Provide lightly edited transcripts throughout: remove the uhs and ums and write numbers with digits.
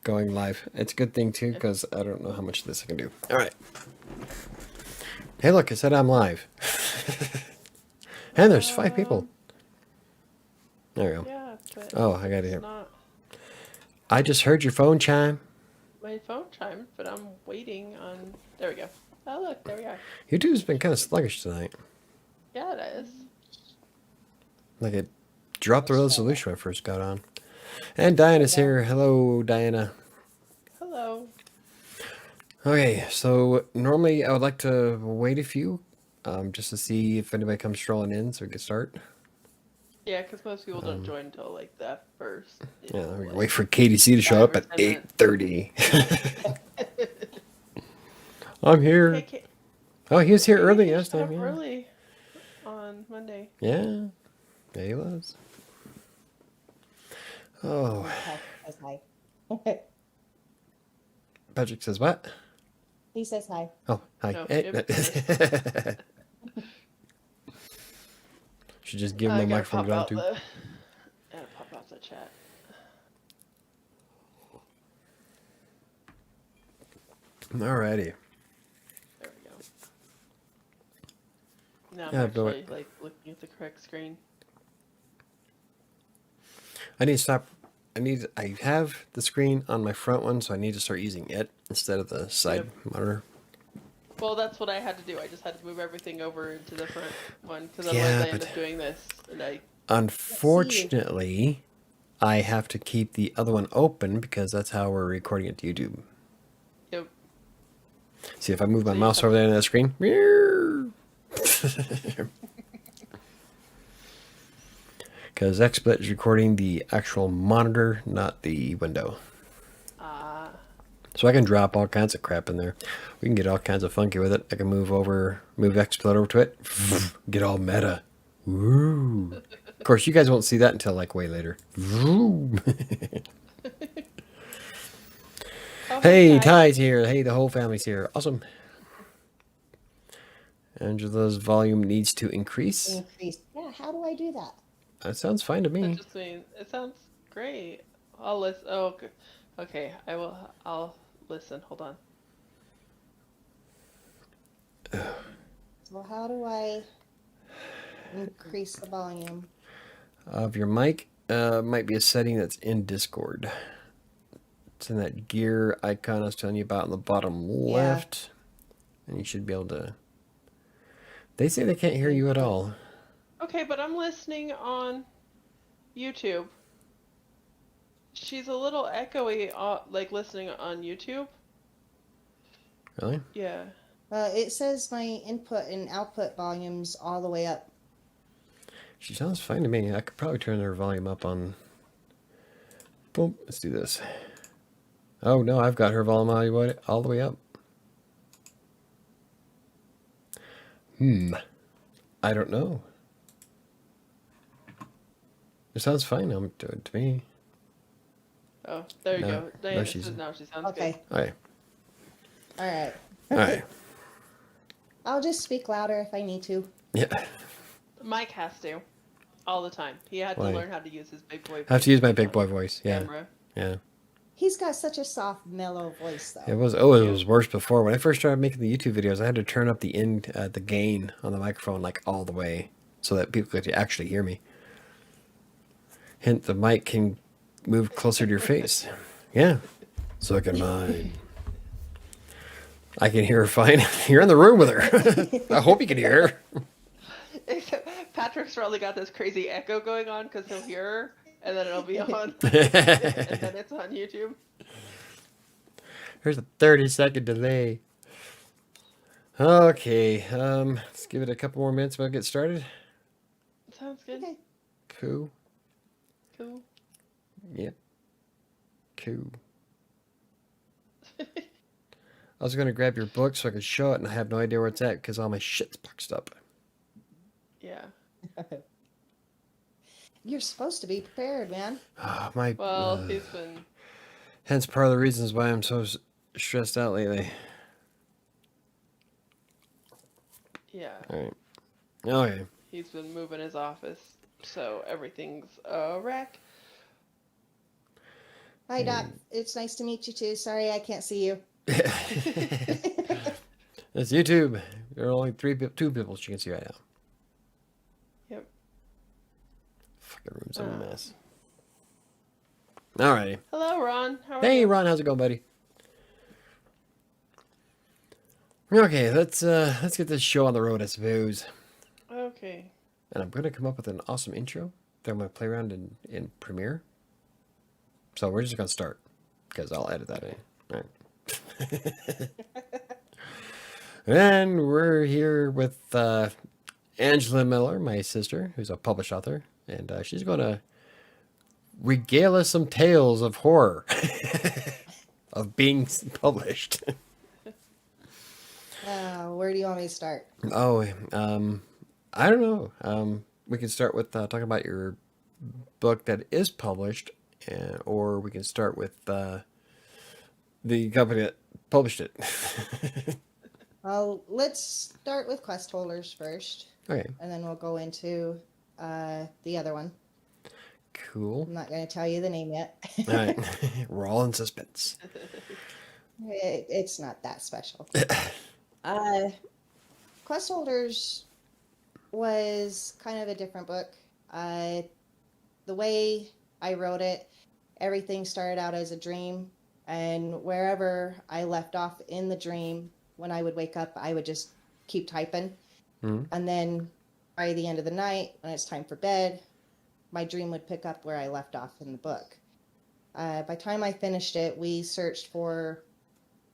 going live. It's a good thing, too, because I don't know how much of this I can do. All right. Hey, look, it said I'm live. And there's 5 people. There we go. Yeah, but Oh, I got it here. not I just heard your phone chime. my phone chimed, but I'm waiting on... There we go. Oh, look, there we are. YouTube's been kind of sluggish tonight. Yeah, it is. Like it dropped the resolution when I first got on. And Diana's here. Hello, Diana. Hello. Okay, so normally I would like to wait a few, just to see if anybody comes strolling in so we can start. Yeah, because most people don't join until like the first. Yeah, we can wait for KDC to show up at 8:30. I'm here. Hey, Oh, he was here early last time. Yeah. Early on Monday. Yeah, yeah, he was. Oh. Says hi. Patrick says what? He says hi. Oh, hi. No, Should just give him a microphone to go on to. Gotta pop out the chat. Alrighty. There we go. Now Yeah, I'm go actually like looking at the correct screen. I need to stop. I have the screen on my front one, so I need to start using it instead of the side monitor. Well, that's what I had to do. I just had to move everything over into the front one because otherwise I end up doing this. And unfortunately, I have to keep the other one open because that's how we're recording it to YouTube. Yep. See, if I move my mouse over there on the screen. Because XSplit is recording the actual monitor, not the window. So I can drop all kinds of crap in there. We can get all kinds of funky with it. I can move XSplit over to it, get all meta. Woo. Of course, you guys won't see that until like way later. Hey, Ty's here. Hey, the whole family's here. Awesome. Angela's volume needs to increase. Yeah, how do I do that? That sounds fine to me. That just means it sounds great. I'll listen. Oh, okay. I'll listen. Hold on. So how do I increase the volume of your mic? Might be a setting that's in Discord. It's in that gear icon I was telling you about in the bottom left. And you should be able to... They say they can't hear you at all. Okay, but I'm listening on YouTube. She's a little echoey, like listening on YouTube. Really? Yeah. It says my input and output volumes all the way up. She sounds fine to me. I could probably turn her volume up on... Boom. Let's do this. Oh, no, I've got her volume all the way up. I don't know. It sounds fine to me. Oh, there you go. Now she sounds okay. Good. All right. All right. All right. I'll just speak louder if I need to. Yeah. Mike has to. All the time. He had to learn how to use his big boy voice. I have to use my big boy voice. Yeah. Camera. Yeah. He's got such a soft, mellow voice, though. It was worse before. When I first started making the YouTube videos, I had to turn up the gain on the microphone like all the way so that people could actually hear me. Hint, the mic can move closer to your face. Yeah. So can mine. I can hear her fine. You're in the room with her. I hope you can hear her. Except Patrick's probably got this crazy echo going on because he'll hear her. And then it'll be on, and then it's on YouTube. There's a 30-second delay. Okay, let's give it a couple more minutes. We'll get started. Sounds good. Okay. Cool. Cool. Yep. Cool. I was gonna grab your book so I could show it, and I have no idea where it's at because all my shit's boxed up. Yeah. You're supposed to be prepared, man. Well, he's been... Hence part of the reasons why I'm so stressed out lately. Yeah. All right. Okay. He's been moving his office, so everything's a wreck. Hi, Doc. It's nice to meet you too. Sorry I can't see you. That's YouTube. There are only two people she can see right now. Yep. Fucking room's a mess. Alrighty. Hello, Ron. How are Hey, you? Ron, how's it going, buddy? Okay, let's get this show on the road, I suppose. Okay. And I'm gonna come up with an awesome intro that I'm gonna play around in Premiere. So we're just gonna start because I'll edit that in. All right. And we're here with Angela Miller, my sister, who's a published author, and she's gonna regale us some tales of horror of being published. Where do you want me to start? Oh, I don't know. We can start with talking about your book that is published, or we can start with the company that published it. Well, let's start with quest holders first, Okay, and then we'll go into the other one. cool. I'm not going to tell you the name yet. All right, we're all in suspense. It's not that special. Quest holders was kind of a different book. The way I wrote it, everything started out as a dream, and wherever I left off in the dream, when I would wake up, I would just keep typing. Mm-hmm. And then by the end of the night, when it's time for bed, my dream would pick up where I left off in the book. By the time I finished it, we searched for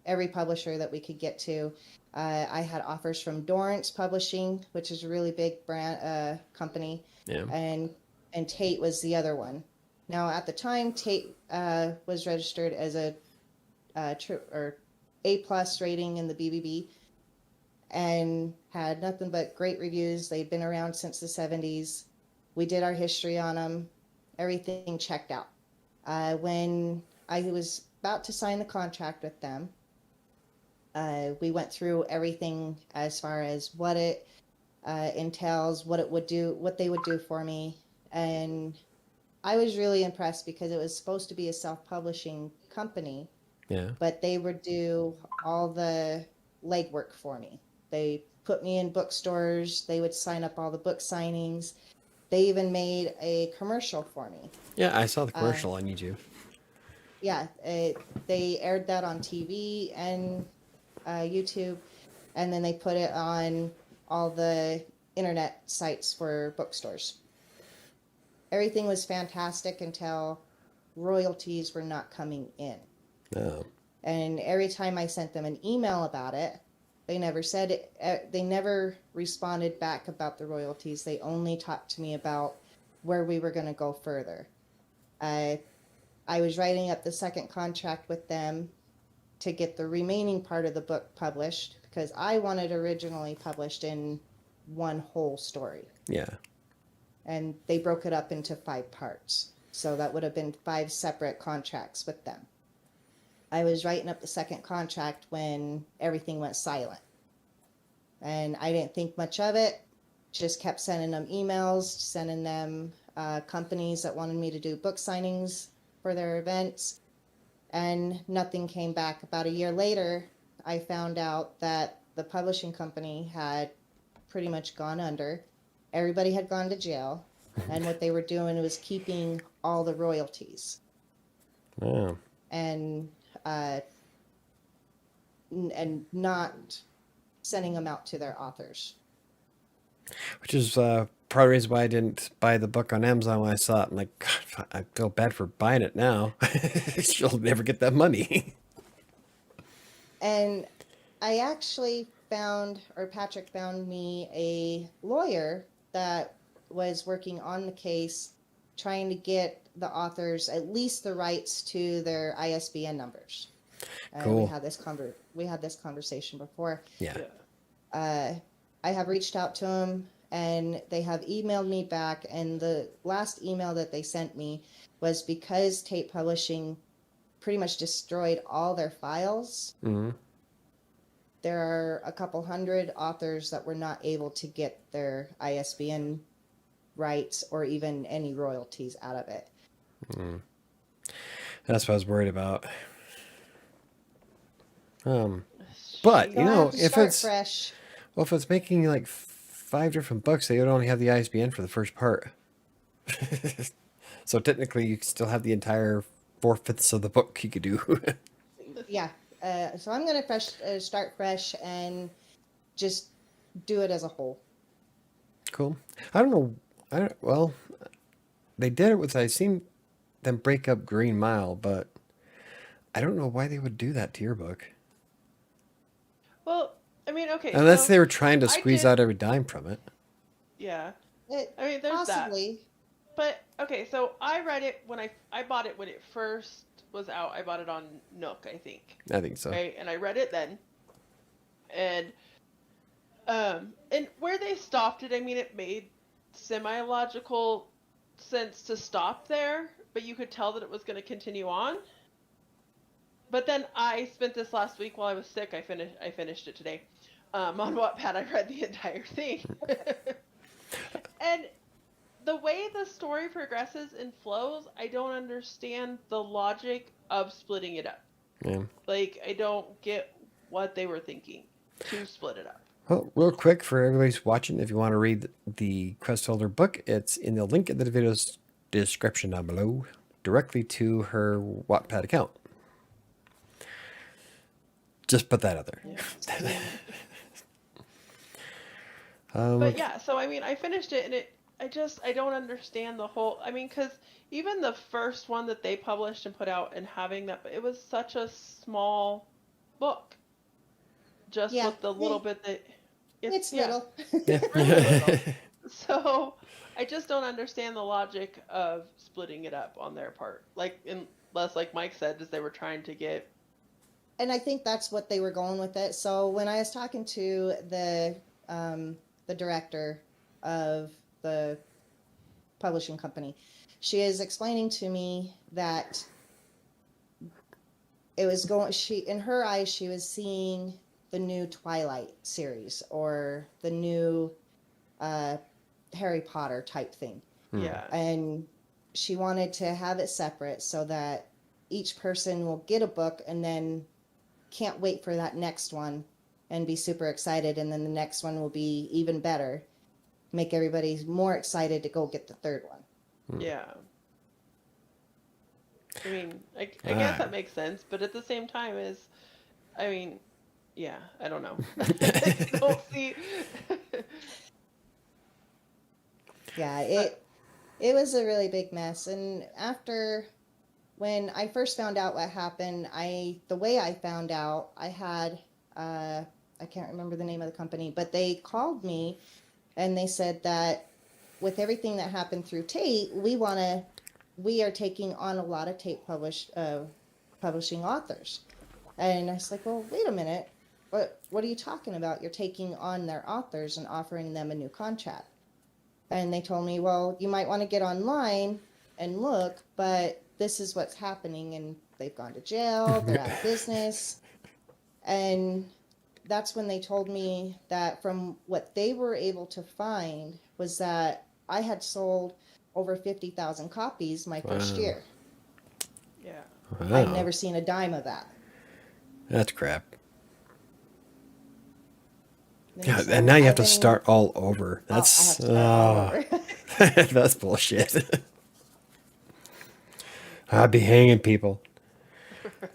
every publisher that we could get to. I had offers from Dorans Publishing, which is a really big brand company, Yeah. and Tate was the other one. Now, at the time, Tate was registered as a A+ rating in the BBB and had nothing but great reviews. They'd been around since the 70s. We did our history on them. Everything checked out. When I was about to sign the contract with them, we went through everything as far as what it entails, what it would do, what they would do for me. And I was really impressed because it was supposed to be a self-publishing company, Yeah. but they would do all the legwork for me. They put me in bookstores. They would sign up all the book signings. They even made a commercial for me. Yeah, I saw the commercial on YouTube. Yeah, they aired that on TV and YouTube, and then they put it on all the internet sites for bookstores. Everything was fantastic until royalties were not coming in. Oh. And every time I sent them an email about it, they never said it, they never responded back about the royalties. They only talked to me about where we were going to go further. I was writing up the second contract with them to get the remaining part of the book published because I wanted originally published in one whole story. Yeah. And they broke it up into 5 parts. So that would have been 5 separate contracts with them. I was writing up the second contract when everything went silent. And I didn't think much of it. Just kept sending them emails, sending them companies that wanted me to do book signings for their events. And nothing came back. About a year later, I found out that the publishing company had pretty much gone under. Everybody had gone to jail. And what they were doing was keeping all the royalties. Oh. And not sending them out to their authors. Which is part of the reason why I didn't buy the book on Amazon when I saw it. I'm like, God, I feel bad for buying it now. She'll never get that money. And I actually Patrick found me a lawyer that was working on the case, trying to get the authors at least the rights to their ISBN numbers. Cool. We had this conversation before. Yeah. I have reached out to them, and they have emailed me back. And the last email that they sent me was because Tate Publishing pretty much destroyed all their files. Mm-hmm. There are a couple hundred authors that were not able to get their ISBN rights or even any royalties out of it. Mm. That's what I was worried about. But So I have to if start it's fresh. if it's making like 5 different books, they would only have the ISBN for the first part. So technically, you still have the entire 4/5 of the book you could do. Yeah. So I'm gonna start fresh and just do it as a whole. Cool. I don't know. Well, they did it with. I seen them break up Green Mile, but I don't know why they would do that to your book. Well, I mean, okay, Unless so they were trying to I squeeze did, out every dime from it. yeah. It, I mean, there's that. possibly. But okay, so I read it when I bought it when it first was out. I bought it on Nook, I think. I think so. Right, and I read it then. And where they stopped it, I mean, it made semi-logical sense to stop there, but you could tell that it was going to continue on. But then I spent this last week while I was sick. I finished it today. On Wattpad, I read the entire thing. And the way the story progresses and flows, I don't understand the logic of splitting it up. Yeah. Like, I don't get what they were thinking to split it up. Well, real quick for everybody who's watching, if you want to read the Crestholder book, it's in the link in the video's description down below, directly to her Wattpad account. Just put that out there. Yeah. But yeah, so I mean, I finished it, and I don't understand the whole. I mean, because even the first one that they published and put out, and having that, it was such a small book. Just Yeah. with the little bit that It's yeah, little. it's really little. So I just don't understand the logic of splitting it up on their part. Like, unless, like Mike said, is they were trying to get. And I think that's what they were going with it. So when I was talking to the director of the publishing company, she is explaining to me that it was going. In her eyes, she was seeing the new Twilight series or the new Harry Potter type thing. Yeah. And she wanted to have it separate so that each person will get a book and then can't wait for that next one and be super excited, and then the next one will be even better, make everybody more excited to go get the third one. Yeah. I mean, I guess that makes sense, but at the same time I mean, yeah, I don't know. I don't see. Yeah, it was a really big mess. And after, when I first found out what happened, the way I found out, I had I can't remember the name of the company, but they called me and they said that with everything that happened through Tate, we are taking on a lot of Tate publishing authors. And I was like, well, wait a minute. What are you talking about? You're taking on their authors and offering them a new contract. And they told me, well, you might want to get online and look, but this is what's happening. And they've gone to jail, they're out of business. And that's when they told me that from what they were able to find was that I had sold over 50,000 copies my first year. Yeah. Wow. I'd never seen a dime of that. That's crap. And Yeah, so and now you have I've to been- start all over. That's I have to start all over. that's bullshit. I'd be hanging people.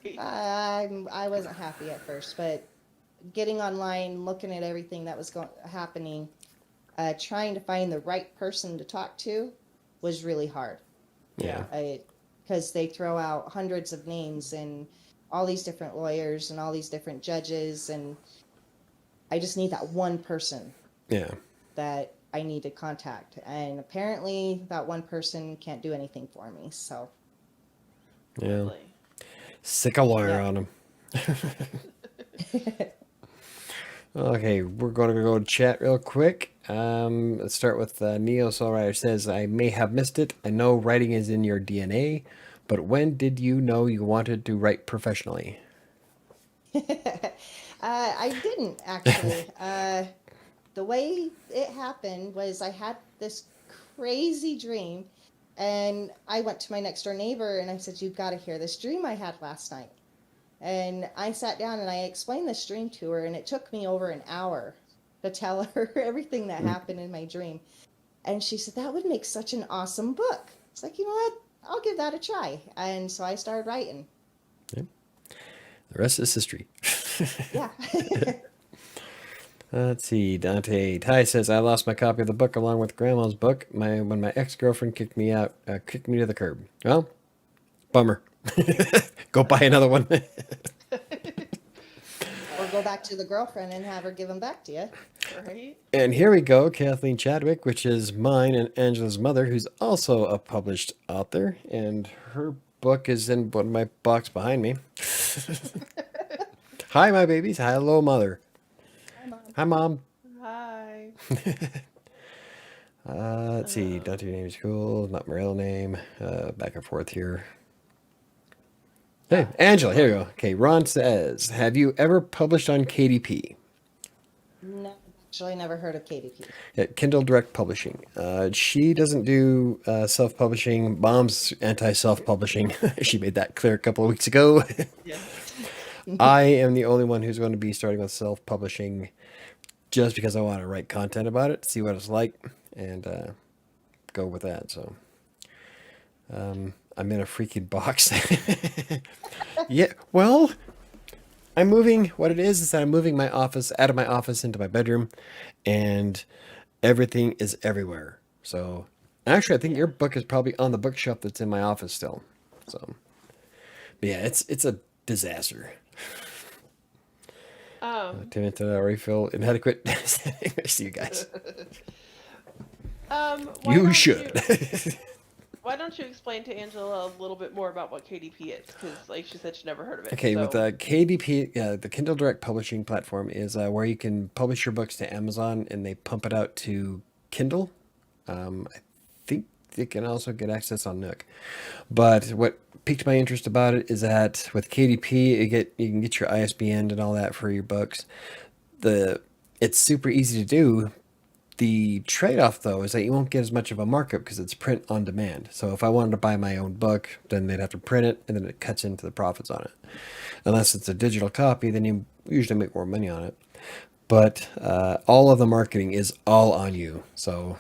Right. I wasn't happy at first, but getting online, looking at everything that was happening, trying to find the right person to talk to was really hard. Yeah. Because they throw out hundreds of names and all these different lawyers and all these different judges, and I just need that one person Yeah. that I need to contact. And apparently that one person can't do anything for me, so. Yeah. Really. Sick a lawyer Yeah. on him. Okay, we're going to go to chat real quick. Let's start with Neo Soul Rider says, I may have missed it. I know writing is in your DNA, but when did you know you wanted to write professionally? I didn't actually. The way it happened was I had this crazy dream, And I went to my next door neighbor and I said, "You've got to hear this dream I had last night." And I sat down and I explained this dream to her, and it took me over an hour to tell her everything that happened in my dream. And she said, "That would make such an awesome book." It's like, you know what? I'll give that a try. And so I started writing. Yep. The rest is history. Yeah. Let's see. Dante Ty says, "I lost my copy of the book along with Grandma's book. When my ex-girlfriend kicked me to the curb. Well, bummer. Go buy another one." Or go back to the girlfriend and have her give them back to you. Right? And here we go, Kathleen Chadwick, which is mine and Angela's mother, who's also a published author, and her book is in one of my box behind me. Hi, my babies. Hello, mother. Hi, Mom. Hi, Mom. Hi. Let's see. Dante, your name is cool. Not my real name. Back and forth here. Hey, Angela, here we go. Okay, Ron says, "Have you ever published on KDP?" No, actually, never heard of KDP. Yeah, Kindle Direct Publishing. She doesn't do self-publishing. Mom's anti-self-publishing. She made that clear a couple of weeks ago. Yes. I am the only one who's going to be starting with self-publishing just because I want to write content about it, see what it's like, and go with that. So I'm in a freaking box. Yeah, well, I'm moving. What it is that I'm moving my office out of my office into my bedroom, and everything is everywhere. So actually, I think your book is probably on the bookshelf that's in my office still. So, but yeah, it's a disaster. Refill inadequate. See you guys. Why You don't should. Why don't you explain to Angela a little bit more about what KDP is? Because, like she said, she never heard of it. Okay, so. with KDP, the Kindle Direct Publishing platform is where you can publish your books to Amazon and they pump it out to Kindle. I think they can also get access on Nook. But what piqued my interest about it is that with KDP, you can get your ISBN and all that for your books. It's super easy to do. The trade-off, though, is that you won't get as much of a markup because it's print on demand. So if I wanted to buy my own book, then they'd have to print it, and then it cuts into the profits on it. Unless it's a digital copy, then you usually make more money on it. But all of the marketing is all on you. So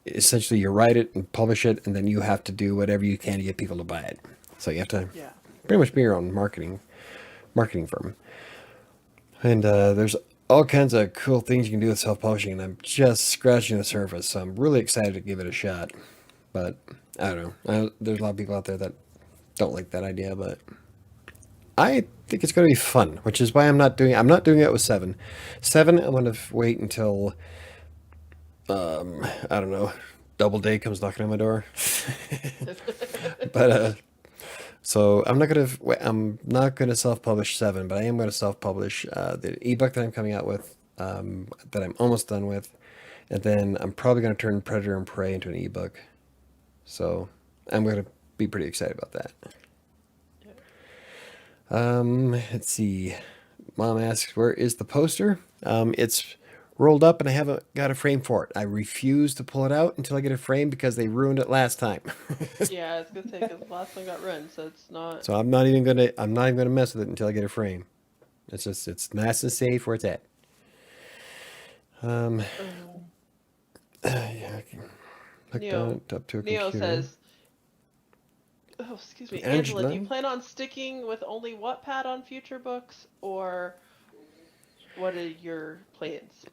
essentially, you write it and publish it, and then you have to do whatever you can to get people to buy it. So you have to pretty much be your own marketing firm. And there's all kinds of cool things you can do with self-publishing, and I'm just scratching the surface. So I'm really excited to give it a shot. But I don't know. There's a lot of people out there that don't like that idea, but I think it's going to be fun, which is why I'm not doing it with 7. 7, I'm going to wait until I don't know, Doubleday comes knocking on my door. But so I'm not gonna self-publish 7, but I am gonna self-publish the ebook that I'm coming out with, that I'm almost done with, and then I'm probably gonna turn Predator and Prey into an ebook. So I'm gonna be pretty excited about that. Let's see. Mom asks, "Where is the poster?" It's rolled up and I haven't got a frame for it. I refuse to pull it out until I get a frame because they ruined it last time. Yeah, I was gonna say because the last one got ruined, so it's not. So I'm not even gonna mess with it until I get a frame. It's nice and safe where it's at. Yeah, I can hook that up to a Neo computer. says, "Oh, excuse me, Angela. Do you plan on sticking with only Wattpad on future books, or what are your plans?"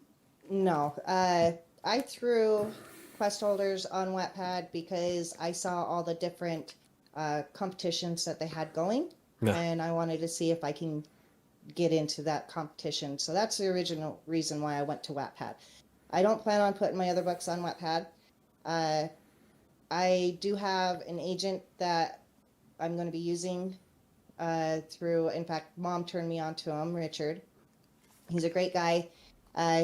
No, I threw quest holders on Wattpad because I saw all the different competitions that they had going, and I wanted to see if I can get into that competition. So that's the original reason why I went to Wattpad. I don't plan on putting my other books on Wattpad. I do have an agent that I'm going to be using through. In fact, Mom turned me on to him, Richard. He's a great guy.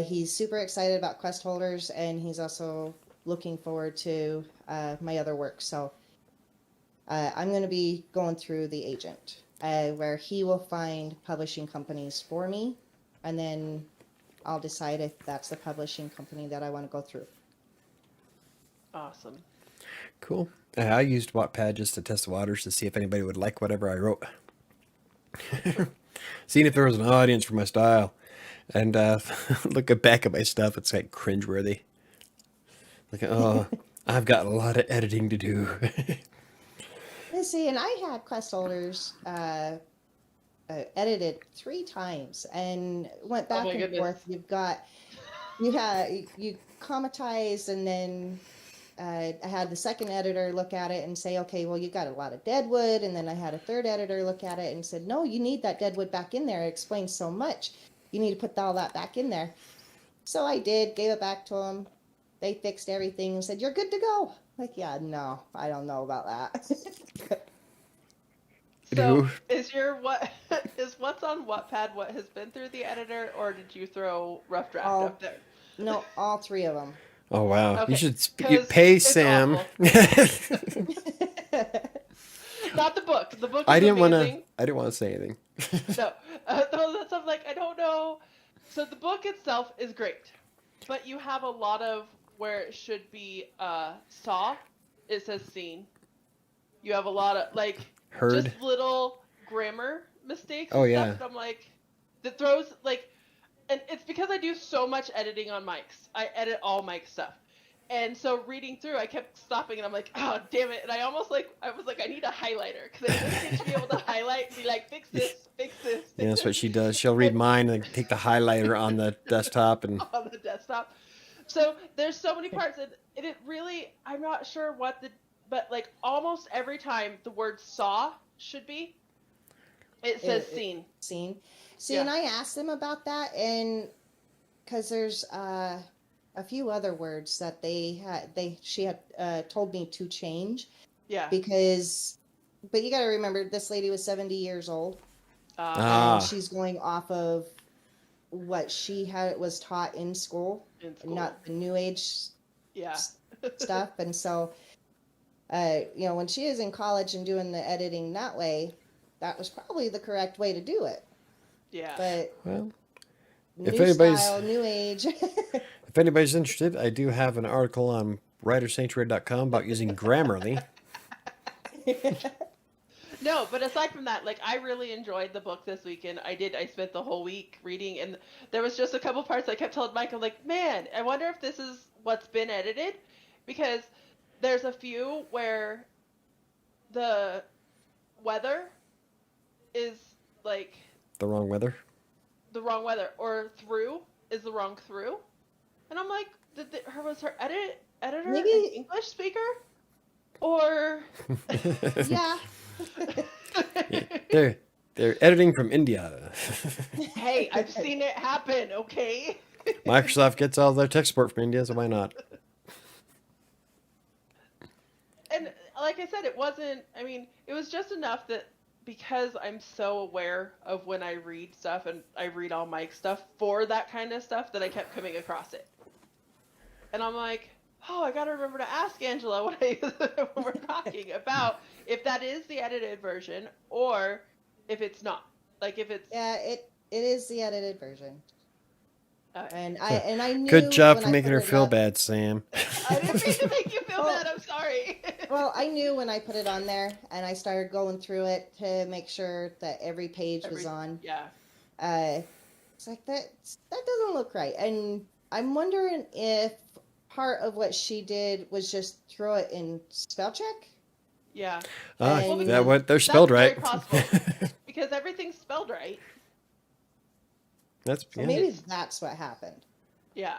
He's super excited about quest holders, and he's also looking forward to my other work. So I'm going to be going through the agent, where he will find publishing companies for me, and then I'll decide if that's the publishing company that I want to go through. Awesome. Cool. I used Wattpad just to test the waters to see if anybody would like whatever I wrote. Seeing if there was an audience for my style. And looking back at my stuff, it's like cringeworthy. Like, oh, I've got a lot of editing to do. You see, and I had quest holders edited 3 times and went back and goodness. forth. You commentized, and then I had the second editor look at it and say, okay, well, you got a lot of deadwood. And then I had a third editor look at it and said, no, you need that deadwood back in there. It explains so much. You need to put all that back in there. So I did, gave it back to them. They fixed everything and said, you're good to go. Like, yeah, no, I don't know about that. So is what's on Wattpad what has been through the editor, or did you throw rough draft up there? No, all 3 of them. Oh, wow. Okay, You should pay Sam. Not the book. The book is I didn't want amazing. to say anything. No. That's I'm like, I don't know. So the book itself is great, but you have a lot of where it should be saw, it says seen. You have a lot of like Heard. just little grammar mistakes. Oh, and yeah. Stuff that I'm like, that throws like, and it's because I do so much editing on mics. I edit all mic stuff. And so reading through, I kept stopping and I'm like, oh, damn it. And I was like, I need a highlighter, because I need to be able to highlight and be like, fix this, fix this. Yeah, that's what she does. She'll read mine and take the highlighter on the desktop and on the desktop. So there's so many parts, and it really, I'm not sure but like almost every time the word saw should be, it says seen. Seen. See, Yeah. and I asked them about that, and because there's a few other words that she had told me to change. Yeah. But you got to remember, this lady was 70 years old, and she's going off of what she was taught in school, not the new age stuff. And so, when she is in college and doing the editing that way, that was probably the correct way to do it. Yeah. But new age. If anybody's interested, I do have an article on WriterSanctuary.com about using Grammarly. No, but aside from that, like, I really enjoyed the book this weekend. I spent the whole week reading, and there was just a couple parts I kept telling Mike, I'm like, man, I wonder if this is what's been edited, because there's a few where the weather is like The wrong weather? the wrong weather, or through is the wrong through. And I'm like, was her editor Maybe an English speaker? Or yeah. They're editing from India. Hey, I've seen it happen, okay? Microsoft gets all their tech support from India, so why not? And like I said, it was just enough that because I'm so aware of when I read stuff, and I read all Mike stuff for that kind of stuff, that I kept coming across it. And I'm like, oh, I gotta remember to ask Angela when we're talking about if that is the edited version or if it's not. Like if it's it is the edited version. And I knew. Good job for when I making put her it feel up- bad, Sam. I didn't mean to make you feel bad. I'm sorry. Well, I knew when I put it on there, and I started going through it to make sure that every page was on. Yeah. It's like that doesn't look right, and I'm wondering if part of what she did was just throw it in spell check. Yeah. They're spelled right. Very possible, because everything's spelled right. Maybe that's what happened. Yeah.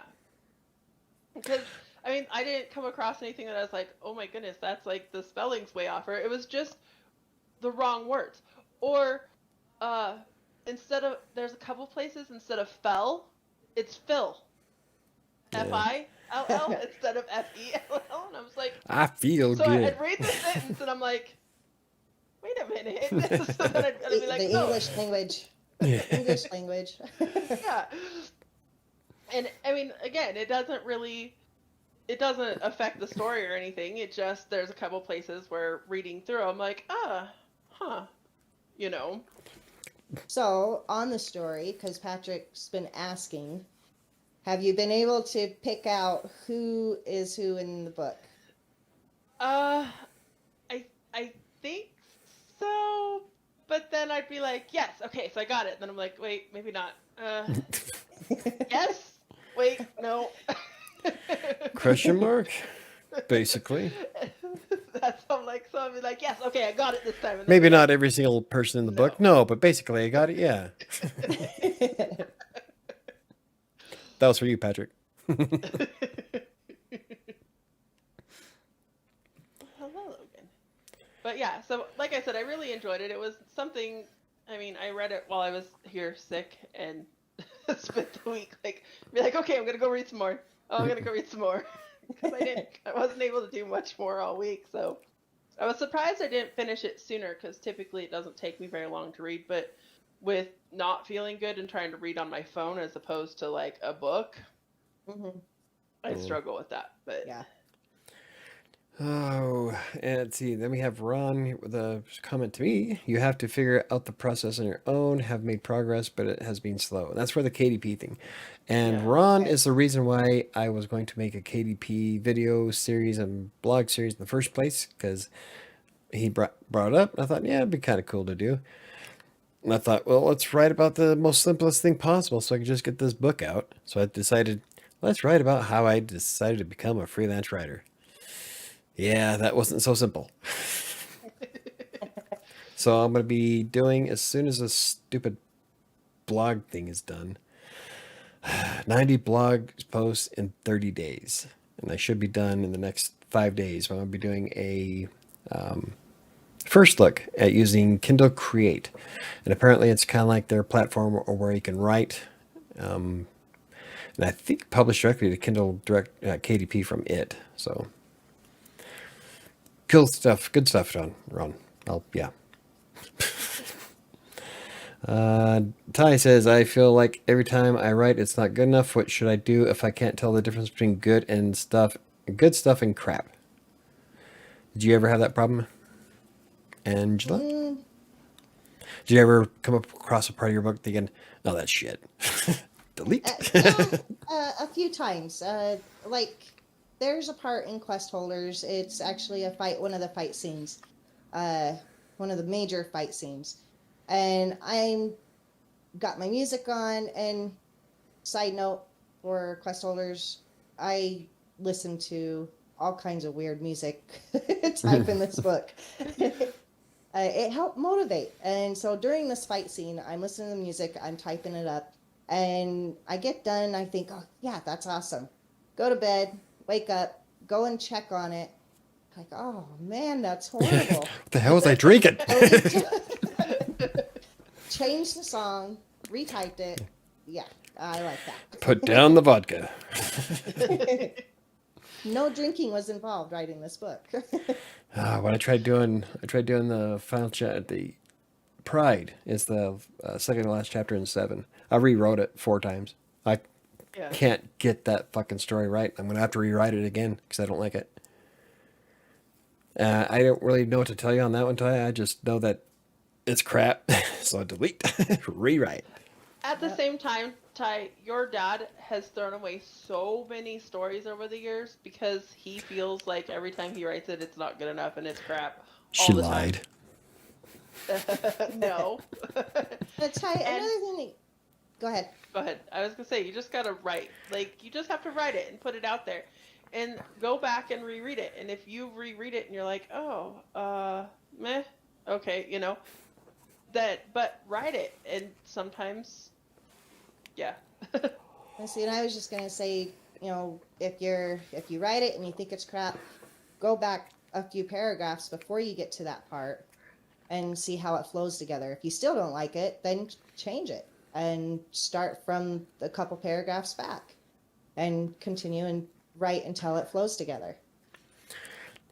Because, I didn't come across anything that I was like, oh my goodness, that's like the spelling's way off. Or it was just the wrong words. Or there's a couple places, instead of fell, it's fill. Yeah. F-I-L-L instead of F-E-L-L. And I was like, I feel so good. I'd read the sentence and I'm like, wait a minute. So then I'd be like, the no. English language. Yeah. English language. Yeah. And again, it doesn't affect the story or anything. It just, there's a couple places where reading through, I'm like, So on the story, because Patrick's been asking, have you been able to pick out who is who in the book? I think so, but then I'd be like, yes, okay, so I got it. Then I'm like, wait, maybe not. Yes, wait, no. Question mark? Basically. That's how I'm like, so I'll be like, yes, okay, I got it this time. And then Maybe be not like, every single person in the no. book. No, but basically I got it. Yeah. That was for you, Patrick. Hello, Logan. But yeah, so like I said, I really enjoyed it. It was something, I mean, I read it while I was here sick and spent the week be like, okay, I'm gonna go read some more. Oh, I'm gonna go read some more. Because I wasn't able to do much more all week, so I was surprised I didn't finish it sooner, because typically it doesn't take me very long to read, but with not feeling good and trying to read on my phone as opposed to like a book, I struggle with that. But Yeah. Oh, and let's see. Then we have Ron with a comment to me. You have to figure out the process on your own, have made progress, but it has been slow. And that's for the KDP thing. And Yeah. Ron is the reason why I was going to make a KDP video series and blog series in the first place, because he brought it up. And I thought, yeah, it'd be kind of cool to do. And I thought, well, let's write about the most simplest thing possible so I can just get this book out. So I decided, let's write about how I decided to become a freelance writer. Yeah, that wasn't so simple. So I'm going to be doing, as soon as this stupid blog thing is done, 90 blog posts in 30 days. And I should be done in the next 5 days. I'm going to be doing a first look at using Kindle Create. And apparently it's kind of like their platform where you can write. And I think publish directly to Kindle Direct KDP from it. So... cool stuff. Good stuff, Ron. Yeah. Ty says, I feel like every time I write, it's not good enough. What should I do if I can't tell the difference between good stuff and crap? Did you ever have that problem, Angela? Did you ever come across a part of your book thinking, oh, that's shit? Delete? A few times. There's a part in Quest Holders. It's actually one of the fight scenes, one of the major fight scenes, and I got my music on. And side note for Quest Holders, I listen to all kinds of weird music type in this book. It helped motivate. And so during this fight scene, I'm listening to the music, I'm typing it up, and I get done. I think, oh yeah, that's awesome. Go to bed. Wake up, go and check on it. Like, oh man, that's horrible. What the hell was I drinking? Changed the song, retyped it. Yeah, I like that. Put down the vodka. No drinking was involved writing this book. When I tried doing the final chat, the Pride is the second to last chapter in 7. I rewrote it 4 times. I can't get that fucking story right. I'm going to have to rewrite it again because I don't like it. I don't really know what to tell you on that one, Ty. I just know that it's crap. So I delete, rewrite. At the same time, Ty, your dad has thrown away so many stories over the years because he feels like every time he writes it, it's not good enough and it's crap. She lied. No. But Ty, another thing go ahead. Go ahead. I was going to say, you just got to write. You just have to write it and put it out there. And go back and reread it. And if you reread it and you're like, oh, meh, okay, but write it. And sometimes, yeah. And I was just going to say, if you write it and you think it's crap, go back a few paragraphs before you get to that part and see how it flows together. If you still don't like it, then change it. And start from a couple paragraphs back and continue and write until it flows together.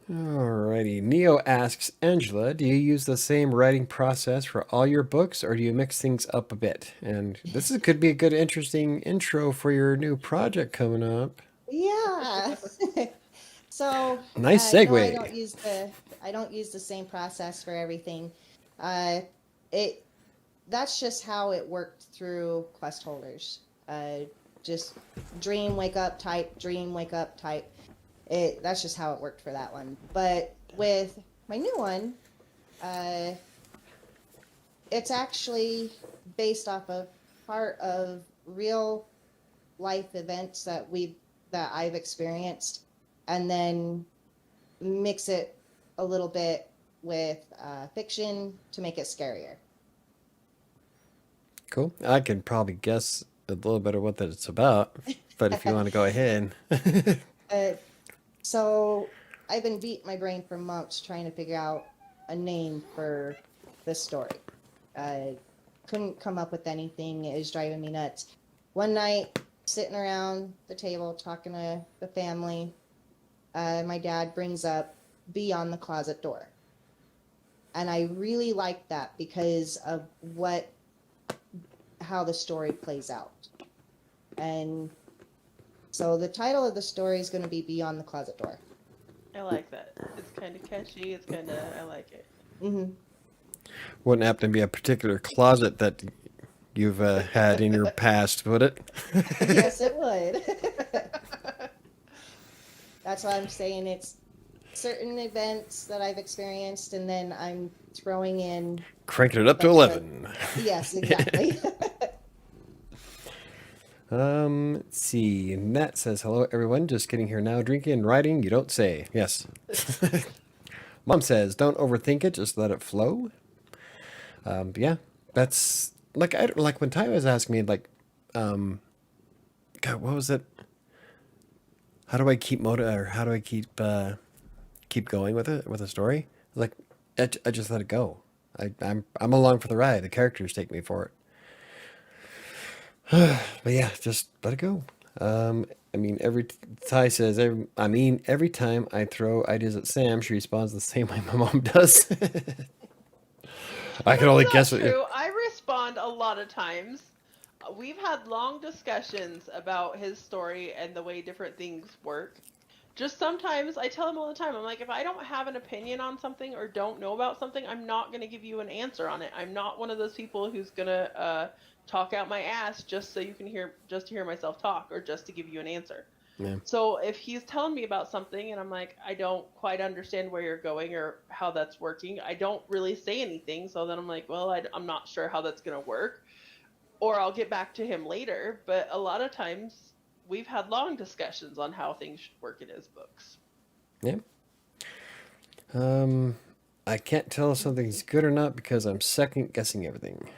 Alrighty. Neo asks, Angela, do you use the same writing process for all your books or do you mix things up a bit? And this could be a good, interesting intro for your new project coming up. Yeah. So nice no, segue. I don't use the same process for everything. That's just how it worked through Quest Holders. Just dream, wake up, type, dream, wake up, type. That's just how it worked for that one. But with my new one, it's actually based off of part of real life events that I've experienced, and then mix it a little bit with fiction to make it scarier. Cool. I can probably guess a little bit of what that it's about, but if you want to go ahead. So I've been beating my brain for months trying to figure out a name for this story. Couldn't come up with anything. It was driving me nuts. One night, sitting around the table talking to the family, my dad brings up Beyond the Closet Door. And I really like that because of how the story plays out. And so the title of the story is going to be Beyond the Closet Door. I like that. It's kind of catchy. I like it. Mm-hmm. Wouldn't happen to be a particular closet that you've had in your past, would it? Yes, it would. That's why I'm saying it's certain events that I've experienced, and then I'm throwing in... Cranking it up to 11. Yes, exactly. Let's see. Nat says, hello, everyone. Just getting here now. Drinking and writing, you don't say. Yes. Mom says, don't overthink it. Just let it flow. Yeah, that's like, like when Ty was asking me, like, God, what was it? How do I keep how do I keep going with it, with a story? Like, I just let it go. I'm along for the ride. The characters take me for it. But yeah, just let it go. I mean, Ty says, every time I throw ideas at Sam, she responds the same way my mom does. I can only guess. True. I respond a lot of times. We've had long discussions about his story and the way different things work. Just sometimes I tell him all the time, I'm like, if I don't have an opinion on something or don't know about something, I'm not going to give you an answer on it. I'm not one of those people who's going to talk out my ass just so you can just to hear myself talk or just to give you an answer. Yeah. So if he's telling me about something and I'm like, I don't quite understand where you're going or how that's working, I don't really say anything. So then I'm like, well, I'm not sure how that's going to work, or I'll get back to him later. But a lot of times we've had long discussions on how things should work in his books. Yeah. I can't tell if something's good or not because I'm second guessing everything.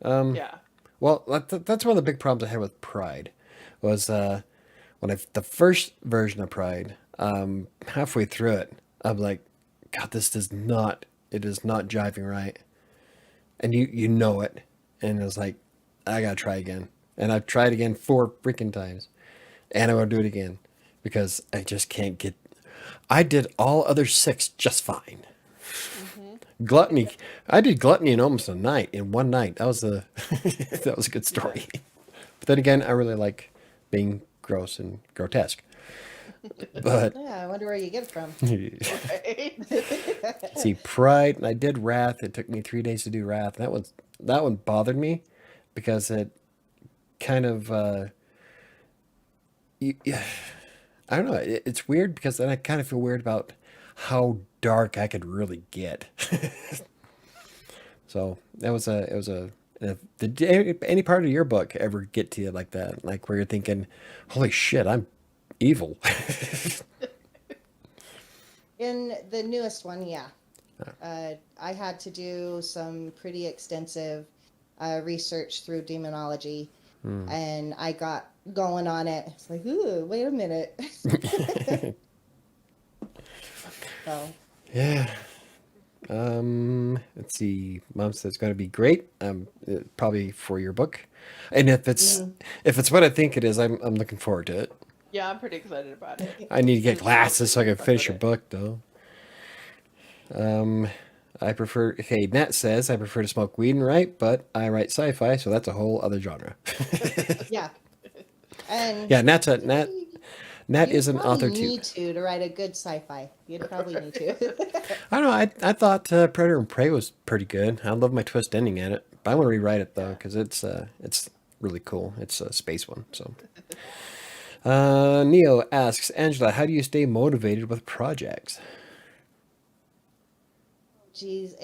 Yeah. Well, that's one of the big problems I had with Pride was, when the first version of Pride, halfway through it, I'm like, God, it is not jiving right. And you know it. And it was like, I gotta try again. And I've tried again 4 freaking times. And I'm gonna do it again. Because I just can't get... I did all other 6 just fine. Mm-hmm. Gluttony. I did Gluttony in almost in one night. That was that was a good story. Yeah. But then again, I really like being gross and grotesque. But yeah, I wonder where you get it from. See, Pride, and I did Wrath. It took me 3 days to do Wrath. That one bothered me because it kind of I don't know. It's weird because then I kind of feel weird about how dark I could really get. So it was a. Did any part of your book ever get to you like that? Like where you're thinking, holy shit, I'm evil. In the newest one, yeah. I had to do some pretty extensive research through Demonology, and I got going on it. It's like, ooh, wait a minute. So. Yeah. Let's see. Mom says it's going to be great. Probably for your book, and if it's what I think it is, I'm looking forward to it. Yeah, I'm pretty excited about it. I need to get glasses so I can finish your book, though. I prefer. Okay, Nat says I prefer to smoke weed and write, but I write sci-fi, so that's a whole other genre. Yeah. And yeah, Nat is an author too. You need to write a good sci-fi. You'd probably need to. I don't know. I thought Predator and Prey was pretty good. I love my twist ending at it, but I want to rewrite it though because it's really cool. It's a space one. So, Neo asks, Angela, how do you stay motivated with projects? Geez,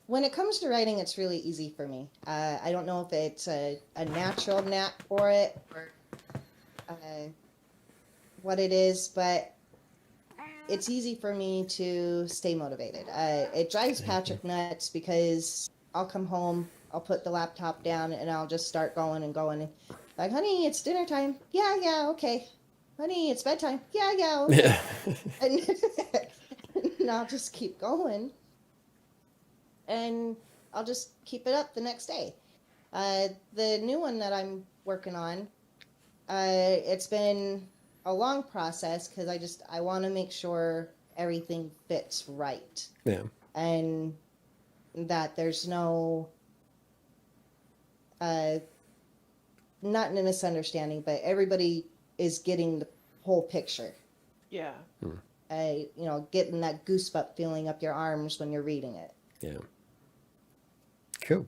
when it comes to writing, it's really easy for me. I don't know if it's a natural knack for it or what it is, but it's easy for me to stay motivated. It drives Patrick nuts because I'll come home, I'll put the laptop down, and I'll just start going and going. Like, honey, it's dinner time. Yeah, okay. Honey, it's bedtime. Yeah, okay. And I'll just keep going. And I'll just keep it up the next day. The new one that I'm working on, it's been a long process because I want to make sure everything fits right. Yeah. And that there's no, not a misunderstanding, but everybody is getting the whole picture. Yeah. Getting that goosebump feeling up your arms when you're reading it. Yeah. Cool.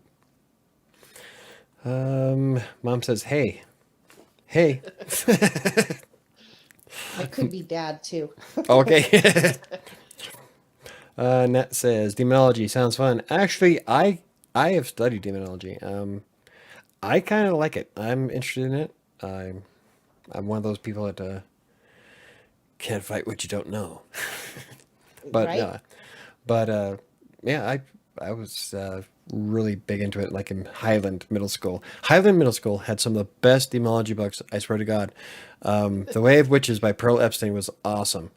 Mom says, hey. I could be dad too. Okay. Nat says, demonology sounds fun. Actually, I have studied demonology. I kind of like it. I'm interested in it. I'm one of those people that can't fight what you don't know. But right? Yeah, I was really big into it, like in Highland Middle School. Highland Middle School had some of the best demonology books, I swear to God. The Way of Witches by Pearl Epstein was awesome.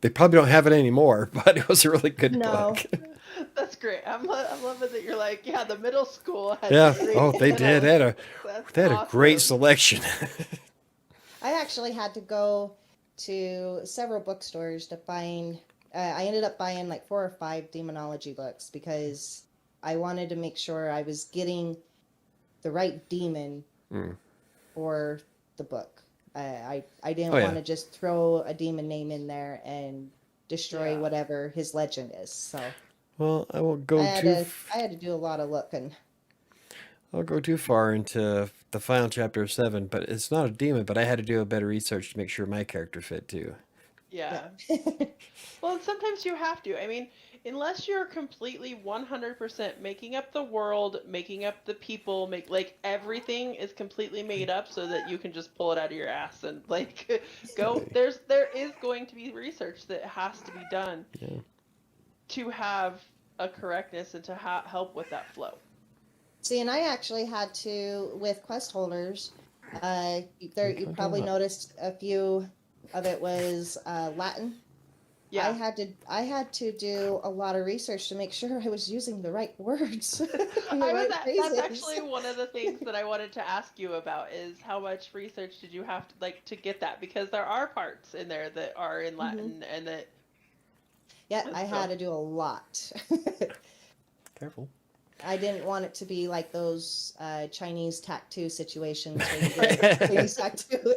They probably don't have it anymore, but it was a really good book. That's great. I'm loving that you're like, yeah, the middle school had great they did. They had a great selection. I actually had to go to several bookstores to find. I ended up buying like 4 or 5 demonology books because I wanted to make sure I was getting the right demon for the book. I didn't want to just throw a demon name in there and destroy whatever his legend is. So, well, I won't go I had to do a lot of looking. I'll go too far into the final chapter of 7, but it's not a demon. But I had to do a better research to make sure my character fit too. Yeah. Well, sometimes you have to. I mean, unless you're completely 100% making up the world, making up the people, like everything is completely made up so that you can just pull it out of your ass and like go. There is going to be research that has to be done to have a correctness and to help with that flow. See, and I actually had to with quest holders. You probably noticed a few of it was Latin. Yeah. I had to do a lot of research to make sure I was using the right words. That's actually one of the things that I wanted to ask you about is how much research did you have to get that, because there are parts in there that are in Latin and that. Yeah, I had to do a lot. Careful. I didn't want it to be like those Chinese tattoo situations where you get a Chinese tattoo.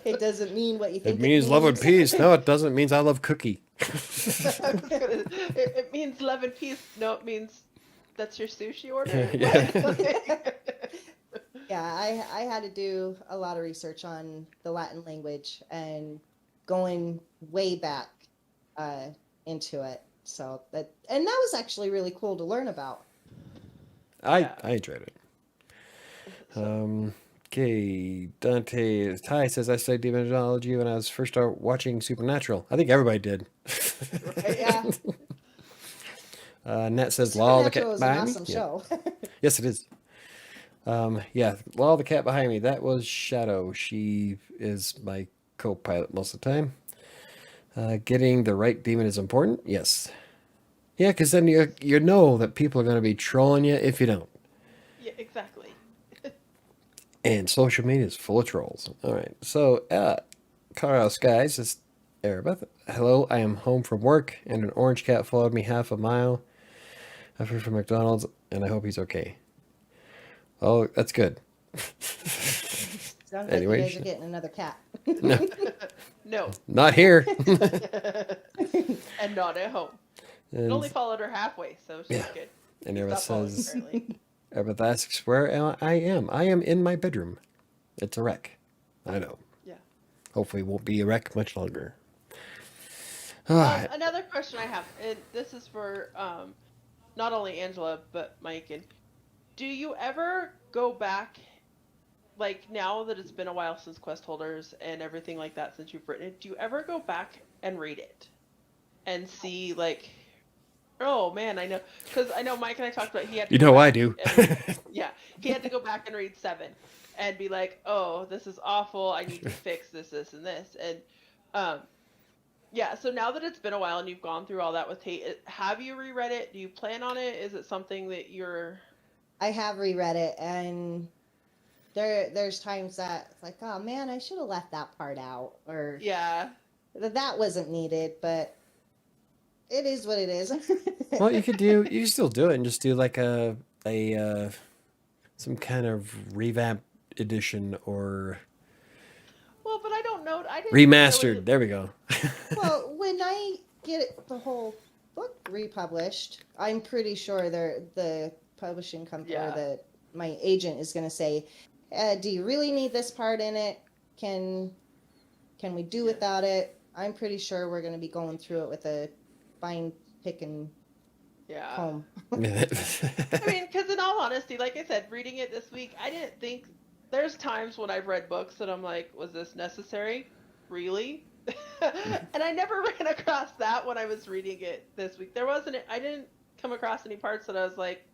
It doesn't mean what you think it means. Love and peace. No, it doesn't. It means I love cookie. It means love and peace. No, it means that's your sushi order. Yeah, I had to do a lot of research on the Latin language and going way back into it. So that was actually really cool to learn about. I enjoyed it. Okay, Ty says, I studied demonology when I was first started watching Supernatural. I think everybody did. Right, yeah. Nat says, Law of the Cat was behind an awesome me. show. Yes, it is. Law of the Cat behind me. That was Shadow. She is my co-pilot most of the time. Getting the right demon is important. Yes. Yeah, because then you know that people are going to be trolling you if you don't. Yeah, exactly. And social media is full of trolls. All right. So, Colorado Skies is Erebeth. Hello, I am home from work, and an orange cat followed me half a mile after from McDonald's, and I hope he's okay. Oh, that's good. Sounds anyway, like you guys are getting another cat. No. No. Not here. And not at home. It only followed her halfway, so she's good. And Erebeth says, Erebeth asks, where I am? I am in my bedroom. It's a wreck. I know. Yeah. Hopefully it won't be a wreck much longer. Ah, Another question I have, and this is for not only Angela but Mike. And do you ever go back, like now that it's been a while since Quest Holders and everything like that, since you've written it? Do you ever go back and read it and see like, oh man, I know, because I know Mike and I talked about he had to you go know I back do. and yeah, he had to go back and read 7 and be like, oh, this is awful. I need to fix this, this, and this. And yeah, so now that it's been a while and you've gone through all that with Tate, have you reread it? Do you plan on it? Is it something that you're... I have reread it, and there's times that it's like, oh man, I should have left that part out, or Yeah. that wasn't needed, but it is what it is. Well, you can still do it and just do like a some kind of revamp edition or Well, but I don't know. I didn't remastered. really... There we go. Well, when I get the whole book republished, I'm pretty sure the publishing company or my agent is going to say, do you really need this part in it? Can we do without it? I'm pretty sure we're going to be going through it with a fine pick and comb. I mean, because in all honesty, like I said, reading it this week, I didn't think... There's times when I've read books that I'm like, was this necessary? Really? And I never ran across that when I was reading it this week. I didn't come across any parts that I was like,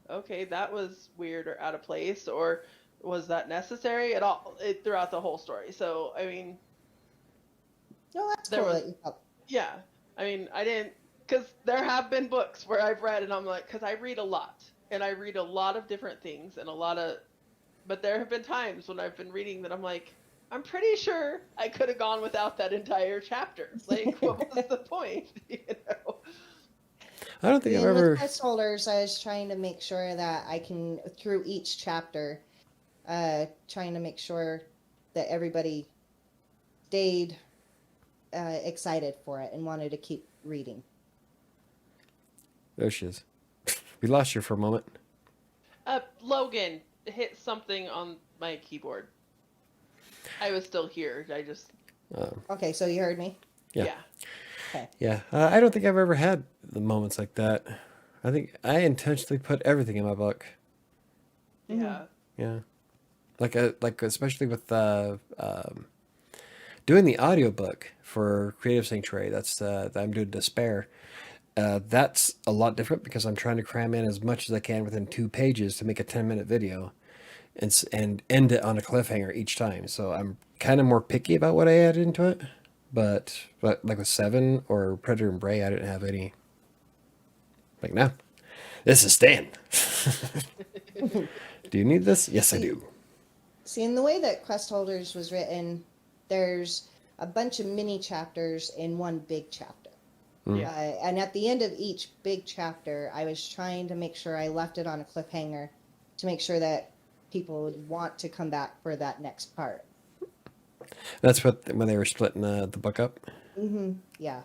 okay, that was weird or out of place, or was that necessary at all throughout the whole story? So, I mean... No, that's cool. Yeah. I mean, I didn't... Because there have been books where I've read and I'm like... Because I read a lot. And I read a lot of different things and a lot of... But there have been times when I've been reading that I'm like, I'm pretty sure I could have gone without that entire chapter. Like, what was the point? You know? I don't think I've With ever... Quest Holders, I was trying to make sure that I can, through each chapter, trying to make sure that everybody stayed excited for it and wanted to keep reading. There she is. We lost you for a moment. Logan hit something on my keyboard. I was still here. I just... Okay, so you heard me? Yeah. Okay. Yeah. I don't think I've ever had the moments like that. I think I intentionally put everything in my book. Yeah. Yeah. Like especially with doing the audiobook for Creative Sanctuary, that's that I'm doing Despair. That's a lot different because I'm trying to cram in as much as I can within 2 pages to make a 10-minute video and end it on a cliffhanger each time. So I'm kind of more picky about what I add into it. But like with 7 or Predator and Bray, I didn't have any. Like, no, this is staying. Do you need this? Yes, I do. See, in the way that Quest Holders was written, there's a bunch of mini chapters in one big chapter. Yeah. And at the end of each big chapter, I was trying to make sure I left it on a cliffhanger to make sure that people would want to come back for that next part. That's when they were splitting the book up. Mm-hmm. Yeah.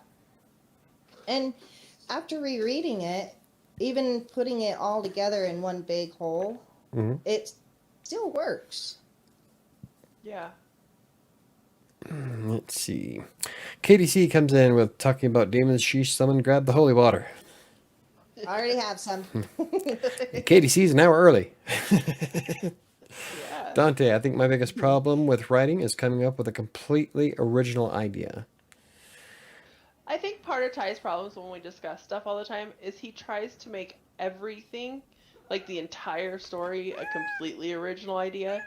And after rereading it, even putting it all together in one big whole, it still works. Yeah. Let's see. KDC comes in with talking about demons she summoned, grab the holy water. I already have some. KDC's an hour early. Yeah. Dante, I think my biggest problem with writing is coming up with a completely original idea. I think part of Ty's problems when we discuss stuff all the time is he tries to make everything, like the entire story, a completely original idea.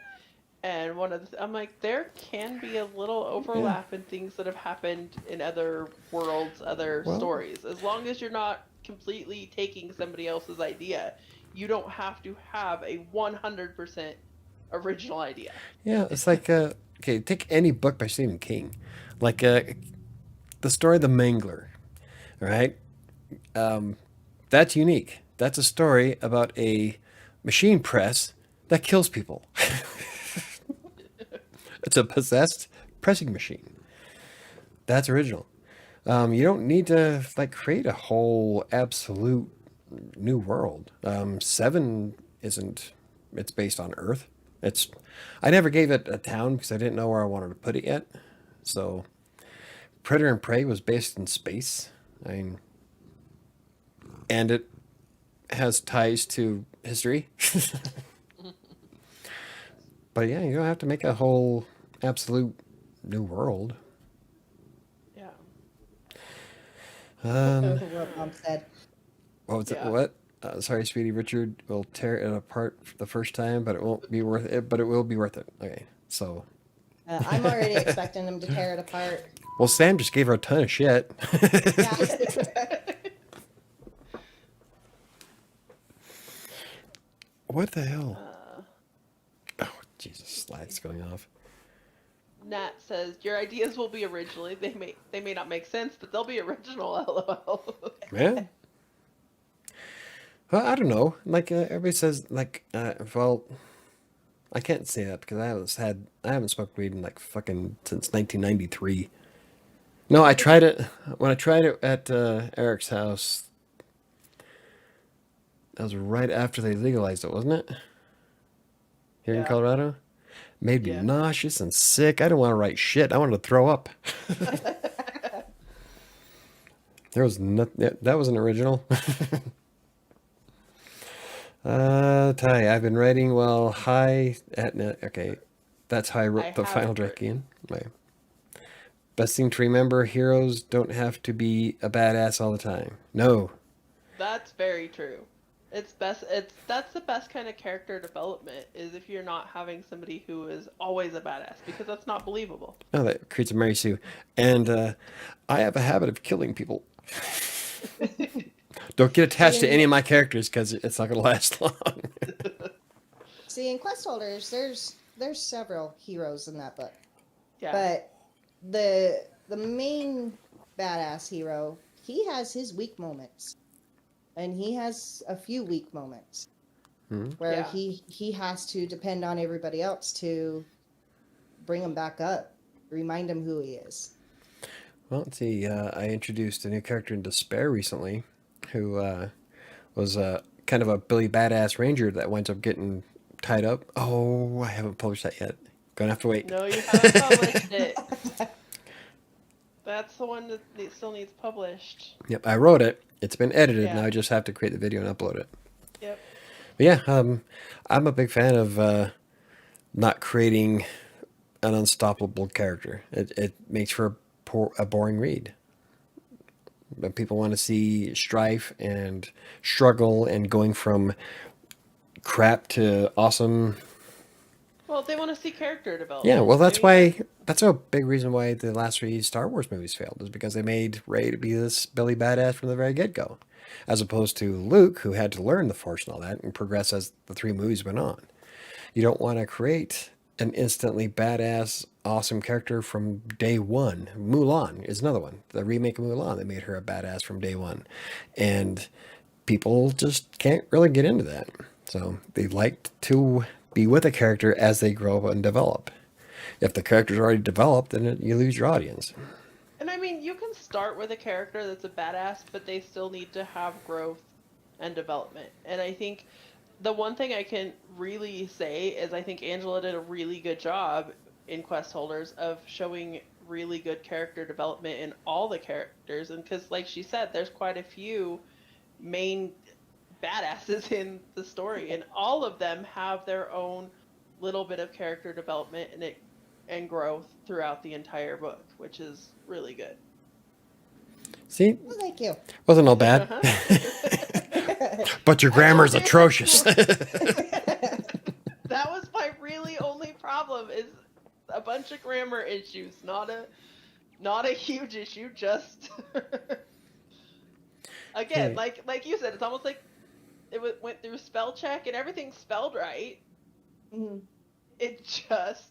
And I'm like, there can be a little overlap in things that have happened in other worlds, other stories. As long as you're not completely taking somebody else's idea, you don't have to have a 100% original idea. Yeah, it's like, okay, take any book by Stephen King. Like the story of The Mangler, right? That's unique. That's a story about a machine press that kills people. It's a possessed pressing machine. That's original. You don't need to create a whole absolute new world. 7 isn't. It's based on Earth. I never gave it a town because I didn't know where I wanted to put it yet. So Predator and Prey was based in space. I mean, and it has ties to history. But yeah, you don't have to make a whole absolute new world. Yeah. What Mom said. What was it? Yeah. What? Sorry, sweetie. Richard will tear it apart the first time, but it won't be worth it. But it will be worth it. Okay, so. I'm already expecting them to tear it apart. Well, Sam just gave her a ton of shit. Yeah. What the hell? Oh, Jesus! Lights going off. Nat says your ideas will be originally. They may not make sense, but they'll be original. LOL. Yeah. Well, I don't know. Like everybody says, like, well, I can't say that because I haven't smoked weed in like fucking since 1993. No, I tried it when I tried it at Eric's house. That was right after they legalized it, wasn't it? Here in Yeah. Colorado, made me Yeah. nauseous and sick. I didn't want to write shit. I wanted to throw up. There was nothing. That wasn't original. Ty, I've been writing while high at night. Okay, that's how I wrote I the final haven't Drakian. My best thing to remember: heroes don't have to be a badass all the time. No. That's very true. That's the best kind of character development is if you're not having somebody who is always a badass because that's not believable. Oh, that creates a Mary Sue. And I have a habit of killing people. Don't get attached to any of my characters because it's not going to last long. See, in Quest Holders, there's several heroes in that book. Yeah. But the main badass hero, he has his weak moments. And he has a few weak moments where Yeah. he has to depend on everybody else to bring him back up, remind him who he is. Well, let's see. I introduced a new character in Despair recently who was kind of a Billy Badass Ranger that winds up getting tied up. Oh, I haven't published that yet. Gonna have to wait. No, you haven't published it. That's the one that still needs published. Yep, I wrote it. It's been edited. Yeah. Now I just have to create the video and upload it. Yep. But yeah, I'm a big fan of not creating an unstoppable character. It makes for a boring read. But people want to see strife and struggle and going from crap to awesome. Well, they want to see character development. Yeah, well, that's I mean, why. That's a big reason why the last three Star Wars movies failed, is because they made Rey to be this Billy badass from the very get-go, as opposed to Luke, who had to learn the Force and all that and progress as the three movies went on. You don't want to create an instantly badass, awesome character from day one. Mulan is another one. The remake of Mulan, they made her a badass from day one, and people just can't really get into that. So they like to be with a character as they grow and develop. If the character's already developed, then you lose your audience. And I mean, you can start with a character that's a badass, but they still need to have growth and development. And I think the one thing I can really say is I think Angela did a really good job in Quest Holders of showing really good character development in all the characters. And because, like she said, there's quite a few main badasses in the story, and all of them have their own little bit of character development and growth throughout the entire book, which is really good. See, Well, thank you. wasn't all bad. But your grammar's atrocious. That was my really only problem, is a bunch of grammar issues, not a huge issue, just again, Okay. like you said, it's almost like it went through spell check and everything's spelled right. Mhm. It just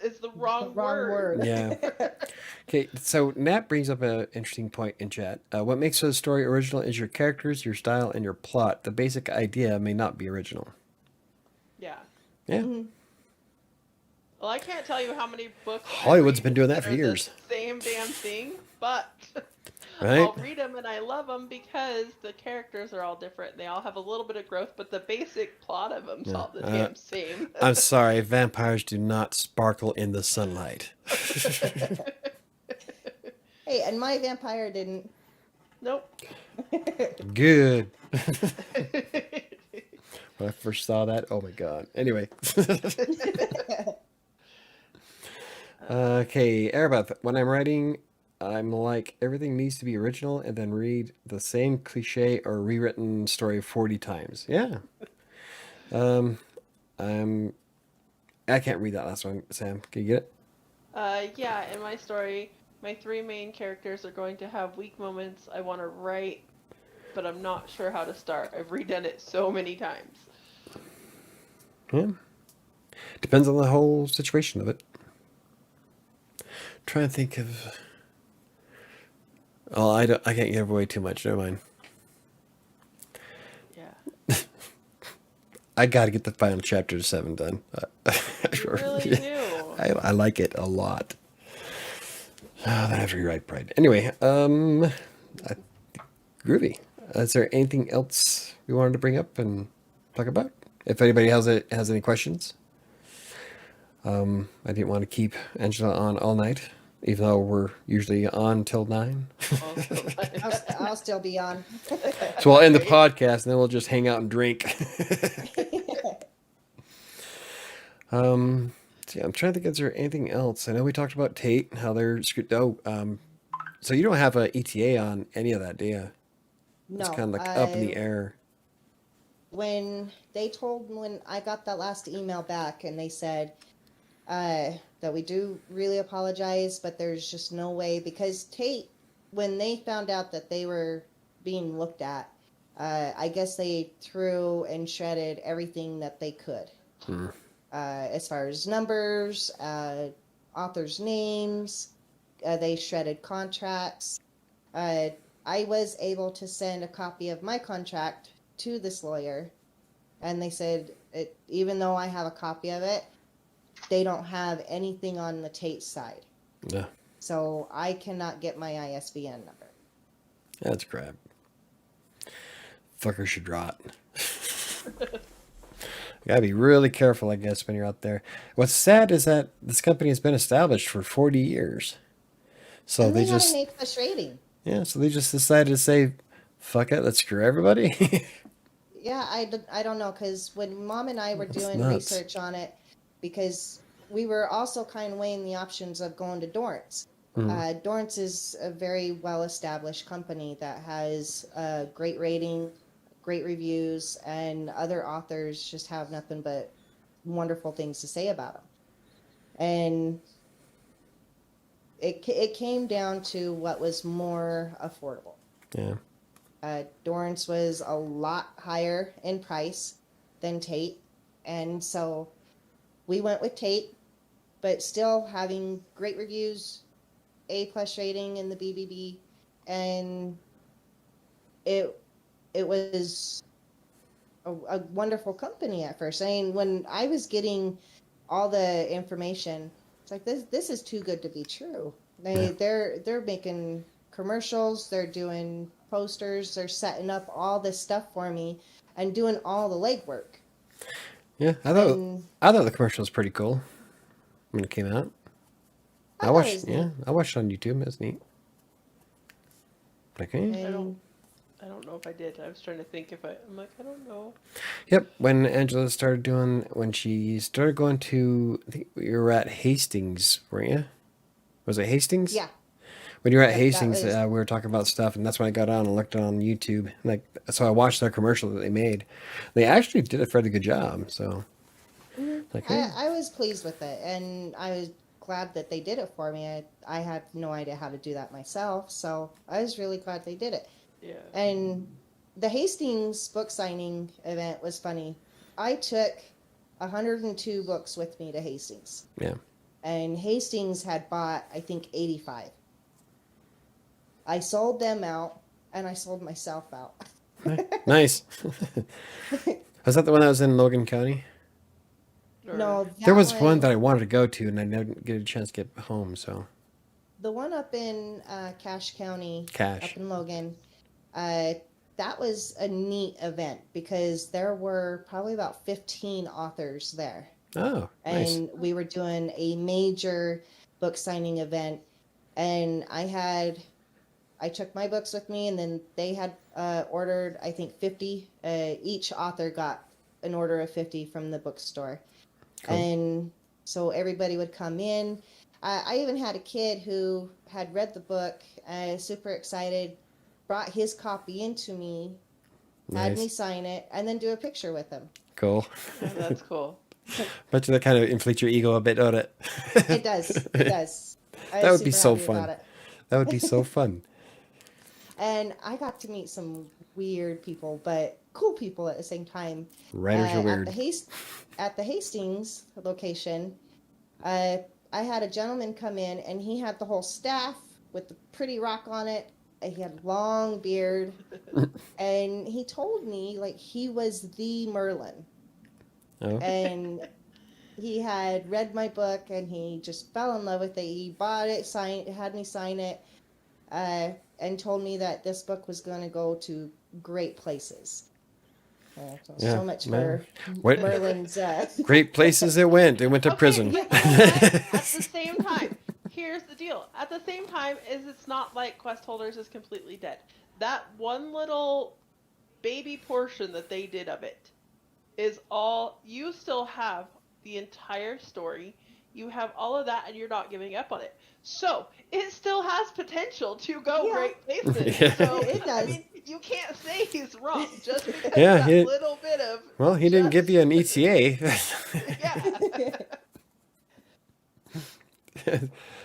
is the wrong The wrong word. Yeah. Okay, so Nat brings up an interesting point in chat. What makes a story original is your characters, your style, and your plot. The basic idea may not be original. Yeah. Yeah. Mhm. Well, I can't tell you how many books I Hollywood's read been doing that are for years. the same damn thing, but Right? I'll read them and I love them because the characters are all different. They all have a little bit of growth, but the basic plot of them's all the damn same. I'm sorry, vampires do not sparkle in the sunlight. Hey, and my vampire didn't. Nope. Good. When I first saw that, oh my god. Anyway. Okay, Arabath, when I'm writing, I'm like, everything needs to be original and then read the same cliche or rewritten story 40 times. Yeah. I can't read that last one, Sam. Can you get it? Yeah, in my story, my 3 main characters are going to have weak moments I want to write, but I'm not sure how to start. I've redone it so many times. Yeah. Depends on the whole situation of it. Trying to think of. Oh, I can't give away too much. Never mind. Yeah. I got to get the final chapter 7 done. You really do. I like it a lot. Then I have to rewrite Pride. Anyway, groovy. Is there anything else we wanted to bring up and talk about? If anybody has any questions. I didn't want to keep Angela on all night, even though we're usually on till 9. I'll still be on. So we'll end the podcast and then we'll just hang out and drink. See, I'm trying to think, is there anything else? I know we talked about Tate, how they're screwed. Oh, so you don't have a ETA on any of that, do you? No, It's kind of like up in the air. When I got that last email back and they said that we do really apologize, but there's just no way, because Tate, when they found out that they were being looked at, I guess they threw and shredded everything that they could. As far as numbers, authors' names, they shredded contracts. I was able to send a copy of my contract to this lawyer, and they said, even though I have a copy of it, they don't have anything on the Tate side. Yeah. So I cannot get my ISBN number. That's crap. Fucker should rot. You gotta be really careful, I guess, when you're out there. What's sad is that this company has been established for 40 years. So and they had just... an A+ rating. Yeah, so they just decided to say, fuck it, let's screw everybody. Yeah, I don't know, because when Mom and I were doing nuts. research on it, because we were also kind of weighing the options of going to Dorans. Dorans is a very well-established company that has a great rating, great reviews, and other authors just have nothing but wonderful things to say about them. And it came down to what was more affordable. Yeah. Dorans was a lot higher in price than Tate, and so we went with Tate, but still having great reviews, A+ rating in the BBB, and it was a wonderful company at first. I mean, when I was getting all the information, it's like this is too good to be true. They're making commercials, they're doing posters, they're setting up all this stuff for me and doing all the legwork. Yeah, I thought the commercial was pretty cool when it came out. I watched it on YouTube. It was neat. Okay. I don't know if I did. I was trying to think I'm like, I don't know. Yep. When Angela when she started going to, I think you were at Hastings, weren't you? Was it Hastings? Yeah. When you were at Hastings, we were talking about stuff, and that's when I got on and looked on YouTube. So I watched their commercial that they made. They actually did a fairly good job. So, I was pleased with it, and I was glad that they did it for me. I had no idea how to do that myself, so I was really glad they did it. Yeah. And the Hastings book signing event was funny. I took 102 books with me to Hastings. Yeah. And Hastings had bought, I think, 85. I sold them out, and I sold myself out. Nice. Was that the one that was in Logan County? No, there was one that I wanted to go to, and I didn't get a chance to get home, so. the one up in Cache County, Cache. up in Logan, that was a neat event because there were probably about 15 authors there. Oh, nice. And we were doing a major book signing event. And I took my books with me, and then they had ordered, I think, 50. Each author got an order of 50 from the bookstore. Cool. And so everybody would come in. I even had a kid who had read the book, super excited, brought his copy into me, had Nice. me sign it, and then do a picture with him. Cool. Oh, that's cool. Bet you that kind of inflates your ego a bit, don't it? It does. It does. I That was would be super so happy fun. about it. That would be so fun. And I got to meet some weird people, but cool people at the same time. Writers are weird. At the Hastings location, I had a gentleman come in, and he had the whole staff with the pretty rock on it. And he had long beard, and he told me like he was the Merlin, Oh, and he had read my book, and he just fell in love with it. He bought it, had me sign it, and told me that this book was going to go to great places. Yeah, So much man. for What- Merlin's. great places it went. It went to prison. Yeah, but at the same time, here's the deal. At the same time, it's not like Quest Holders is completely dead. That one little baby portion that they did of it is all, you still have the entire story. You have all of that, and you're not giving up on it. So it still has potential to go Yeah. great places. Yeah. So It does. I mean, you can't say he's wrong just because Yeah, that he- little bit of. Well, he didn't give you an E ETA. Yeah.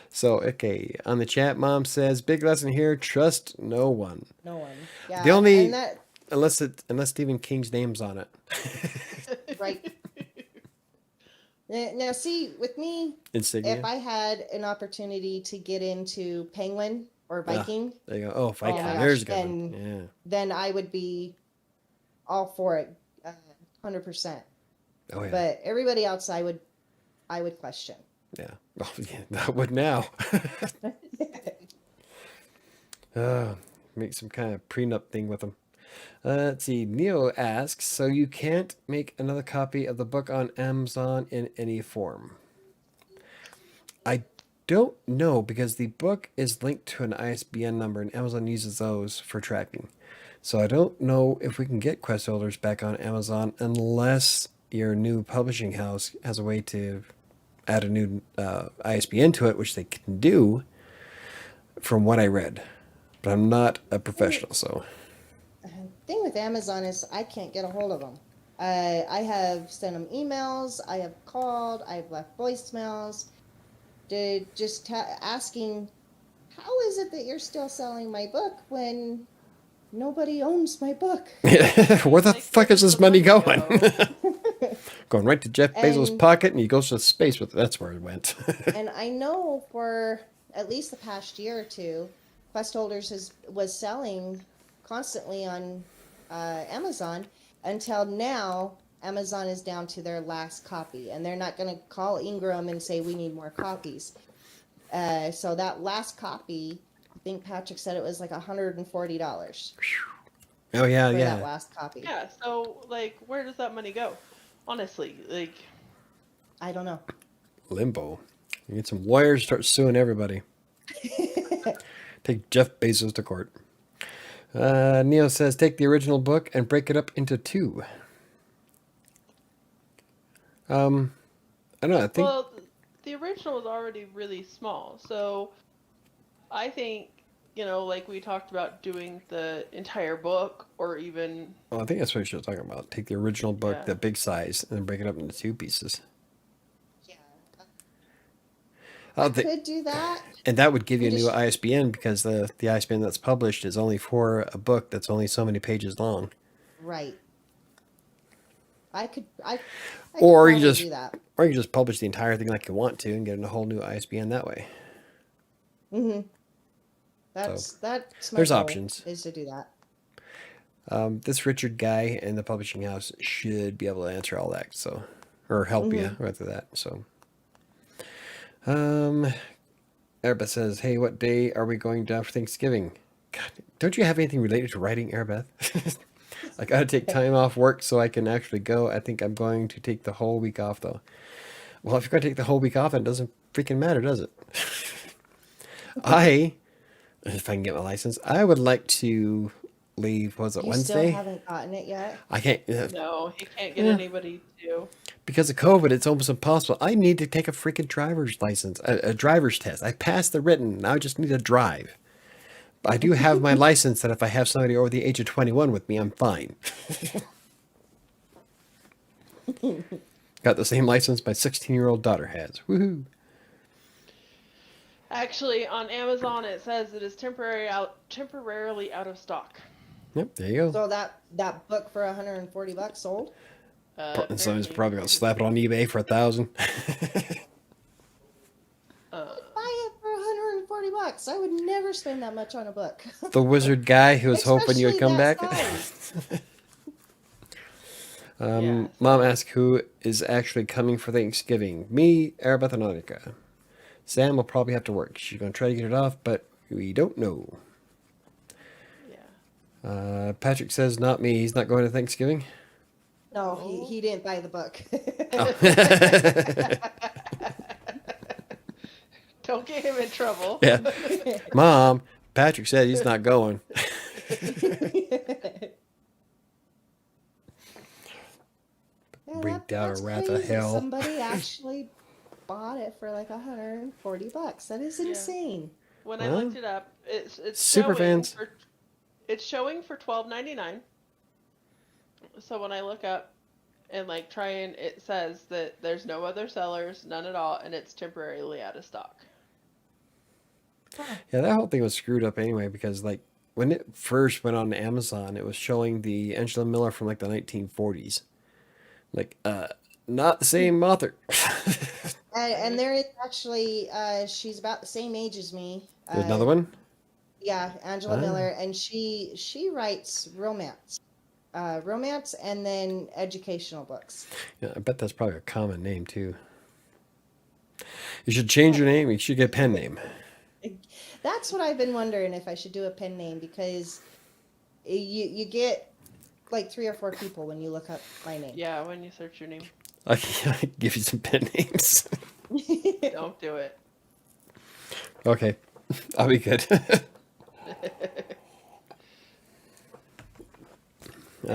So, okay. On the chat, Mom says, big lesson here, trust no one. No one. Yeah. The only- and that, Unless Stephen King's name's on it. right. Now, see, with me, Insignia. if I had an opportunity to get into Penguin or Viking, There you go. Oh, Viking. my There's a gosh, good one. Yeah. then I would be all for it, 100%. Oh, yeah. But everybody else, I would question. Yeah. Oh, yeah. That would now. Make some kind of prenup thing with them. Let's see. Neo asks, so you can't make another copy of the book on Amazon in any form? I don't know, because the book is linked to an ISBN number, and Amazon uses those for tracking. So I don't know if we can get Quest Holders back on Amazon unless your new publishing house has a way to add a new ISBN to it, which they can do from what I read. But I'm not a professional, so... Thing with Amazon is I can't get a hold of them. I have sent them emails. I have called. I've left voicemails. Asking, how is it that you're still selling my book when nobody owns my book? Where the fuck is this money going? Go. Going right to Jeff Bezos' And- pocket, and he goes to space with it. That's where it went. And I know for at least the past year or two, Quest Holders was selling constantly on Amazon until now. Amazon is down to their last copy, and they're not going to call Ingram and say we need more copies. So that last copy, I think Patrick said it was like $140 Oh yeah, for yeah. that last copy. Yeah, so like, where does that money go? Honestly, like, I don't know. Limbo. You get some lawyers, start suing everybody. Take Jeff Bezos to court. Neo says, take the original book and break it up into 2. I don't know. I think well, the original was already really small, so I think, like we talked about doing the entire book, or even I think that's what she was talking about. Take the original book, Yeah. the big size, and then break it up into 2 pieces. Yeah, Oh, the, could do that. and that would give you a We new just- ISBN, because the ISBN that's published is only for a book that's only so many pages long. Right. I could Or you probably just- do that. Or you can just publish the entire thing like you want to and get a whole new ISBN that way. Mm-hmm. That's my there's goal, options. is to do that. This Richard guy in the publishing house should be able to answer all that, so, or help you with that. So, Airbeth says, hey, what day are we going down for Thanksgiving? God, don't you have anything related to writing, Airbeth? I gotta take time off work so I can actually go. I think I'm going to take the whole week off, though. Well, if you're gonna take the whole week off, it doesn't freaking matter, does it? If I can get my license, I would like to leave, was it You Wednesday? still haven't gotten it yet? I can't, No, he can't get anybody to. because of COVID, it's almost impossible. I need to take a freaking driver's license, a driver's test. I passed the written, now I just need to drive. I do have my license that if I have somebody over the age of 21 with me, I'm fine. Got the same license my 16-year-old daughter has. Woohoo! Actually, on Amazon it says it is temporarily out of stock. Yep, there you go. So that book for $140 sold? And someone's Apparently. probably gonna slap it on eBay for $1,000. Buy it for $140. I would never spend that much on a book. The wizard guy who was hoping you would Especially come that back. size. Yeah. Mom asked who is actually coming for Thanksgiving. Me, Arabeth, and Annika. Sam will probably have to work. She's gonna try to get it off, but we don't know. Yeah. Patrick says not me. He's not going to Thanksgiving. No, he didn't buy the book. Don't get him in trouble. Yeah. Mom, Patrick said he's not going. Yeah, Bring down that's a wrath of crazy. hell. Somebody actually bought it for like $140. That is Yeah. insane. When I Well, looked it up, it's super showing fans. it's showing for $12.99. So when I look up and like try and it says that there's no other sellers, none at all, and it's temporarily out of stock. Yeah, that whole thing was screwed up anyway because like when it first went on Amazon, it was showing the Angela Miller from like the 1940s. Like, not the same author. And there is actually, she's about the same age as me. There's another one. Yeah, Angela Ah. Miller, and she writes romance, and then educational books. Yeah, I bet that's probably a common name too. You should change your name. You should get a pen name. That's what I've been wondering if I should do a pen name because you get like 3 or 4 people when you look up my name. Yeah, when you search your name, I can give you some pen names. don't do it. Okay, I'll be good. I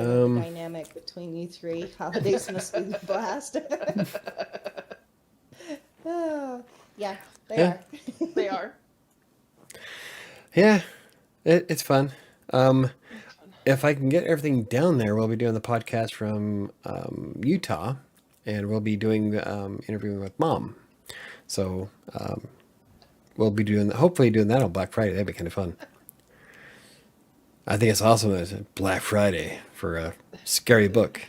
love the dynamic between you 3. Holidays must be the blast. Oh, yeah, they Yeah. are. They are. Yeah, it's fun. If I can get everything down there, we'll be doing the podcast from Utah, and we'll be doing interviewing with Mom. So we'll be doing hopefully doing that on Black Friday. That'd be kind of fun. I think it's awesome that it's Black Friday for a scary book.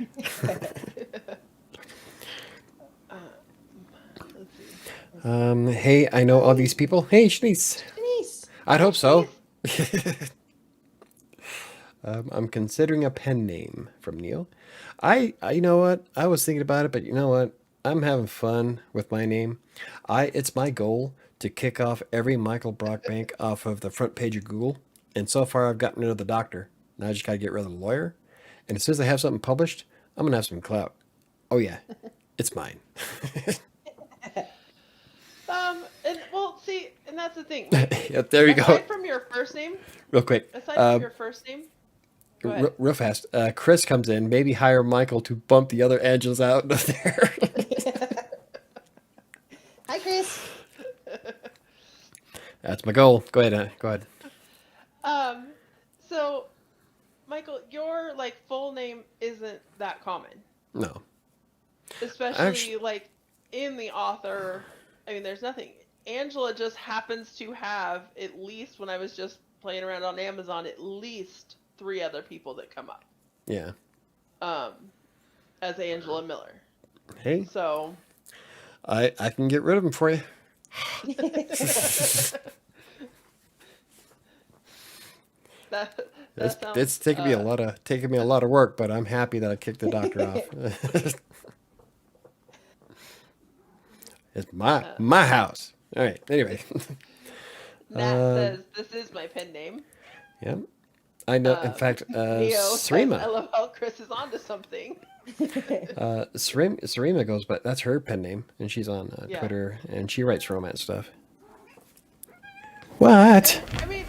Let's see. Hey, I know all these people. Hey, Shanice. Denise. I'd hope so. I'm considering a pen name from Neil. I you know what? I was thinking about it, but you know what? I'm having fun with my name. It's my goal to kick off every Michael Brockbank off of the front page of Google. And so far, I've gotten rid of the doctor. Now I just got to get rid of the lawyer. And as soon as I have something published, I'm gonna have some clout. Oh yeah, it's mine. And well, see, and that's the thing. Yeah, there you go. Aside from your first name, Real quick. aside from your first name, go ahead. Real fast. Chris comes in. Maybe hire Michael to bump the other Angels out of there. Hi, Chris. That's my goal. Go ahead. Go ahead. So, Michael, your like full name isn't that common, No. especially Actu- like in the author. I mean, there's nothing. Angela just happens to have at least when I was just playing around on Amazon, at least 3 other people that come up Yeah. as Angela Miller. Hey, So I can get rid of him for you. that It's sounds, taking me a lot of work, but I'm happy that I kicked the doctor off. It's my house. All right. Anyway, Nat says, this is my pen name. Yep. I know. In fact, Neo says, I Sarima. love how Chris is onto something. Sarima goes, but that's her pen name, and she's on Twitter, and she writes romance stuff. What? I mean,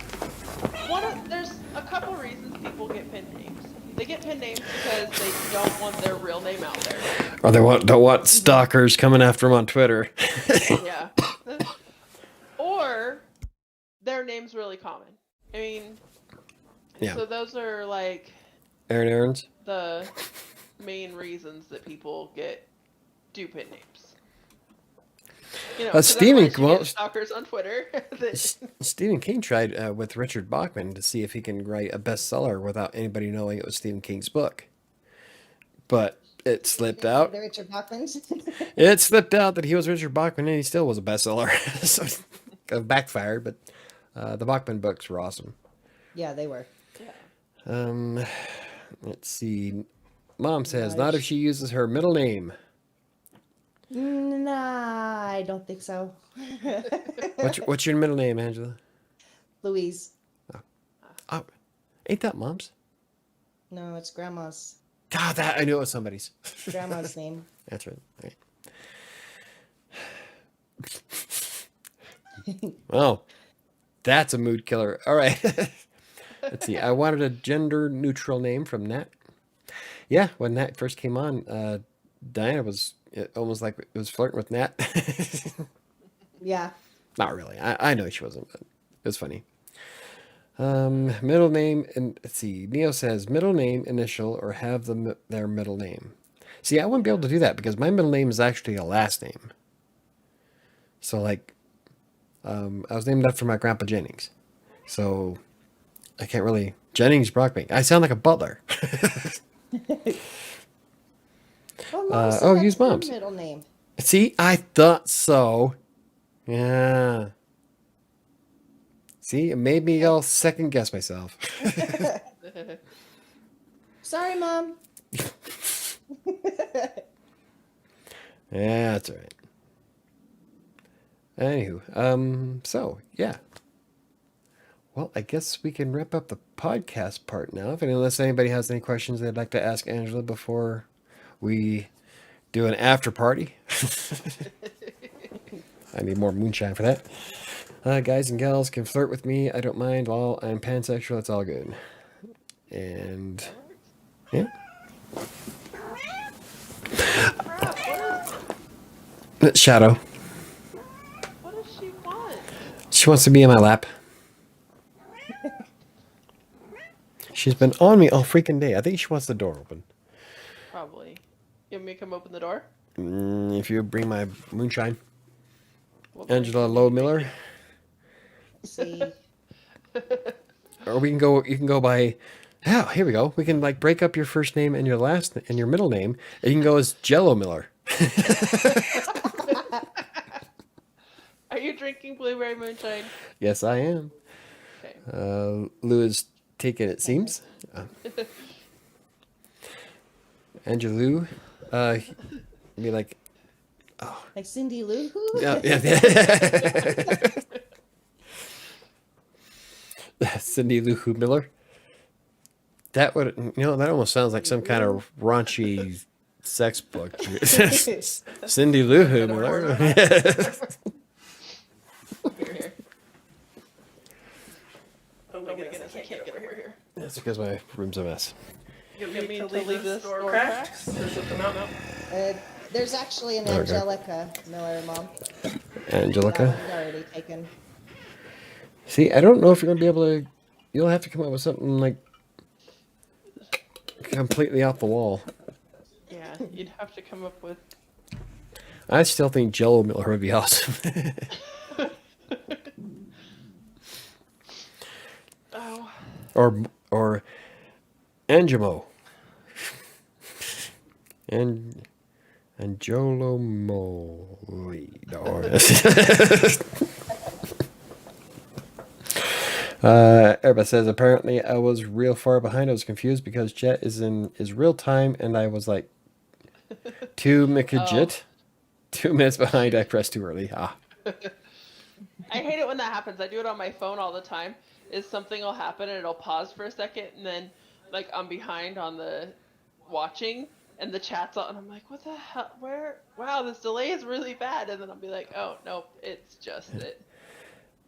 there's a couple reasons people get pen names. They get pen names because they don't want their real name out there. Or they don't want stalkers coming after them on Twitter. Yeah. Or their name's really common. I mean, yeah. So those are like Aaron's the main reasons that people do pen names. You know, Stephen, stalkers on Twitter. Stephen King tried with Richard Bachman to see if he can write a bestseller without anybody knowing it was Stephen King's book, but it slipped out. The Richard Bachmans. It slipped out that he was Richard Bachman, and he still was a bestseller. So it backfired, but the Bachman books were awesome. Yeah, they were. Yeah. Let's see. Mom says, not if she uses her middle name. Nah, I don't think so. What's your middle name, Angela? Louise. Oh, ain't that Mom's? No, it's Grandma's. God, I knew it was somebody's. Grandma's name. That's right. Well, that's a mood killer. All right. Let's see. I wanted a gender neutral name from Nat. Yeah, when Nat first came on, Diana was almost like it was flirting with Nat. Yeah. Not really. I know she wasn't, but it was funny. Middle name, and let's see. Neo says middle name, initial, or have their middle name. See, I wouldn't be able to do that because my middle name is actually a last name. So, like, I was named after my grandpa Jennings. So, I can't really. Jennings Brockbank. I sound like a butler. Use Mom's middle name. See, I thought so. Yeah. See, it made me all second guess myself. Sorry, Mom. Yeah, that's all right. Anywho, so yeah. Well, I guess we can wrap up the podcast part now. Unless anybody has any questions they'd like to ask Angela before we do an after party. I need more moonshine for that. Guys and gals can flirt with me. I don't mind. While I'm pansexual, it's all good. And yeah. Shadow. What does she want? She wants to be in my lap. She's been on me all freaking day. I think she wants the door open. Probably. You want me to come open the door? If you bring my moonshine. Angela Lowe Miller. See. Or we can go. You can go by. Oh, here we go. We can like break up your first name and your last and your middle name. And you can go as Jello Miller. Are you drinking blueberry moonshine? Yes, I am. Okay. Lou is taken. It seems. Angela Lou. Be like. Oh. Like Cindy Lou Who? Yeah. Cindy Lou Who Miller. That would, that almost sounds like some kind of raunchy sex book. Cindy Lou Who Miller. Here. Oh my goodness, I can't get over here. That's because my room's a mess. You want me to leave this door cracked? No. There's actually an Angelica Miller, Mom. Angelica? That one's already taken. See, I don't know if you're going to be able to... You'll have to come up with something, like, completely off the wall. Yeah, you'd have to come up with... I still think Jello Miller would be awesome. Oh. Or Angelo. And Jolo Moli. Everybody says apparently I was real far behind. I was confused because Jet is real time, and I was like 2 minutes behind. I pressed too early. I hate it when that happens. I do it on my phone all the time. Is something will happen and it'll pause for a second, and then like I'm behind on the watching, and the chat's on, and I'm like, what the hell? Where? Wow, this delay is really bad. And then I'll be like, oh nope, it's just it.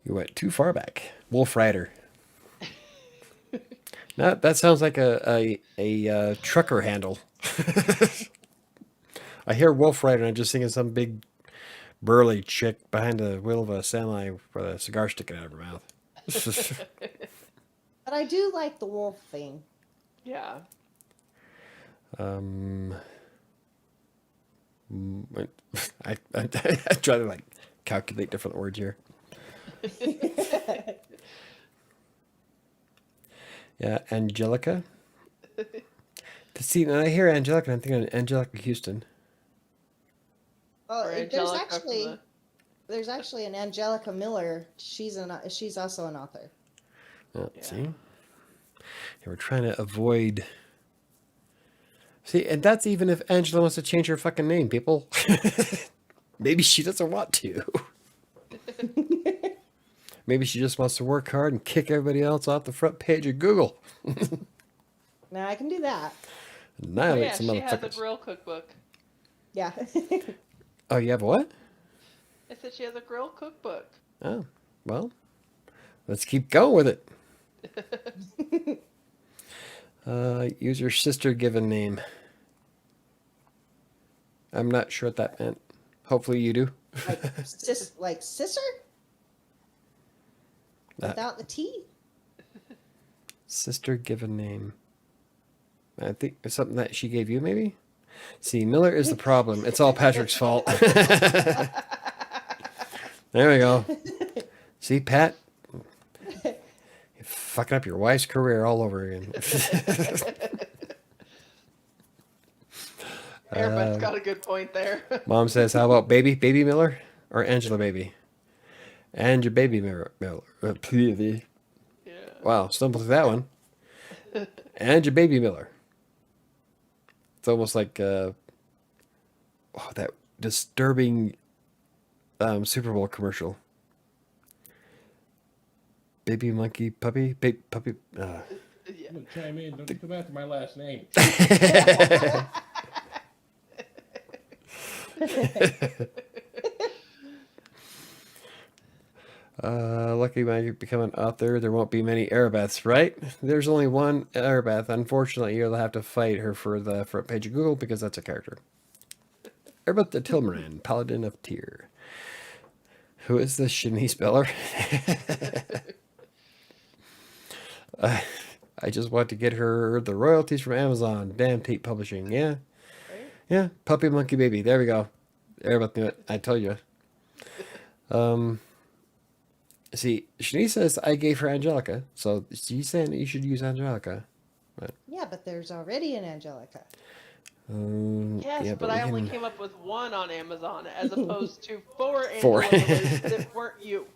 You went too far back. Wolf Rider. Now, that sounds like a trucker handle. I hear Wolf Rider and I'm just thinking some big burly chick behind the wheel of a semi with a cigar sticking out of her mouth. But I do like the wolf thing. Yeah. I try to like calculate different words here. Yeah, Angelica. See, when I hear Angelica, I'm thinking of Angelica Houston. Oh, Or there's Angelica from actually there's actually an Angelica Miller. She's also an author. Oh, Yeah. See, yeah, we're trying to avoid. See, and that's even if Angela wants to change her fucking name, people. Maybe she doesn't want to. Maybe she just wants to work hard and kick everybody else off the front page of Google. Now I can do that. Oh, Annihilate yeah, some she has a motherfuckers. grill cookbook. Yeah. Oh, you have a what? I said she has a grill cookbook. Oh, well, let's keep going with it. Use your sister given name. I'm not sure what that meant. Hopefully you do. like sister? Without the T? Sister given name. I think it's something that she gave you, maybe? See, Miller is the problem. It's all Patrick's fault. There we go. See, Pat? You're fucking up your wife's career all over again. Everybody's got a good point there. Mom says, how about baby? Baby Miller? Or Angela Baby? And your baby Miller. Yeah. Wow, stumbled through that one. And your baby Miller. It's almost like that disturbing Super Bowl commercial. Baby monkey puppy, baby puppy. Yeah. I'm gonna chime in. Don't come after my last name. Lucky when you become an author, there won't be many Arabeths, right? There's only one Arabeth. Unfortunately, you'll have to fight her for the front page of Google because that's a character. Arabeth the Tilmaran, Paladin of Tyr. Who is this Shanice Beller? I just want to get her the royalties from Amazon. Damn Tate Publishing. Yeah. Right? Yeah. Puppy Monkey Baby. There we go. Arabeth knew it. I told you. See, Shanice says I gave her Angelica, so she's saying that you should use Angelica. Yeah, but there's already an Angelica. Yes, yeah, but we I only can- came up with one on Amazon as opposed to four Four. Angelas that weren't you.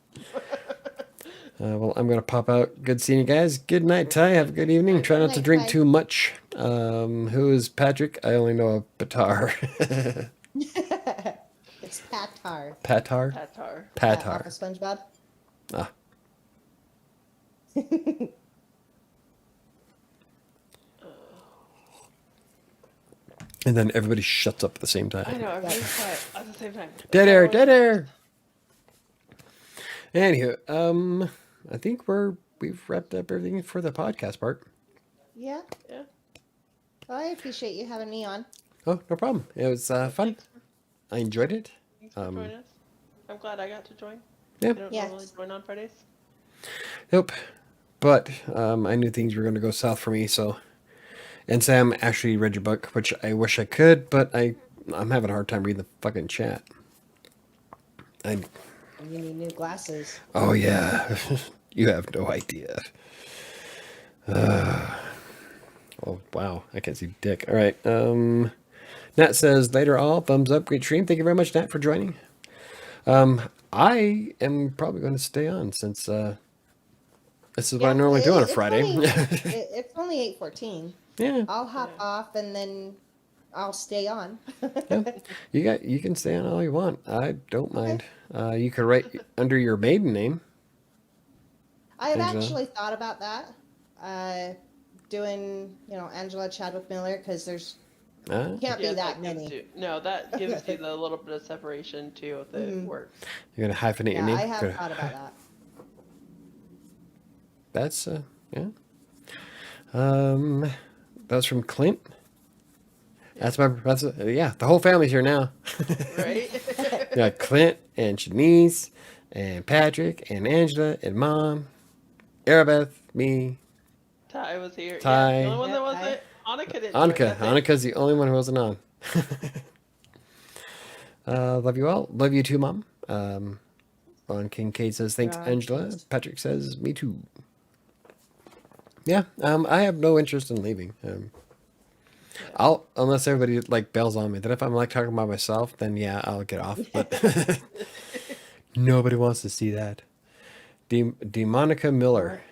Well, I'm going to pop out. Good seeing you guys. Good night, Ty. Have a good evening. Try not to night, drink Ty. too much. Who is Patrick? I only know a Patar. It's Patar. Patar? Tatar. Patar. Off of SpongeBob. Ah. And then everybody shuts up at the same I time. know, everybody's quiet at the same time. Dead air, dead air. Anywho, I think we've wrapped up everything for the podcast part. Yeah. Yeah. Well, I appreciate you having me on. Oh, no problem. It was fun. Thanks I enjoyed it. for joining us. I'm glad I got to join. Yeah. I don't Yes. normally join on Fridays. Nope. But I knew things were going to go south for me, so. And Sam actually read your book, which I wish I could, but I'm having a hard time reading the fucking chat. You need new glasses. Oh yeah, you have no idea. Oh wow, I can't see dick. All right. Nat says later all thumbs up, great stream. Thank you very much, Nat, for joining. I am probably going to stay on since this is what I normally do on a Friday. It's only 8:14. Yeah. I'll hop off and then I'll stay on. Yeah, you can stay on all you want. I don't mind. You could write under your maiden name. I've Angela. actually thought about that. Doing, Angela Chadwick Miller, because there's can't be that many. That gives you the little bit of separation too if it works. You're gonna hyphenate your name. I have thought about that. That's yeah. That's from Clint. That's the whole family's here now. Right? Yeah, Clint and Shanice and Patrick and Angela and Mom, Arabeth, me. Ty was here. Ty. Yeah, the only one that wasn't. Annika didn't. Annika's the only one who wasn't on. Love you all. Love you too, Mom. Ron Kincaid says, thanks, Angela. Patrick says, me too. Yeah, I have no interest in leaving. Unless everybody bails on me. Then if I'm talking about myself, then yeah, I'll get off. But nobody wants to see that. Demonica Miller.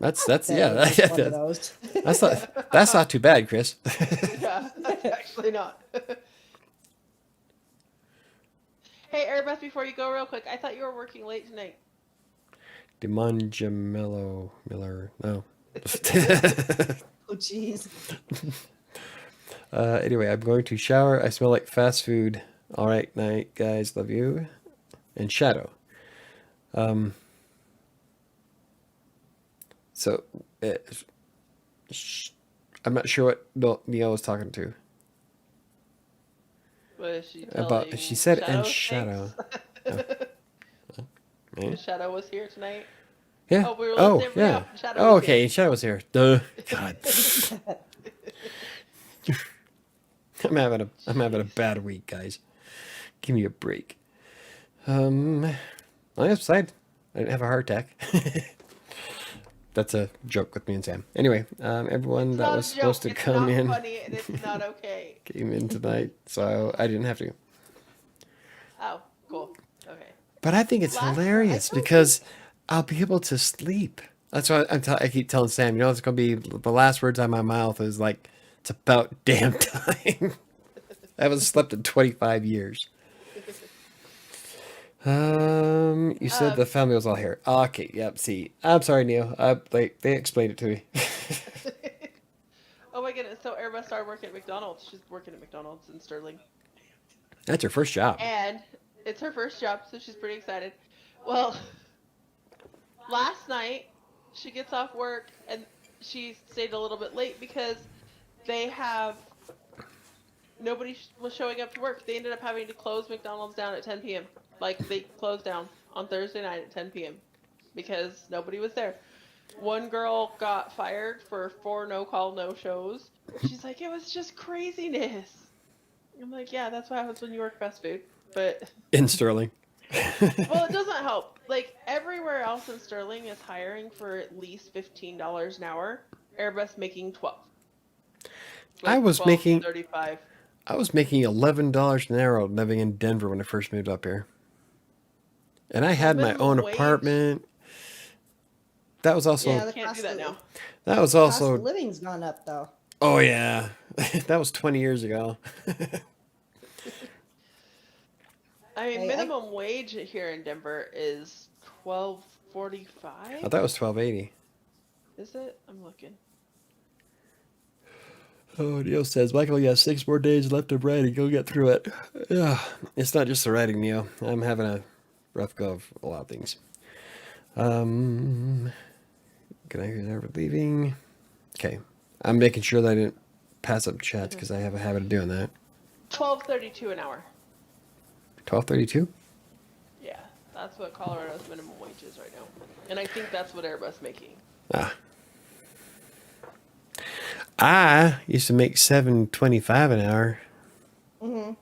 That's not too bad, Chris. Yeah, that's actually not. Hey, Airbeth, before you go real quick, I thought you were working late tonight. Demonja Miller. No. Oh, jeez. Anyway, I'm going to shower. I smell like fast food. All right, night, guys. Love you. And Shadow. So, I'm not sure what Neil was talking to. What is she telling She said, Shadow and Shadow. Shadow was here tonight. Yeah. Oh, we were listening. Yeah. Shadow Oh, was okay. here. Shadow was here. Duh. God. I'm having a bad week, guys. Give me a break. On the other side, I didn't have a heart attack. That's a joke with me and Sam. Anyway, everyone that was supposed to come in. It's not funny and it's not okay. Came in tonight, so I didn't have to. Oh, cool. Okay. But I think it's hilarious because I'll be able to sleep. That's why I keep telling Sam, it's going to be the last words out of my mouth is it's about damn time. I haven't slept in 25 years. You said the family was all here. Okay, yep. See, I'm sorry, Neil. They explained it to me. Oh my goodness! So Airbus started working at McDonald's. She's working at McDonald's in Sterling. That's her first job. And it's her first job, so she's pretty excited. Well, last night she gets off work and she stayed a little bit late because nobody was showing up to work. They ended up having to close McDonald's down at 10 p.m. They closed down on Thursday night at 10 p.m. because nobody was there. One girl got fired for 4 no-call, no-shows. She's like, it was just craziness. I'm like, yeah, that's what happens when you work fast food. But in Sterling. well, it doesn't help. Everywhere else in Sterling is hiring for at least $15 an hour. Airbus making 12. I was 12, making 35. I was making $11 an hour living in Denver when I first moved up here. And I had my own apartment. That was also... Yeah, can't do that now. That was also... Cost of living's gone up, though. Oh, yeah. That was 20 years ago. I mean, minimum wage here in Denver is $12.45. I thought it was $12.80. Is it? I'm looking. Oh, Neil says, Michael, you have 6 more days left of writing. Go get through it. Yeah, it's not just the writing, Neil. I'm having a rough go of a lot of things. Can I hear never leaving? Okay. I'm making sure that I didn't pass up chats because I have a habit of doing that. $12.32 an hour. $12.32? Yeah, that's what Colorado's minimum wage is right now. And I think that's what Airbus making. I used to make $7.25 an hour. Mm-hmm.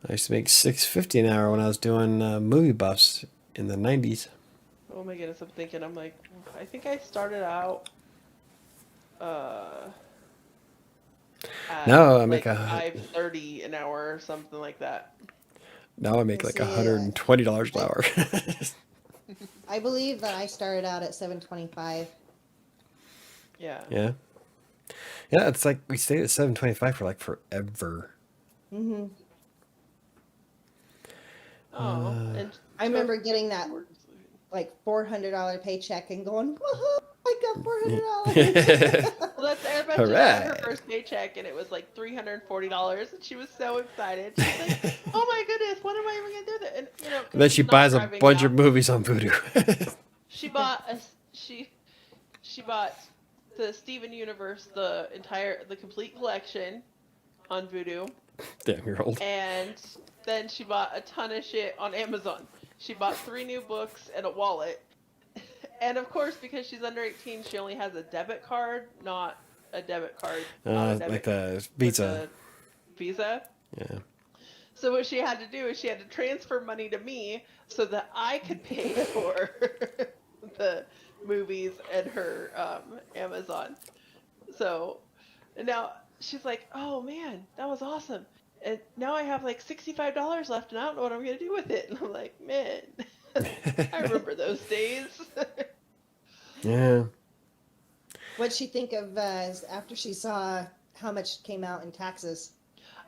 I used to make $6.50 an hour when I was doing movie buffs in the 90s. Oh my goodness, I'm like, I think I started out No, I make $5.30 an hour or something like that. Now I make like $120 an hour. I believe that I started out at $7.25. Yeah. Yeah. Yeah, it's like we stayed at $7.25 for like forever. Mm-hmm. Oh, and I remember getting that like $400 paycheck and going, woohoo! I got $400. Well, that's Erebeth just got her first paycheck, and it was like $340, and she was so excited. She's like, "Oh my goodness, what am I even gonna do with it?" And you know, 'cause And then she she's not buys a driving bunch now. of movies on Voodoo. She bought she bought the Steven Universe, the complete collection on Voodoo, Damn, you're old. and then she bought a ton of shit on Amazon. She bought 3 new books and a wallet. And of course, because she's under 18, she only has a debit card, not a debit card. Like the Visa. Visa. Yeah. So what she had to do is she had to transfer money to me so that I could pay for the movies and her Amazon. So and now she's like, "Oh man, that was awesome. And now I have like $65 left, and I don't know what I'm gonna do with it." And I'm like, "Man, I remember those days." Yeah. What'd she think of after she saw how much came out in taxes?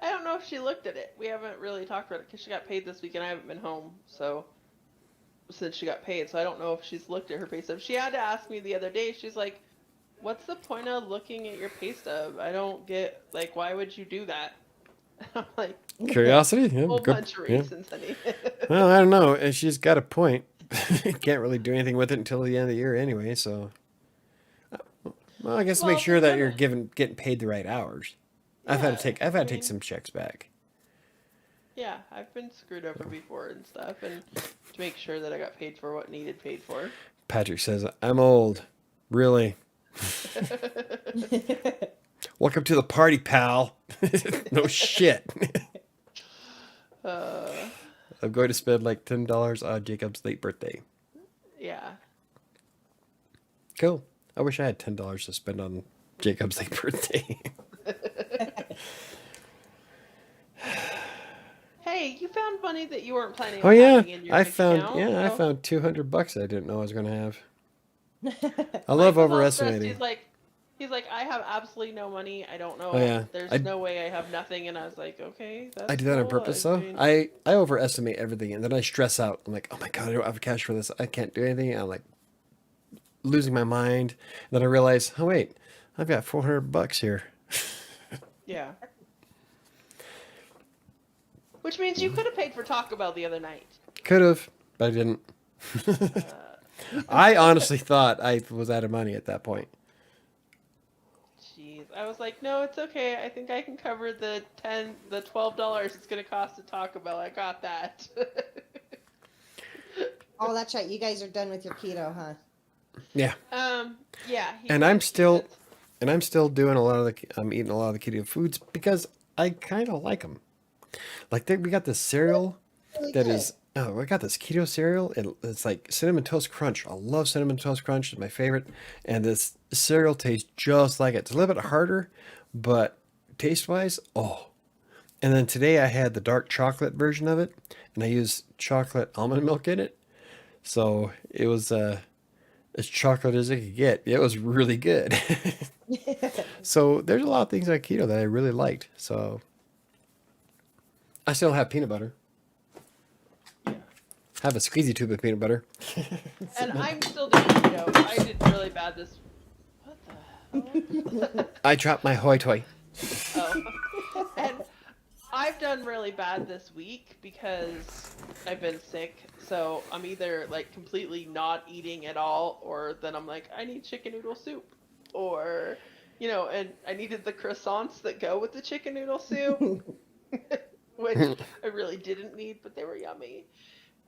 I don't know if she looked at it. We haven't really talked about it because she got paid this week and I haven't been home. So since she got paid, so I don't know if she's looked at her pay stub. She had to ask me the other day. She's like, "What's the point of looking at your pay stub? I don't get, like, why would you do that?" I'm like, Curiosity? Yeah, whole good. bunch of Yeah. reasons, honey. Well, I don't know. And she's got a point. Can't really do anything with it until the end of the year anyway, so. Well, I guess Well, make sure that they're you're getting paid the right hours. I've had to take some checks back. Yeah, I've been screwed over before and stuff, and to make sure that I got paid for what needed paid for. Patrick says, "I'm old. Really? Welcome to the party, pal." No shit. I'm going to spend like $10 on Jacob's late birthday. Yeah. Cool. I wish I had $10 to spend on Jacob's late birthday. Hey, you found money that you weren't planning Oh on yeah, having in your bank account, I so- found $200 I didn't know I was going to have. I Mike love was all overestimating. stressed. He's like, I have absolutely no money. I don't know. Oh, yeah. There's no way I have nothing. And I was like, okay, that's I do that on cool. purpose, I though. mean, I overestimate everything, and then I stress out. I'm like, oh my god, I don't have cash for this. I can't do anything. I'm like losing my mind. And then I realize, oh wait, I've got $400 here. yeah. Which means you could have paid for Taco Bell the other night. Could have, but I didn't. I honestly thought I was out of money at that point. Jeez, I was like, no, it's okay. I think I can cover the $12 it's gonna cost to Taco Bell. I got that. Oh, that's right. You guys are done with your keto, huh? Yeah. Yeah. And I'm still doing I'm eating a lot of the keto foods because I kind of like them. Like we got this cereal Really that good. is, we got this keto cereal. It's like Cinnamon Toast Crunch. I love Cinnamon Toast Crunch. It's my favorite. And this cereal tastes just like it. It's a little bit harder, but taste-wise, oh. And then today I had the dark chocolate version of it, and I used chocolate almond milk in it. So it was as chocolate as it could get. It was really good. So there's a lot of things on keto that I really liked. So I still have peanut butter. Have a squeezy tube of peanut butter. And I'm still doing keto. I did really bad this. What the hell? I dropped my hoy toy. Oh. And I've done really bad this week because I've been sick. So I'm either like completely not eating at all, or then I'm like, I need chicken noodle soup. Or, and I needed the croissants that go with the chicken noodle soup, which I really didn't need, but they were yummy.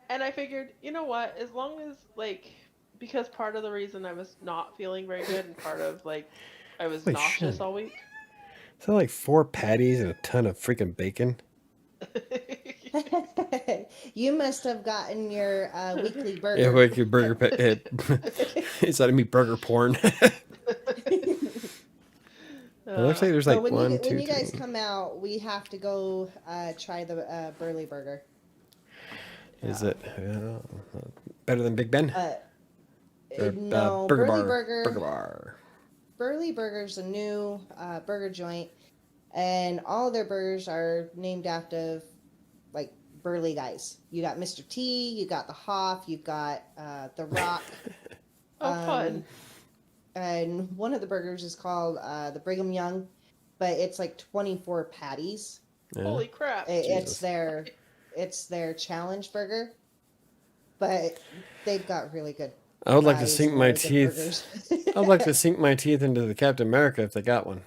And I figured, you know what, as long as, because part of the reason I was not feeling very good and part of, I was Holy nauseous shit. all week. Is that like 4 patties and a ton of freaking bacon? You must have gotten your weekly burger. Yeah, like your burger. It's out of me burger porn. It looks like there's like when one, you, two, when you guys three. come out, we have to go try the Burley Burger. Is it better than Big Ben? Or, No, Burger Burly Bar. Burger. Burger Bar. Burly Burger's a new burger joint, and all of their burgers are named after like burly guys. You got Mr. T, you got the Hoff, you got the Rock. Oh, fun. And one of the burgers is called the Brigham Young, but it's like 24 patties. Yeah. Holy crap. It's their challenge burger, but they've got really good. I would like to fries sink and my really good teeth. burgers. I'd like to sink my teeth into the Captain America if they got one.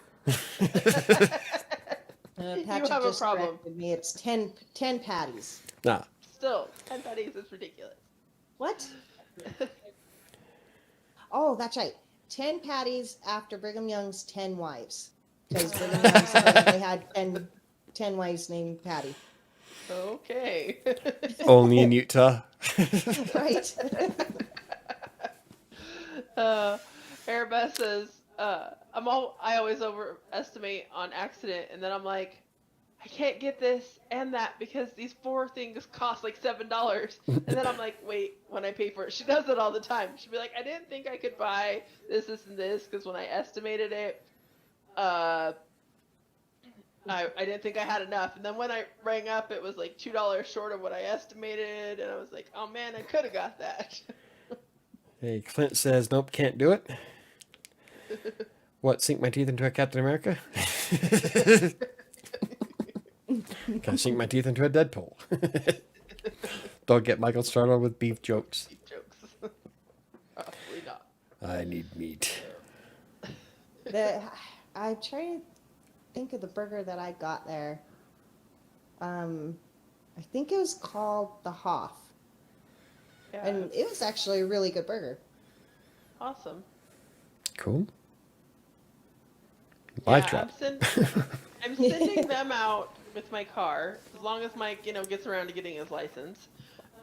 Patrick have a just problem. corrected me. It's 10 patties. Nah. Still, 10 patties is ridiculous. What? Oh, that's right. 10 patties after Brigham Young's 10 wives. Because Brigham Young supposedly had 10 wives named Patty. Okay. Only in Utah. Right. Arabelle says, I always overestimate on accident, and then I'm like, I can't get this and that because these 4 things cost like $7. And then I'm like, wait, when I pay for it, she does it all the time. She'll be like, I didn't think I could buy this, and this, because when I estimated it, I didn't think I had enough. And then when I rang up, it was like $2 short of what I estimated, and I was like, oh man, I could have got that. Hey, Clint says, nope, can't do it. What, sink my teeth into a Captain America? Can I sink my teeth into a Deadpool? Don't get Michael started with beef jokes. Jokes. Probably not. I need meat. I'm trying to think of the burger that I got there. I think it was called the Hoff. Yeah. And it was actually a really good burger. Awesome. Cool. Live Yeah, trap. I'm sending them out with my car, as long as Mike, gets around to getting his license.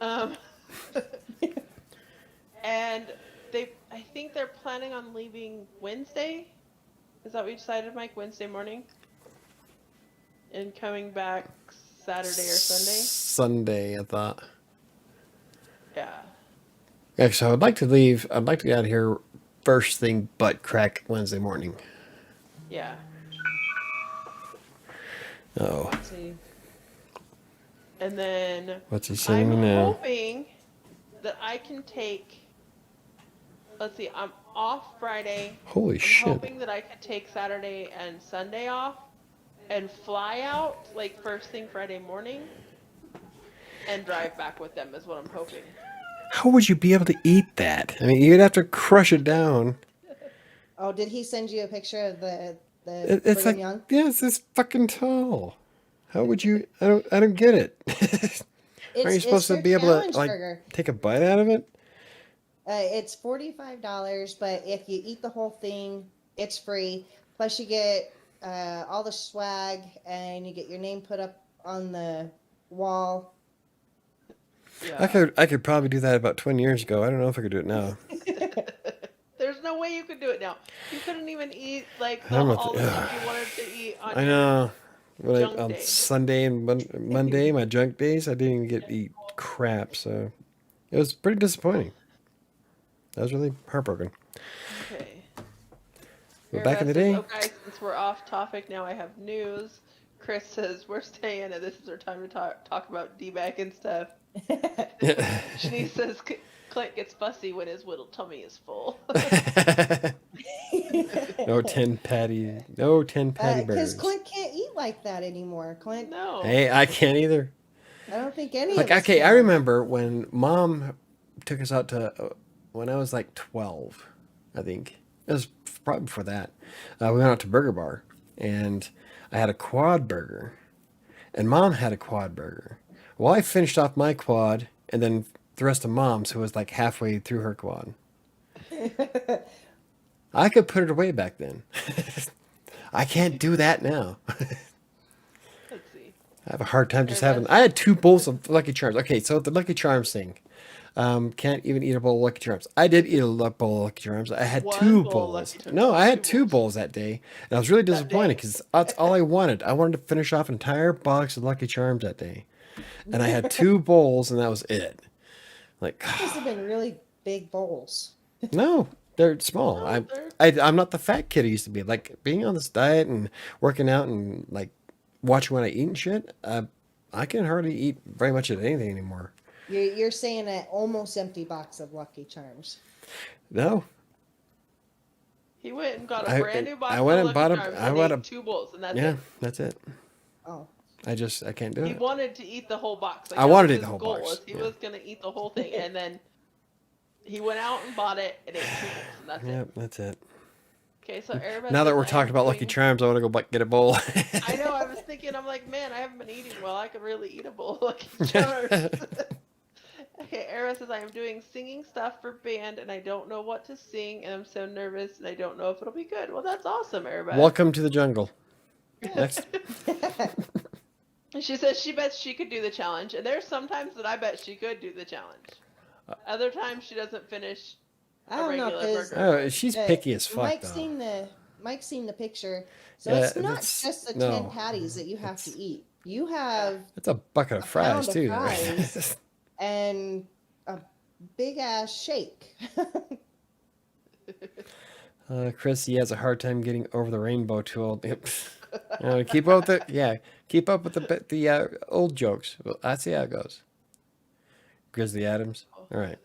And I think they're planning on leaving Wednesday. Is that what we decided, Mike? Wednesday morning? And coming back Saturday or Sunday? Sunday, I thought. Yeah. Actually, I'd like to leave. I'd like to get out of here first thing but crack Wednesday morning. Yeah. Oh. Let's see. And then What's he saying I'm now? hoping that I can take. Let's see. I'm off Friday. Holy I'm shit. hoping that I could take Saturday and Sunday off and fly out like first thing Friday morning and drive back with them is what I'm hoping. How would you be able to eat that? I mean, you'd have to crush it down. Oh, did he send you a picture of the It's Brigham like, Young? yeah, it's this fucking tall. How would you? I don't get it. Aren't you supposed to their be able to challenge like burger. take a bite out of it? It's $45, but if you eat the whole thing, it's free. Plus, you get all the swag, and you get your name put up on the wall. Yeah. I could probably do that about 20 years ago. I don't know if I could do it now. There's no way you could do it now. You couldn't even eat like I'm not all the th- stuff you wanted to eat on I know. Junk On day. Sunday and Monday, my junk days, I didn't even get to eat crap. So it was pretty disappointing. I was really heartbroken. Okay. But back in the day, Oh, guys, since we're off topic now, I have news. Chris says we're staying, and this is our time to talk about D-bag and stuff. Shanice says Clint gets fussy when his little tummy is full. no 10 patty Because burgers. Clint can't eat like that anymore. Clint, No. Hey, I can't either. I don't think any Like, of us okay, can. I remember when Mom took us out to, when I was like 12, I think. It was probably before that. We went out to Burger Bar, and I had a quad burger, and Mom had a quad burger. Well, I finished off my quad, and then the rest of Mom's, who was like halfway through her quad. I could put it away back then. I can't do that now. Let's see. I have a hard time just having. I had 2 bowls of Lucky Charms. Okay, so the Lucky Charms thing. Can't even eat a bowl of Lucky Charms. I did eat a bowl of Lucky Charms. I had One 2 bowl of bowls. Lucky Charms. No, I had 2 2 bowls that day, and I was really disappointed because that's all I wanted. I wanted to finish off an entire box of Lucky Charms that day, and I had 2 bowls, and that was it. Like, Those have been really big bowls. No, they're small. No, I'm not the fat kid I used to be. Like being on this diet and working out and like watching what I eat and shit. I can hardly eat very much of anything anymore. You're saying an almost empty box of Lucky Charms. No, he went and got a brand new box I went of and bought Lucky a. Charms I and bought ate a. 2 bowls, and that's Yeah, it. that's it. Oh. I can't do He it. wanted to eat the whole box. Like, I that wanted to was eat the his whole goal, box, was He yeah. was gonna eat the whole thing, and then he went out and bought it and ate 2 bowls, and that's Yeah, it. that's it. Okay, so Arabeth Now that says, we're "I talking am about Lucky doing-" Charms, I want to go get a bowl. I know. I was thinking, I'm like, man, I haven't been eating well. I could really eat a bowl of Lucky Charms. Okay, Era says, I am doing singing stuff for band, and I don't know what to sing, and I'm so nervous, and I don't know if it'll be good. Well, that's awesome, Era. Welcome to the jungle. Next. She says she bets she could do the challenge, and there's sometimes that I bet she could do the challenge. Other times she doesn't finish I a don't know, regular 'cause, burger. Oh, she's picky as fuck, Mike's though. seen the picture. So Yeah, it's not that's- just the 10 no. patties that you have to eat. You have That's a bucket of a fries, pound of too. fries. and a big ass shake. Chris, he has a hard time getting over the rainbow tool. Keep up with the old jokes. Well, I see how it goes. Grizzly Adams. All right.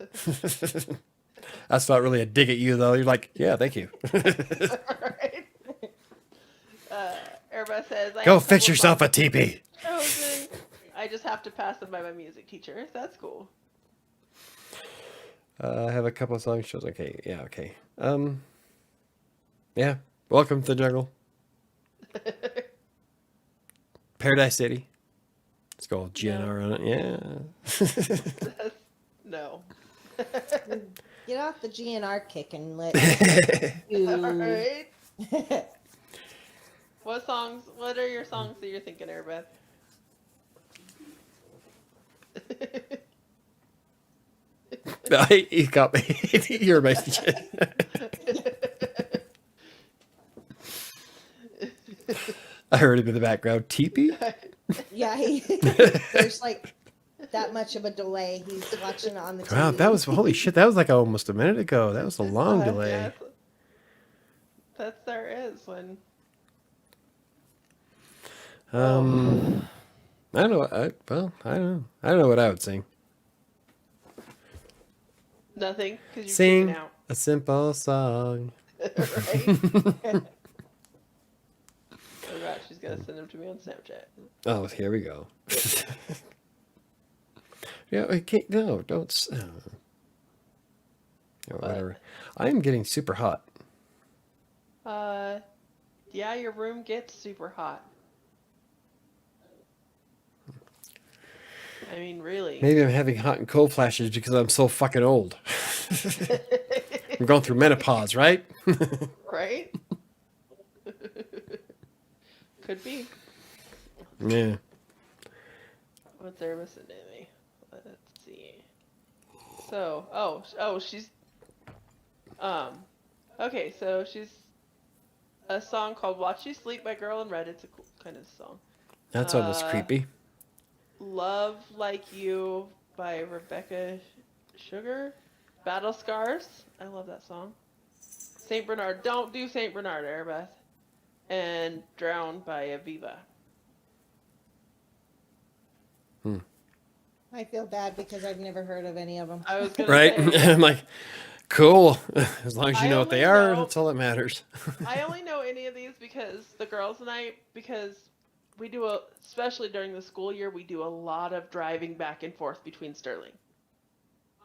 That's not really a dig at you, though. You're like, yeah, thank you. Right? Everybody says, I Go have fix couple yourself a songs teepee. chosen. I just have to pass them by my music teacher. That's cool. I have a couple of song shows. Okay, yeah, okay. Yeah. Welcome to the jungle. Paradise City. Let's go GNR on it. Yeah. No. Get off the GNR kick and let All right. What are your songs that you're thinking, Airbeth? He got me. You're amazing. I heard him in the background. Teepee? Yeah, there's like that much of a delay. He's watching it on the TV. Wow, that was holy shit. That was like almost a minute ago. That was a long delay. Yeah, that's there is when. I don't know. I don't know. I don't know what I would sing. Nothing, because you're Sing freaking out. a simple song. Right? Oh god, she's gonna send them to me on Snapchat. Oh, here we go. Yeah, I can't. No, don't. Whatever. I am getting super hot. Yeah, your room gets super hot. I mean, really. Maybe I'm having hot and cold flashes because I'm so fucking old. I'm going through menopause, right? Right? Could be. Yeah. What's there missing to me? Let's see. So, she's, okay, so she's a song called Watch You Sleep by Girl in Red. It's a cool kind of song. That's almost creepy. Love Like You by Rebecca Sugar. Battle Scars. I love that song. St. Bernard. Don't do St. Bernard, Airbeth. And Drown by Aviva. I feel bad because I've never heard of any of them. I was gonna Right? say, I'm like, cool. As long as you I know what they only are, know- that's all that matters. I only know any of these because the girls and I, because we do especially during the school year, we do a lot of driving back and forth between Sterling.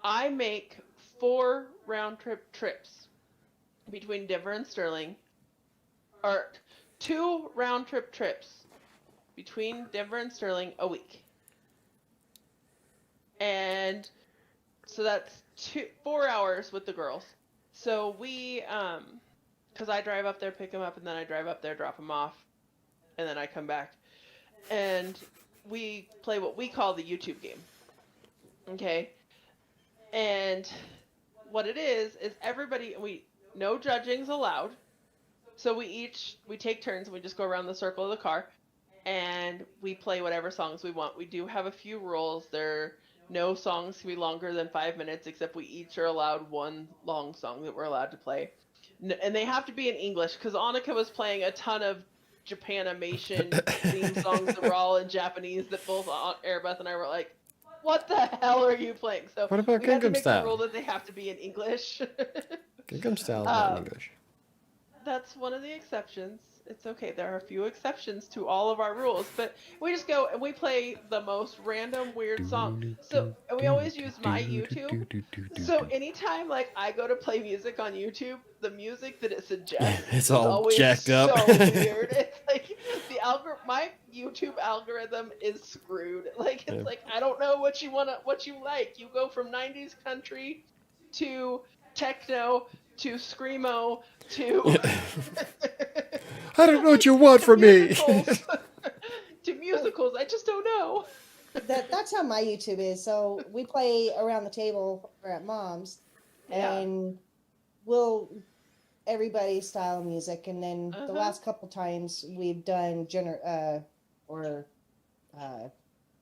I make 4 round trip trips between Denver and Sterling, or 2 round trip trips between Denver and Sterling a week. And so that's 4 hours with the girls. So we, because I drive up there, pick them up, and then I drive up there, drop them off, and then I come back. And we play what we call the YouTube game. Okay? And what it is everybody, no judging's allowed. So we take turns and we just go around the circle of the car and we play whatever songs we want. We do have a few rules. There, no songs can be longer than 5 minutes, except we each are allowed one long song that we're allowed to play. And they have to be in English, because Annika was playing a ton of Japanimation theme songs that were all in Japanese that both Airbeth and I were like, what the hell are you playing? So What about we had to Gangnam make Style? the rule that they have to be in English. Gangnam Style is not in English. That's one of the exceptions. It's okay. There are a few exceptions to all of our rules, but we just go and we play the most random weird song. So and we always use my YouTube. So anytime like I go to play music on YouTube, the music that it suggests It's is all always jacked up. so weird. It's like my YouTube algorithm is screwed. Like it's like I don't know what you like. You go from 90s country to techno to screamo to I don't know what you want from me. To musicals. I just don't know. That's how my YouTube is. So we play around the table or at mom's, and we'll everybody style music, and then the last couple times we've done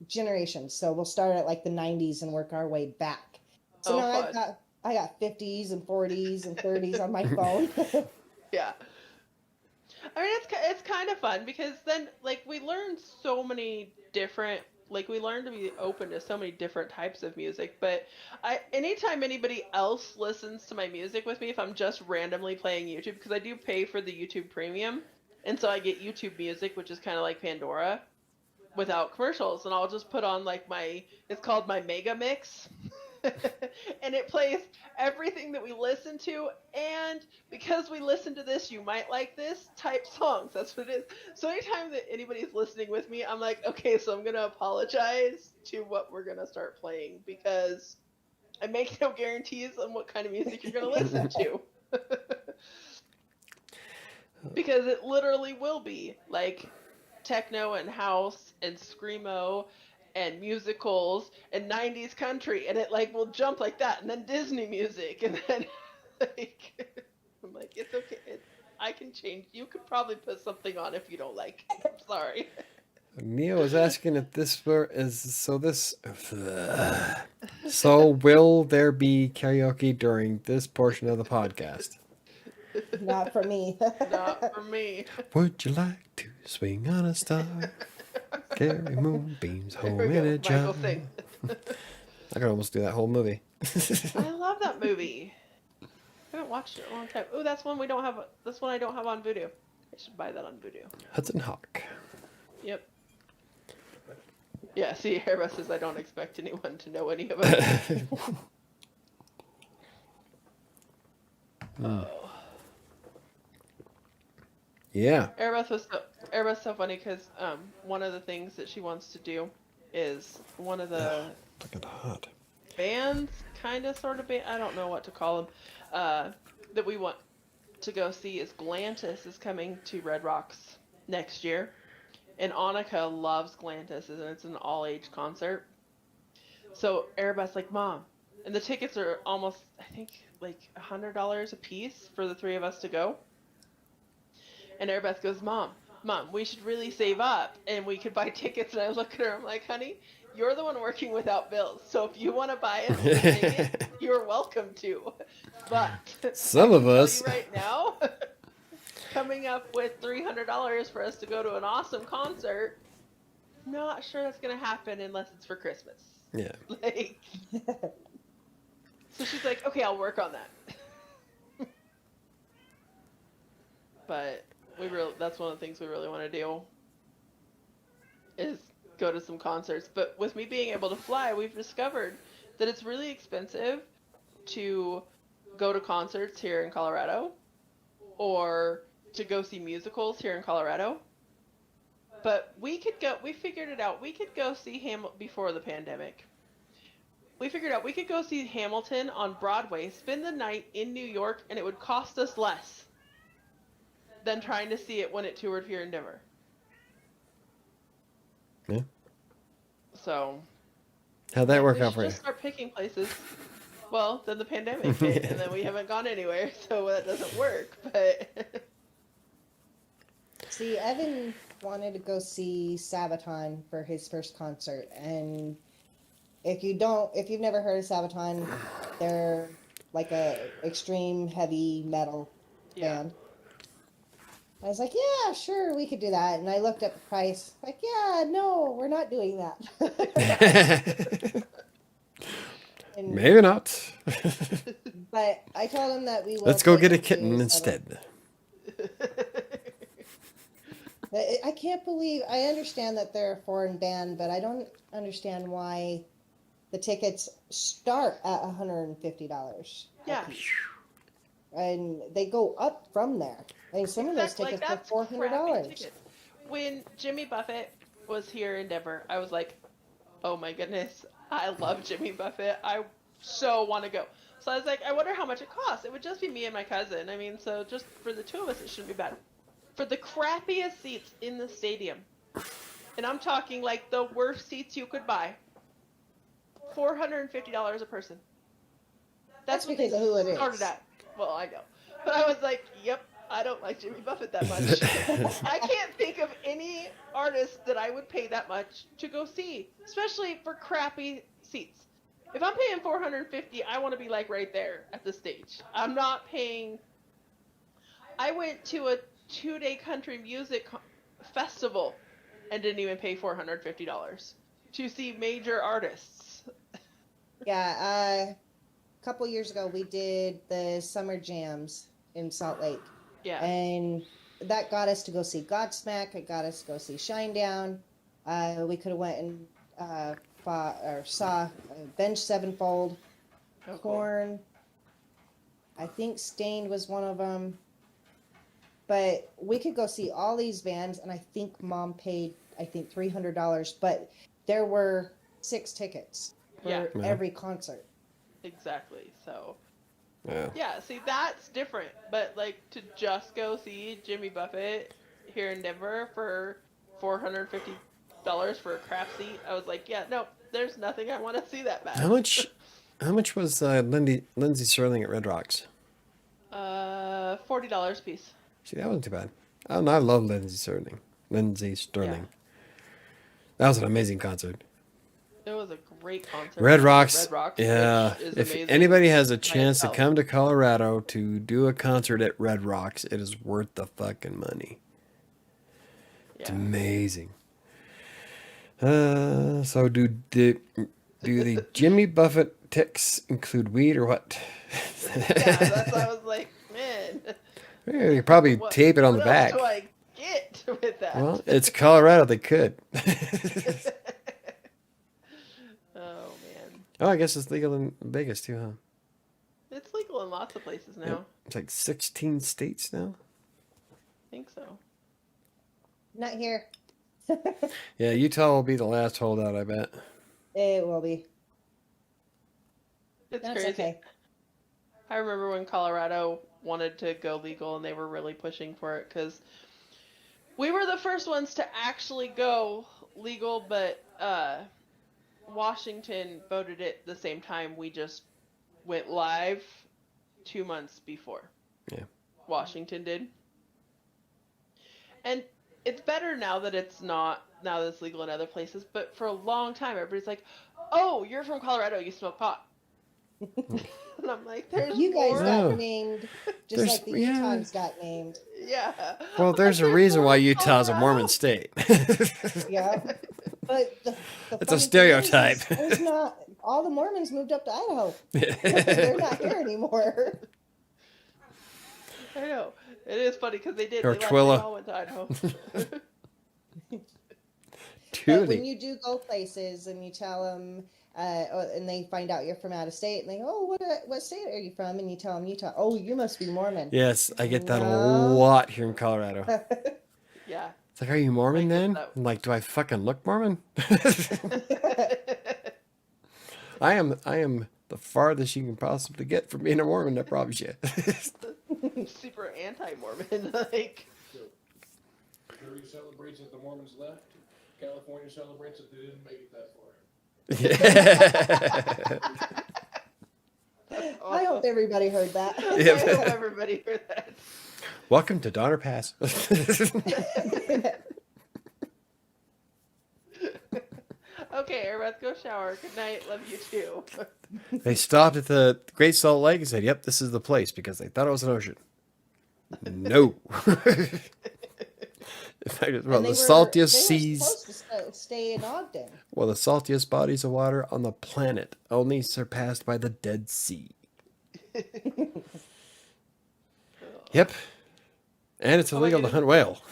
generations. So we'll start at like the 90s and work our way back. So now I got 50s and 40s and 30s on my phone. Yeah. I mean, it's kind of fun because then, like, we learn so many different, like, we learn to be open to so many different types of music. But anytime anybody else listens to my music with me, if I'm just randomly playing YouTube, because I do pay for the YouTube Premium, and so I get YouTube Music, which is kind of like Pandora, without commercials, and I'll just put on, like, it's called my Mega Mix. And it plays everything that we listen to, and because we listen to this, you might like this type songs. That's what it is. So anytime that anybody's listening with me, I'm like, okay, so I'm going to apologize to what we're going to start playing, because I make no guarantees on what kind of music you're going to listen to. Because it literally will be like techno and house and screamo and musicals and 90s country, and it like will jump like that, and then Disney music, and then like I'm like, it's okay, I can change. You could probably put something on if you don't like it. I'm sorry. Neo is asking if this so will there be karaoke during this portion of the podcast? Not for me. Not for me. Would you like to swing on a star? Carry moonbeams home There we in go. a jar. Michael, sing. I could almost do that whole movie. I love that movie. I haven't watched it in a long time. Oh, that's one I don't have on Vudu. I should buy that on Vudu. Hudson Hawk. Yep. Yeah, see, Airbus says I don't expect anyone to know any of it. Oh. Yeah. Airbus so funny because one of the things that she wants to do is one of the Look at the hot. bands, kind of, sort of band, I don't know what to call them, that we want to go see is Glantis is coming to Red Rocks next year. And Annika loves Glantis, and it's an all-age concert. So Airbus like, Mom, and the tickets are almost, I think, like $100 a piece for the three of us to go. And Airbeth goes, Mom, we should really save up, and we could buy tickets. And I look at her, I'm like, honey, you're the one working without bills. So if you want to buy us a ticket, you're welcome to. But some of us right now, coming up with $300 for us to go to an awesome concert, not sure that's going to happen unless it's for Christmas. Yeah. Like, so she's like, okay, I'll work on that. But that's one of the things we really want to do is go to some concerts. But with me being able to fly, we've discovered that it's really expensive to go to concerts here in Colorado or to go see musicals here in Colorado. But we figured it out. We could go see before the pandemic. We figured out we could go see Hamilton on Broadway, spend the night in New York, and it would cost us less than trying to see it when it toured here in Denver. Yeah. So. How'd that work out for you? Just start picking places. Well, then the pandemic hit, and then we haven't gone anywhere, so that doesn't work. But see, Evan wanted to go see Sabaton for his first concert, and if you've never heard of Sabaton, they're like a extreme heavy metal band. I was like, yeah, sure, we could do that. And I looked up the price. Like, yeah, no, we're not doing that. Maybe not. But I told him that we will. Let's go take get a them to kitten Sabaton. instead. I can't believe, I understand that they're a foreign band, but I don't understand why the tickets start at $150. Yeah. And they go up from there. I mean, some of those tickets that's are crappy $400. tickets. When Jimmy Buffett was here in Denver, I was like, oh my goodness, I love Jimmy Buffett. I so want to go. So I was like, I wonder how much it costs. It would just be me and my cousin. I mean, so just for the two of us, it shouldn't be bad. For the crappiest seats in the stadium, and I'm talking like the worst seats you could buy, $450 a person. That's what because they of who it is. started at. Well, I know. But I was like, yep, I don't like Jimmy Buffett that much. I can't think of any artist that I would pay that much to go see, especially for crappy seats. If I'm paying $450, I want to be like right there at the stage. I'm not paying. I went to a 2-day country music festival and didn't even pay $450 to see major artists. Yeah, a couple years ago we did the summer jams in Salt Lake. Yeah. And that got us to go see Godsmack. It got us to go see Shinedown. We could have went and saw Avenged Sevenfold, Oh, cool. Korn. I think Stained was one of them. But we could go see all these bands, and I think Mom paid, $300. But there were 6 tickets for every concert. Exactly. So, Yeah. see, that's different. But, like, to just go see Jimmy Buffett here in Denver for $450 for a crap seat, I was like, yeah, no, there's nothing I want to see that bad. How much was Lindsey Sterling at Red Rocks? $40 a piece. See, that wasn't too bad. I love Lindsey Sterling. That was an amazing concert. It was a great concert. Red Rocks, yeah. If Amazing anybody has a chance to itself. come to Colorado to do a concert at Red Rocks, it is worth the fucking money. It's amazing. So do the Jimmy Buffett ticks include weed or what? Yeah, that's why I was like, man. You could probably tape it on the what back. else do I get with that? Well, it's Colorado. They could. Oh man. Oh, I guess it's legal in Vegas too, huh? It's legal in lots of places now. Yep. It's like 16 states now. I think so. Not here. Yeah, Utah will be the last holdout, I bet. It will be. It's That's crazy. okay. I remember when Colorado wanted to go legal and they were really pushing for it because we were the first ones to actually go legal, but Washington voted it the same time. We just went live 2 months before. Yeah. Washington did. And it's better now that it's legal in other places, but for a long time everybody's like, oh, you're from Colorado, you smoke pot. And I'm like, there's You guys more. got named just like the Utahns got named. Yeah. Well, there's a reason why Utah's a Mormon state. Yeah. But the It's funny a stereotype. thing is, there's not, all the Mormons moved up to Idaho. They're not here anymore. I know. It is funny because they did. Or They Twilla. all went to Idaho. But when you do go places and you tell them, and they find out you're from out of state, and they go, oh, what state are you from? And you tell them Utah. Oh, you must be Mormon. Yes, I get that a No. lot here in Colorado. Yeah. It's like, are you Mormon Like, then? that- I'm like, do I fucking look Mormon? I am the farthest you can possibly get from being a Mormon, I promise you. Super anti-Mormon. Like, Missouri celebrates that the Mormons left. California celebrates that they didn't make it that far. that's I hope awesome. everybody heard that. Yeah. I hope everybody heard that. Welcome to Donner Pass. okay, Airbeth, go shower. Good night. Love you too. They stopped at the Great Salt Lake and said, "Yep, this is the place," because they thought it was an ocean. No. In fact, it's one of And the they saltiest were seas. supposed to stay in Ogden. Well, the saltiest bodies of water on the planet, only surpassed by the Dead Sea. Yep. And it's Oh my illegal to goodness. hunt whale.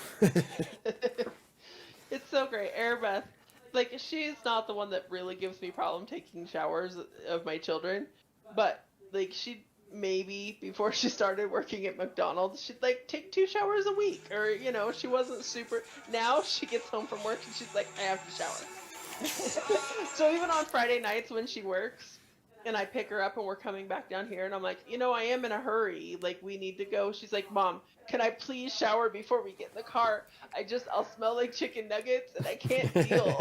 It's so great. Airbeth, like, she's not the one that really gives me problem taking showers of my children, but, like, she maybe before she started working at McDonald's, she'd, like, take 2 showers a week, or, you know, she wasn't super. Now she gets home from work and she's like, I have to shower. So even on Friday nights when she works, and I pick her up and we're coming back down here, and I'm like, you know, I am in a hurry. Like, we need to go. She's like, Mom, can I please shower before we get in the car? I'll smell like chicken nuggets and I can't deal.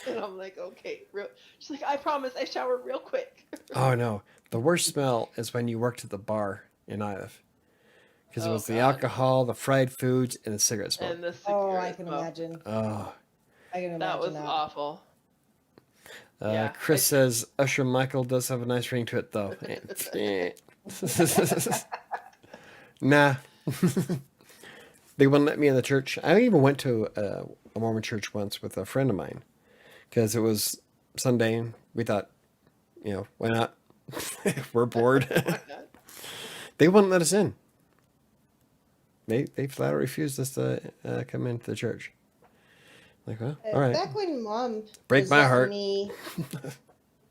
And I'm like, okay. She's like, I promise I shower real quick. Oh, no. The worst smell is when you worked at the bar in Idaho. Because it was the God. alcohol, the fried foods, and the cigarette smoke. And the Oh, cigarette I can smoke. imagine. Oh. I can imagine That was awful. Yeah, Chris says, Usher Michael does have a nice ring to it, though. Nah. They wouldn't let me in the church. I even went to a Mormon church once with a friend of mine. Because it was Sunday, and we thought, you know, why not? We're bored. They wouldn't let us in. They flat out refused us to come into the church. Like, well, all right. Back when Mom Break was my letting heart. me-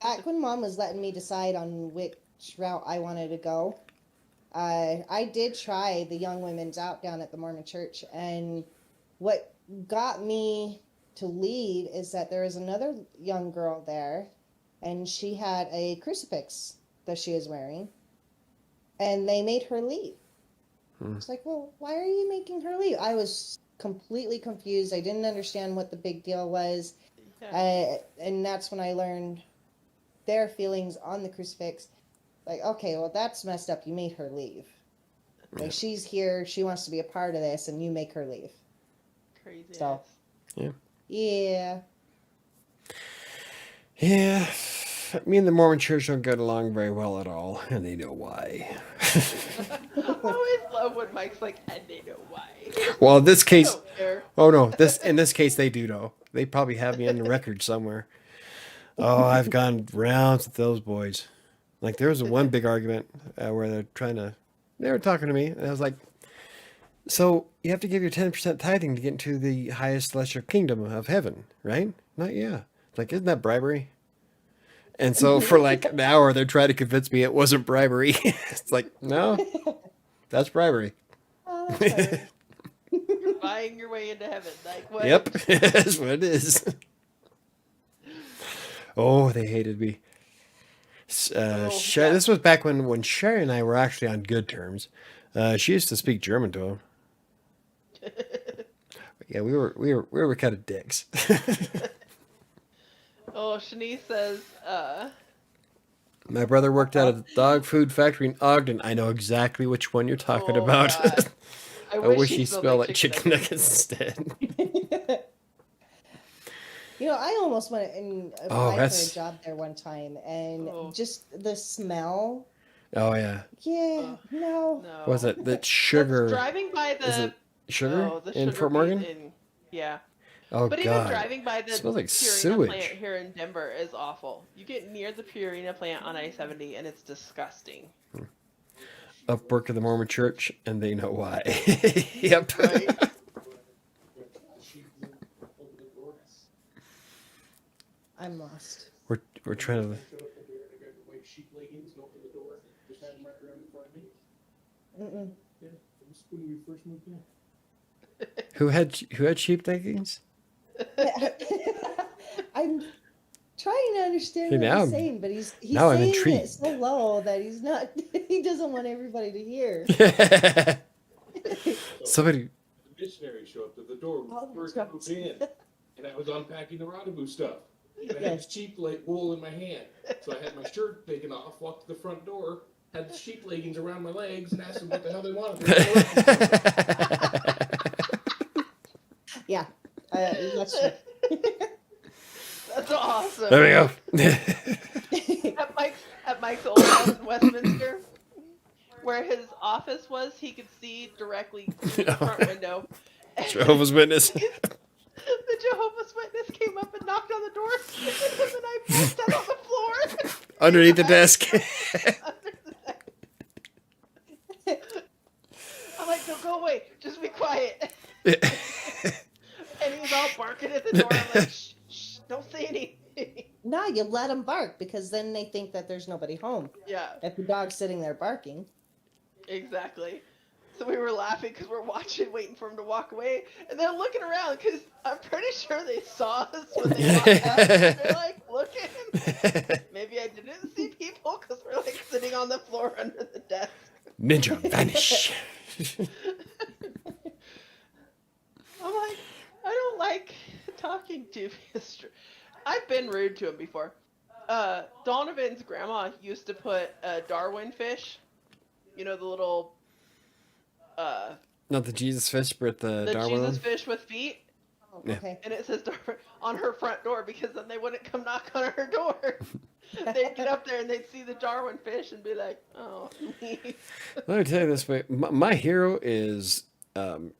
back when Mom was letting me decide on which route I wanted to go, I did try the young women's out down at the Mormon church, and what got me to leave is that there was another young girl there, and she had a crucifix that she was wearing, and they made her leave. It's like, well, why are you making her leave? I was completely confused. I didn't understand what the big deal was. Yeah. And that's when I learned their feelings on the crucifix. Like, okay, well, that's messed up. You made her leave. Like, she's here. She wants to be a part of this, and you make her leave. Crazy. So, Yeah. yeah. Yeah. Me and the Mormon church don't get along very well at all, and they know why. I always love when Mike's like, and they know why. Well, in this I case, don't care. oh no, in this case they do know. They probably have me on the record somewhere. Oh, I've gone rounds with those boys. Like there was one big argument where they were talking to me, and I was like, so you have to give your 10% tithing to get into the highest celestial kingdom of heaven, right? Not yeah. Like, isn't that bribery? And so for like an hour, they're trying to convince me it wasn't bribery. It's like, no, that's bribery. Oh, that's right. You're buying your way into heaven. Like, what? Yep, that's what it is. Oh, they hated me. yeah. This was back when Sherry and I were actually on good terms. She used to speak German to him. Yeah, we were kind of dicks. Oh, Shanice says, My brother worked at a dog food factory in Ogden. I know exactly which one you're talking Oh, about. God. I wish he smelled like chicken nuggets instead. You know, I almost went and applied for a job there one time, and just the smell. Oh yeah. Yeah, no. no. Was it that sugar? That's driving by the Is it sugar oh, the in sugar Fort Morgan? Yeah. Oh But god. even driving by the It smells like Purina sewage. plant here in Denver is awful. You get near the Purina plant on I-70 and it's disgusting. Up work at the Mormon church, and they know why. Yep. Right? I'm lost. We're trying to. Showed up in there, they got the white sheep leggings and opened the door, just had them right around in front of me. Mm-mm. Yeah, it was when we first moved in. Who had sheep leggings? I'm trying to understand Hey, what now he's I'm- saying, but he's now I'm saying it intrigued. so low that he's not. He doesn't want everybody to hear. Somebody. The missionary showed up at the door when Oh, we first that's moved in, and I was unpacking the rendezvous stuff. And I Yeah. had this sheep wool in my hand, so I had my shirt taken off, walked to the front door, had the sheep leggings around my legs, and asked them what the hell they wanted. Yeah, that's true. That's There we go. At Mike's old house in Westminster, where his office was, he could see directly through the front window. Jehovah's Witness. The Jehovah's Witness came up and knocked on the door, and then I passed out on the floor. Underneath the desk. I'm like, no, go away. Just be quiet. And he's all barking at the door. I'm like, shh, shh, don't say anything. No, you let them bark because then they think that there's nobody home. Yeah, If the dog's sitting there barking. exactly. So we were laughing because we're watching, waiting for him to walk away. And they're looking around because I'm pretty sure they saw us when they walked out. They're like, looking. Maybe I didn't see people because we're like sitting on the floor under the desk. Ninja, vanish. I'm like, I don't like talking to Mr. I've been rude to him before. Donovan's grandma used to put Darwin fish, you know, the little Not the Jesus fish, but the Darwin Jesus one? fish with feet, Oh, Yeah. okay. and it says Darwin on her front door because then they wouldn't come knock on her door. They'd get up there and they'd see the Darwin fish and be like, "Oh, leave." Let me tell you this way. My hero is oh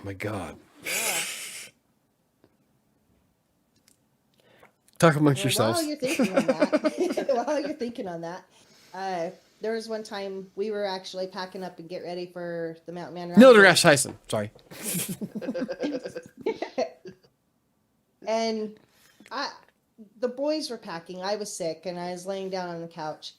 my God. Yeah. Talk amongst Well, yourselves. while you're thinking on that, there was one time we were actually packing up and get ready for the Mountain Man ride. Neil deGrasse Tyson. Sorry. And the boys were packing. I was sick, and I was laying down on the couch.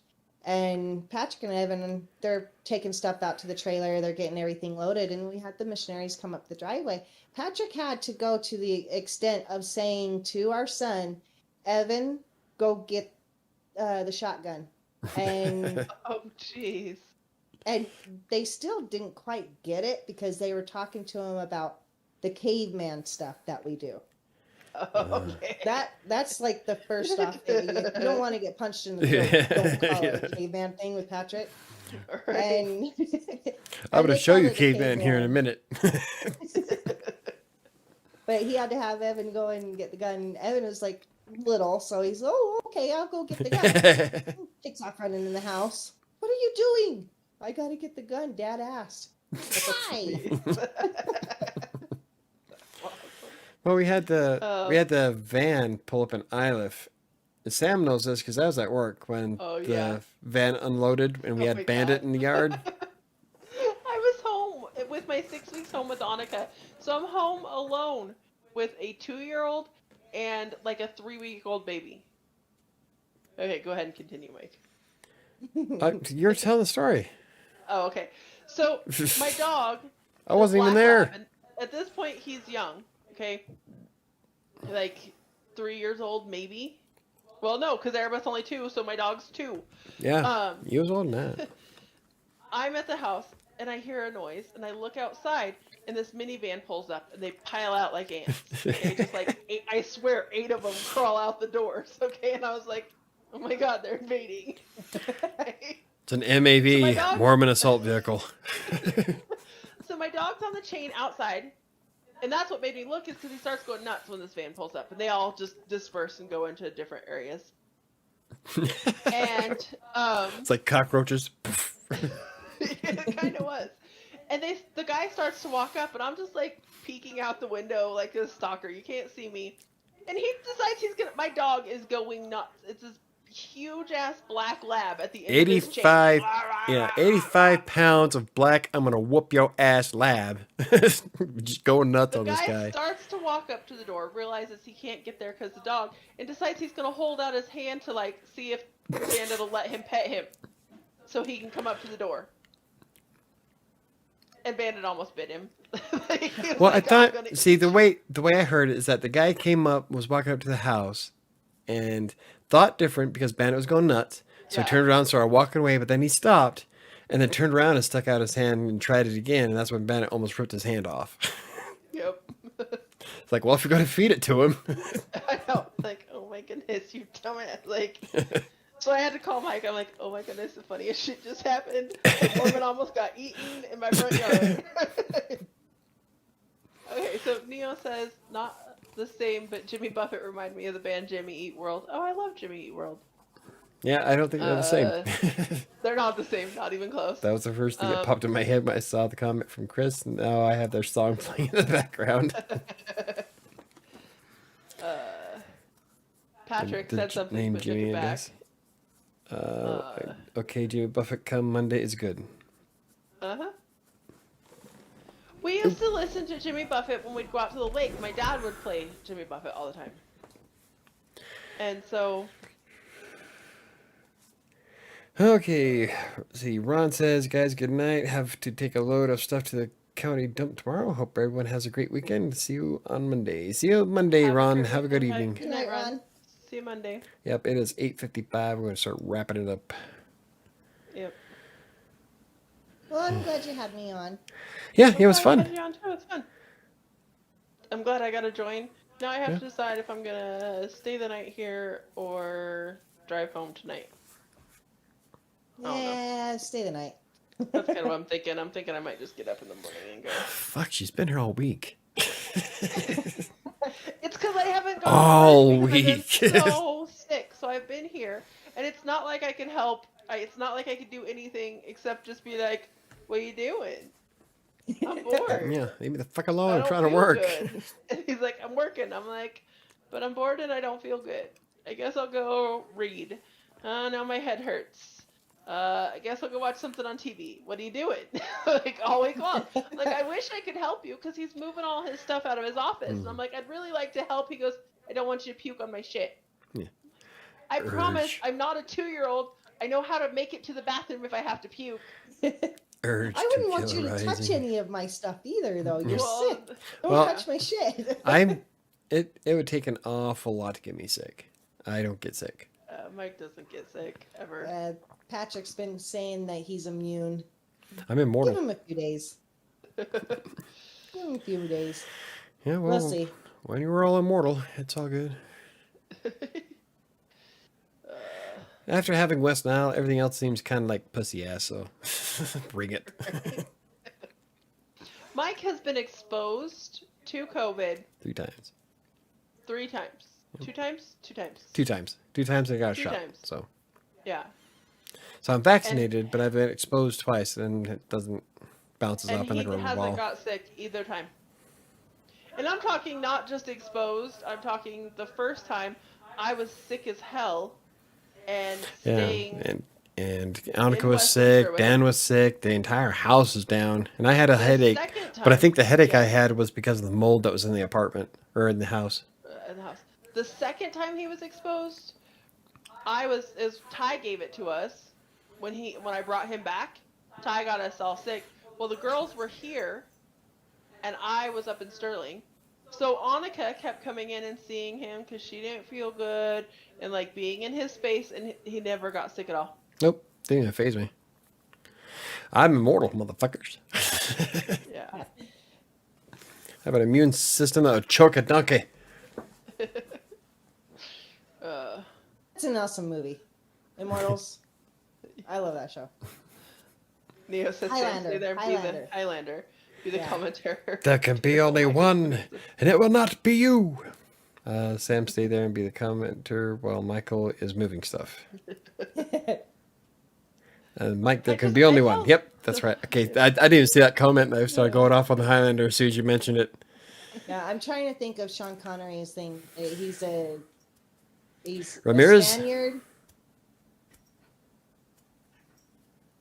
And Patrick and Evan, they're taking stuff out to the trailer. They're getting everything loaded, and we had the missionaries come up the driveway. Patrick had to go to the extent of saying to our son, Evan, go get the shotgun. And Oh, jeez. and they still didn't quite get it because they were talking to him about the caveman stuff that we do. Okay. That's like the first off. If you don't want to get punched in the throat, don't call it a caveman thing with Patrick. Right. And I'm going to they show called you it a caveman here in a caveman. minute. But he had to have Evan go and get the gun. Evan was like little, so he's, oh, okay, I'll go get the gun. Takes off running in the house. What are you doing? I gotta get the gun. Dad asked. Why? Well, we had the van pull up in Iliff. And Sam knows this because I was at work when Oh, the yeah. van unloaded and we Oh had my Bandit God. in the yard. I was home with my 6 weeks home with Annika. So I'm home alone with a 2-year-old and like a 3-week-old baby. Okay, go ahead and continue, Mike. You're telling the story. Oh, okay. So my dog. I wasn't even Black there. Lab, and at this point, he's young. Okay, like 3 years old, maybe. Well, no, because Erebus only 2, so my dog's 2. Yeah, he was older than that. I'm at the house and I hear a noise and I look outside and this minivan pulls up and they pile out like ants. Okay, just like I swear 8 of them crawl out the doors. Okay, and I was like, oh my God, they're invading. It's an MAV, So my dog- Mormon assault vehicle. So my dog's on the chain outside, and that's what made me look is because he starts going nuts when this van pulls up, and they all just disperse and go into different areas. And It's like cockroaches. it kind of was. And the guy starts to walk up, and I'm just like peeking out the window like a stalker. You can't see me. And he decides my dog is going nuts. It's this huge ass black lab at the end of this chain. 85, yeah, 85 pounds of black, I'm gonna whoop your ass lab. Just going nuts The on this guy guy. starts to walk up to the door, realizes he can't get there because the dog, and decides he's gonna hold out his hand to like see if Bandit will let him pet him, so he can come up to the door. And Bandit almost bit him. He was Well, I like, "I'm thought, gonna see, eat the you." way I heard it is that the guy came up, was walking up to the house, and thought different because Bandit was going nuts. So Yeah. he turned around, started walking away, but then he stopped, and then turned around and stuck out his hand and tried it again, and that's when Bandit almost ripped his hand off. Yep. It's like, well, if you're going to feed it to him. I know. Like, oh my goodness, you dumbass. Like, so I had to call Mike. I'm like, oh my goodness, the funniest shit just happened. Mormon almost got eaten in my front yard. Okay, so Neo says, not the same, but Jimmy Buffett reminded me of the band Jimmy Eat World. Oh, I love Jimmy Eat World. Yeah, I don't think they're the same. They're not the same, not even close. That was the first thing that popped in my head when I saw the comment from Chris. Now I have their song playing in the background. Patrick said something, name but took Jimmy, it I back. guess. Okay, Jimmy Buffett, come Monday is good. Uh-huh. We used to listen to Jimmy Buffett when we'd go out to the lake. My dad would play Jimmy Buffett all the time. And so... Okay, let's see. Ron says, guys, good night. Have to take a load of stuff to the county dump tomorrow. Hope everyone has a great weekend. See you on Monday. See you Monday, Ron. Have a good evening. Good night, Ron. See you Monday. Yep, it is 8:55. We're going to start wrapping it up. Yep. Well, I'm glad you had me on. Yeah, it was fun. It's fun. I'm glad I got to join. Now I have to decide if I'm going to stay the night here or drive home tonight. Yeah, stay the night. That's kind of what I'm thinking. I'm thinking I might just get up in the morning and go. Fuck, she's been here all week. It's because I haven't gone all to work because week. I've been so sick. So I've been here, and it's not like I can help. It's not like I could do anything except just be like, "What are you doing?" I'm bored. Yeah, leave me the fuck I alone. I'm don't trying to feel work. good. And he's like, "I'm working." I'm like, "But I'm bored and I don't feel good. I guess I'll go read. Now my head hurts. I guess I'll go watch something on TV. What are you doing?" Like all week long. Like, I wish I could help you because he's moving all his stuff out of his office. And I'm like, I'd really like to help. He goes, "I don't want you to puke on my shit." Yeah. I promise I'm not a 2-year-old. I know how to make it to the bathroom if I have to puke. Urge I wouldn't want kill you to rising. touch any of my stuff either, though. You're Well, sick. Don't Well, touch my shit. It would take an awful lot to get me sick. I don't get sick. Mike doesn't get sick ever. Patrick's been saying that he's immune. I'm Give immortal. him a few days. Give him a few days. Yeah, well, We'll see. when you were all immortal, it's all good. After having West Nile, everything else seems kind of like pussy ass, so bring it. Mike has been exposed to COVID 3 times. 3 times. 2 times? 2 times. 2 times. 2 times I got a 2 shot. times. So Yeah. I'm vaccinated, but I've been exposed twice, and it doesn't bounces And off in he like a hasn't ball. got sick either time. And I'm talking not just exposed. I'm talking the first time I was sick as hell and staying. And Annika was Westminster sick, with Dan him. was sick, the entire house was down, and I had a The headache. second But I time- think the headache I yeah. had was because of the mold that was in the apartment or in the house. In the house. The second time he was exposed, Ty gave it to us when I brought him back. Ty got us all sick. Well, the girls were here, and I was up in Sterling. So Annika kept coming in and seeing him because she didn't feel good and like being in his space, and he never got sick at all. Nope, didn't even faze me. I'm immortal, motherfuckers. Yeah. I have an immune system that would choke a donkey. It's an awesome movie. Immortals. I love that show. Neo says, Highlander, "Stay there, be Highlander. the Highlander, be the Yeah. commentator." There can be only one, and it will not be you. Sam, stay there and be the commenter while Michael is moving stuff. And Mike, there can be only one. Yep, that's right. Okay, I didn't even see that comment, and I started going off on the Highlander as soon as you mentioned it. Yeah, I'm trying to think of Sean Connery's thing. He's Ramirez? a Spaniard.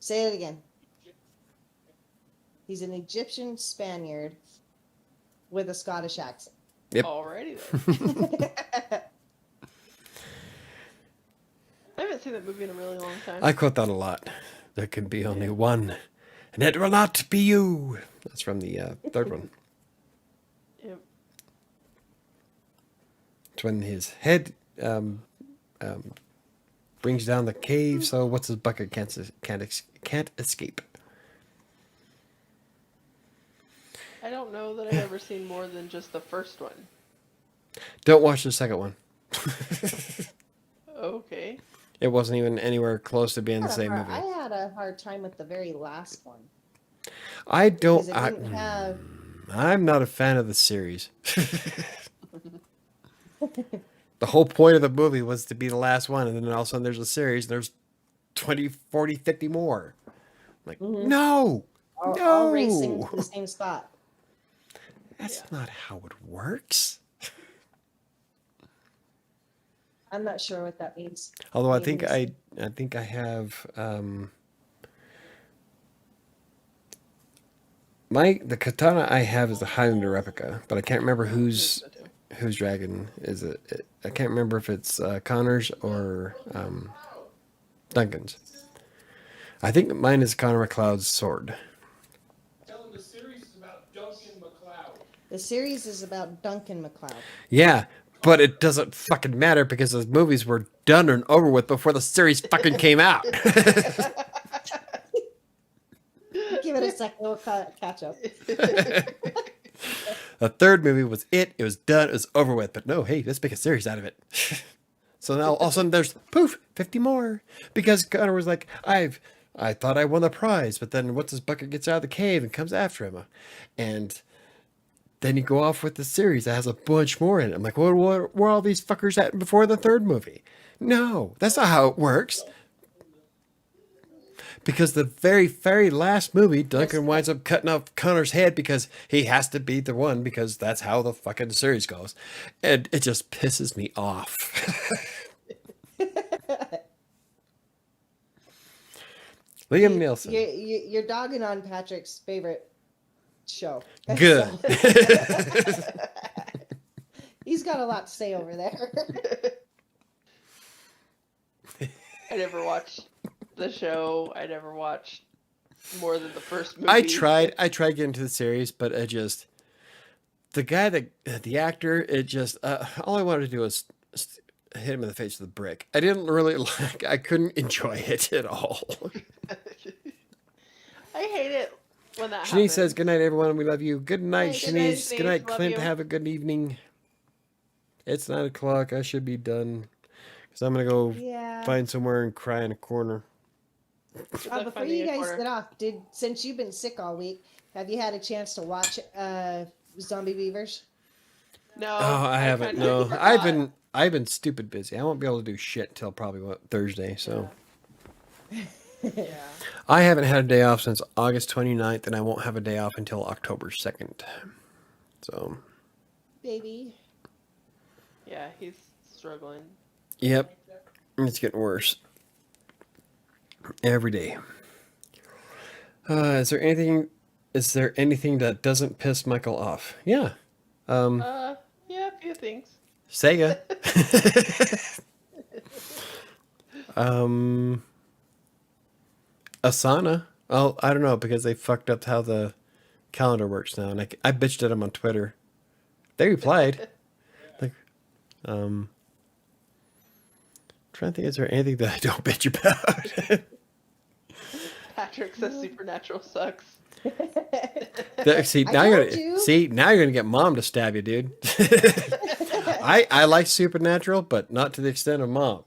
Say it again. He's an Egyptian Spaniard with a Scottish accent. Yep. Alrighty then. I haven't seen that movie in a really long time. I quote that a lot. There can be only one, and it will not be you. That's from the third one. Yep. It's when his head brings down the cave, so what's his bucket can't escape. I don't know that I've ever seen more than just the first one. Don't watch the second one. Okay. It wasn't even anywhere close to being the same movie. I had a hard time with the very last one. I don't. Because it didn't have... I'm not a fan of the series. The whole point of the movie was to be the last one, and then all of a sudden there's a series, and there's 20, 40, 50 more. Like, no! All racing to the same spot. That's not how it works. I'm not sure what that means. Although I Maybe think I have the katana I have is the Highlander replica, but I can't remember whose dragon is it. I can't remember if it's Connor's or Duncan's. I think mine is Connor McLeod's sword. Tell him the series is about Duncan MacLeod. The series is about Duncan MacLeod. Yeah, but it doesn't fucking matter because those movies were done and over with before the series fucking came out. Give it a second, we'll catch up. The third movie was it. It was done. It was over with. But no, hey, let's make a series out of it. So now all of a sudden there's poof, 50 more. Because Connor was like, I thought I won the prize, but then what's his bucket gets out of the cave and comes after him. And then you go off with the series that has a bunch more in it. I'm like, well, where were all these fuckers at before the third movie? No, that's not how it works. Because the very, very last movie, Duncan winds up cutting off Connor's head because he has to be the one because that's how the fucking series goes. And it just pisses me off. Liam Nielsen. You're dogging on Patrick's favorite show. Good. He's got a lot to say over there. I never watched the show. I never watched more than the first movie. I tried getting into the series, but the actor, all I wanted to do was hit him in the face with a brick. I couldn't enjoy it at all. I hate it when that Shanice happens. says, good night, everyone. We love you. Good night, Good night, Shanice. Shanice. Good night, Love Clint. you. Have a good evening. It's 9 o'clock. I should be done. Because I'm going to go find somewhere and cry in a corner. Before you guys get off, since you've been sick all week, have you had a chance to watch Zombie Beavers? No. Oh, I haven't. kinda No, forgot. I've been stupid busy. I won't be able to do shit till probably Thursday. So Yeah. I haven't had a day off since August 29th, and I won't have a day off until October 2nd. So, Baby. Yeah, he's struggling. yep, it's getting worse every day. Is there anything that doesn't piss Michael off? Yeah. Yeah, a few things. Sega. Asana. Oh, I don't know, because they fucked up how the calendar works now, and I bitched at them on Twitter. They replied. Like, trying to think, is there anything that I don't bitch about? Patrick says Supernatural sucks. See, now told you. now you're gonna get Mom to stab you, dude. I like Supernatural, but not to the extent of Mom.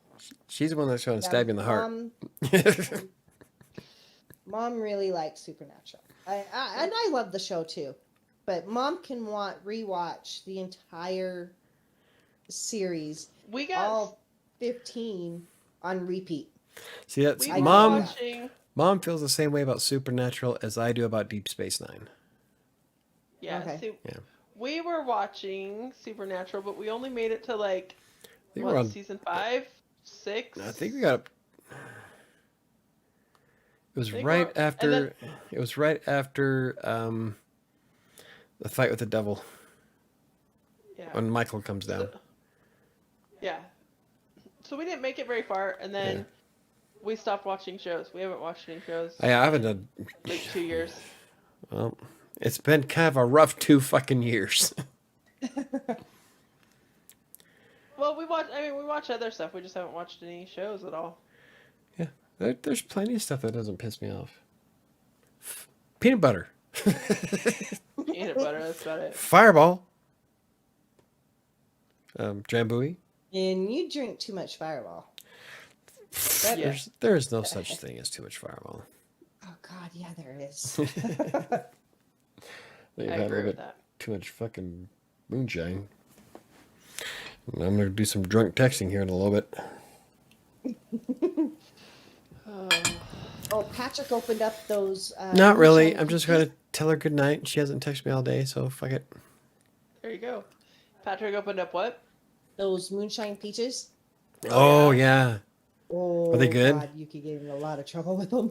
She's the one that's going to stab you in the heart. Mom really likes Supernatural. And I love the show too. But Mom can rewatch the entire series, We got all 15 on repeat. See, that's we were Mom. watching. Mom feels the same way about Supernatural as I do about Deep Space Nine. Yeah, Okay. Yeah. we were watching Supernatural, but we only made it to like think we're on- season 5, 6. I think we got. It was think right we're- and after. then- It was right after the fight with the devil Yeah. when Michael comes down. Yeah. So we didn't make it very far, and then we stopped watching shows. We haven't watched any shows I haven't done. like 2 years. Well, it's been kind of a rough 2 fucking years. Well, we watch other stuff. We just haven't watched any shows at all. Yeah, there's plenty of stuff that doesn't piss me off. Peanut butter, Peanut butter, that's about it. Fireball, Drambuie. And you drink too much Fireball. Yeah. There is no such thing as too much Fireball. Oh, God, yeah, there is. You've I had a agree little with bit that. too much fucking moonshine. I'm gonna do some drunk texting here in a little bit. Oh, Patrick opened up those. Not really. moonshine I'm just cookies. gonna tell her good night. She hasn't texted me all day, so fuck it. There you go. Patrick opened up what? Those moonshine peaches. Oh yeah. Oh, Are they good? God, you could get in a lot of trouble with them.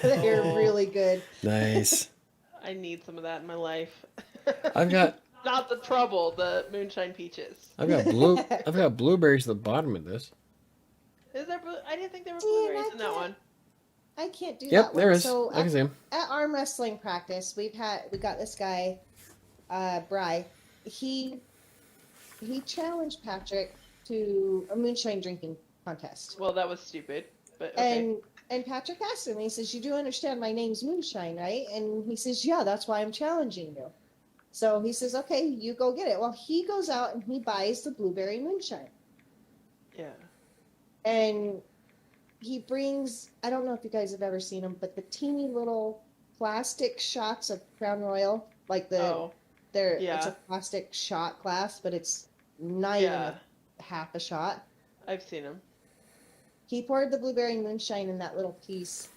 They're really good. Nice. I need some of that in my life. I've got Not the trouble, the moonshine peaches. I've got blueberries at the bottom of this. Is there? I didn't think there were See, blueberries and in that one. I can't do Yep, that there one. is. So I can see 'em. at arm wrestling practice, we got this guy, Bry. He challenged Patrick to a moonshine drinking contest. Well, that was stupid, but okay. And Patrick asked him, he says, "You do understand my name's Moonshine, right?" And he says, "Yeah, that's why I'm challenging you." So he says, "Okay, you go get it." Well, he goes out and he buys the blueberry moonshine. Yeah. And he brings, I don't know if you guys have ever seen them, but the teeny little plastic shots of Crown Royal, like Oh, it's yeah. a plastic shot glass, but it's not even Yeah. half a shot. I've seen them. He poured the blueberry moonshine in that little piece,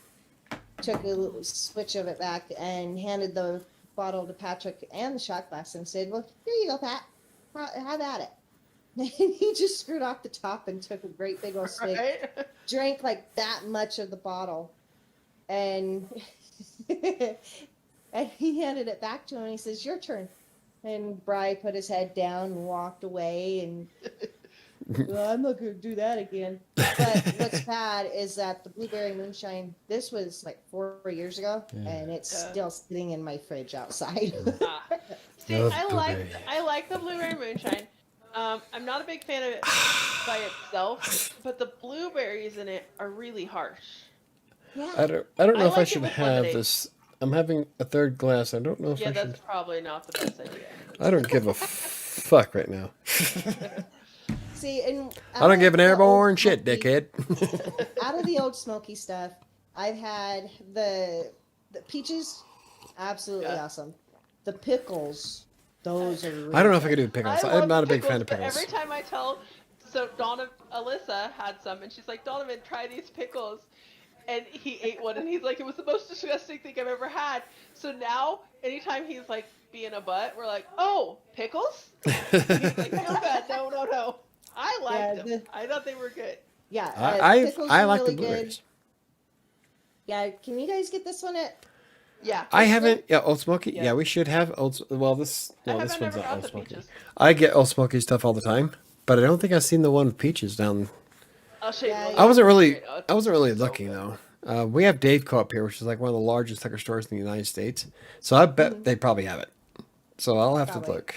took a little switch of it back, and handed the bottle to Patrick and the shot glass and said, "Well, here you go, Pat. Have at it." And he just screwed off the top and took a great big old swig, Right? drank like that much of the bottle, and and he handed it back to him. And he says, "Your turn." And Bri put his head down and walked away, and well, I'm not going to do that again. But what's bad is that the blueberry moonshine, this was like 4 years ago, and it's still sitting in my fridge outside. Ah. See, Love I blueberry. like the blueberry moonshine. I'm not a big fan of it by itself, but the blueberries in it are really harsh. Yeah. I don't know I if I like it should with have lemonade. this. I'm having a third glass. I don't know if Yeah, I that's should. probably not the best idea. I don't give a fuck right now. See, and I don't give an out of the airborne old shit, smoky- dickhead. Out of the old smoky stuff, I've had the peaches, absolutely Yeah. awesome. The pickles, those are really I don't know if I good. could do pickles. love I'm not a big pickles, fan of but pickles. every time I tell, so Alyssa had some, and she's like, "Donovan, try these pickles." And he ate one, and he's like, "It was the most disgusting thing I've ever had." So now, anytime he's like being a butt, we're like, "Oh, pickles?" He's like, "No, bad, no. I liked them. I thought they were good." Yeah, pickles I are like really the good. blueberries. Yeah, can you guys get this one at? Yeah. I haven't. Yeah, Old Smoky. Yeah. Yeah, we should have Old. Well, this. I No, this haven't one's ever not got Old the Smoky. peaches. I get Old Smoky stuff all the time, but I don't think I've seen the one with peaches down. I'll show you. Yeah, one. I wasn't really. Oh, it's I wasn't really so looking good. though. We have Daveco up here, which is like one of the largest liquor stores in the United States. So I bet they probably have it. So I'll have Probably. to look.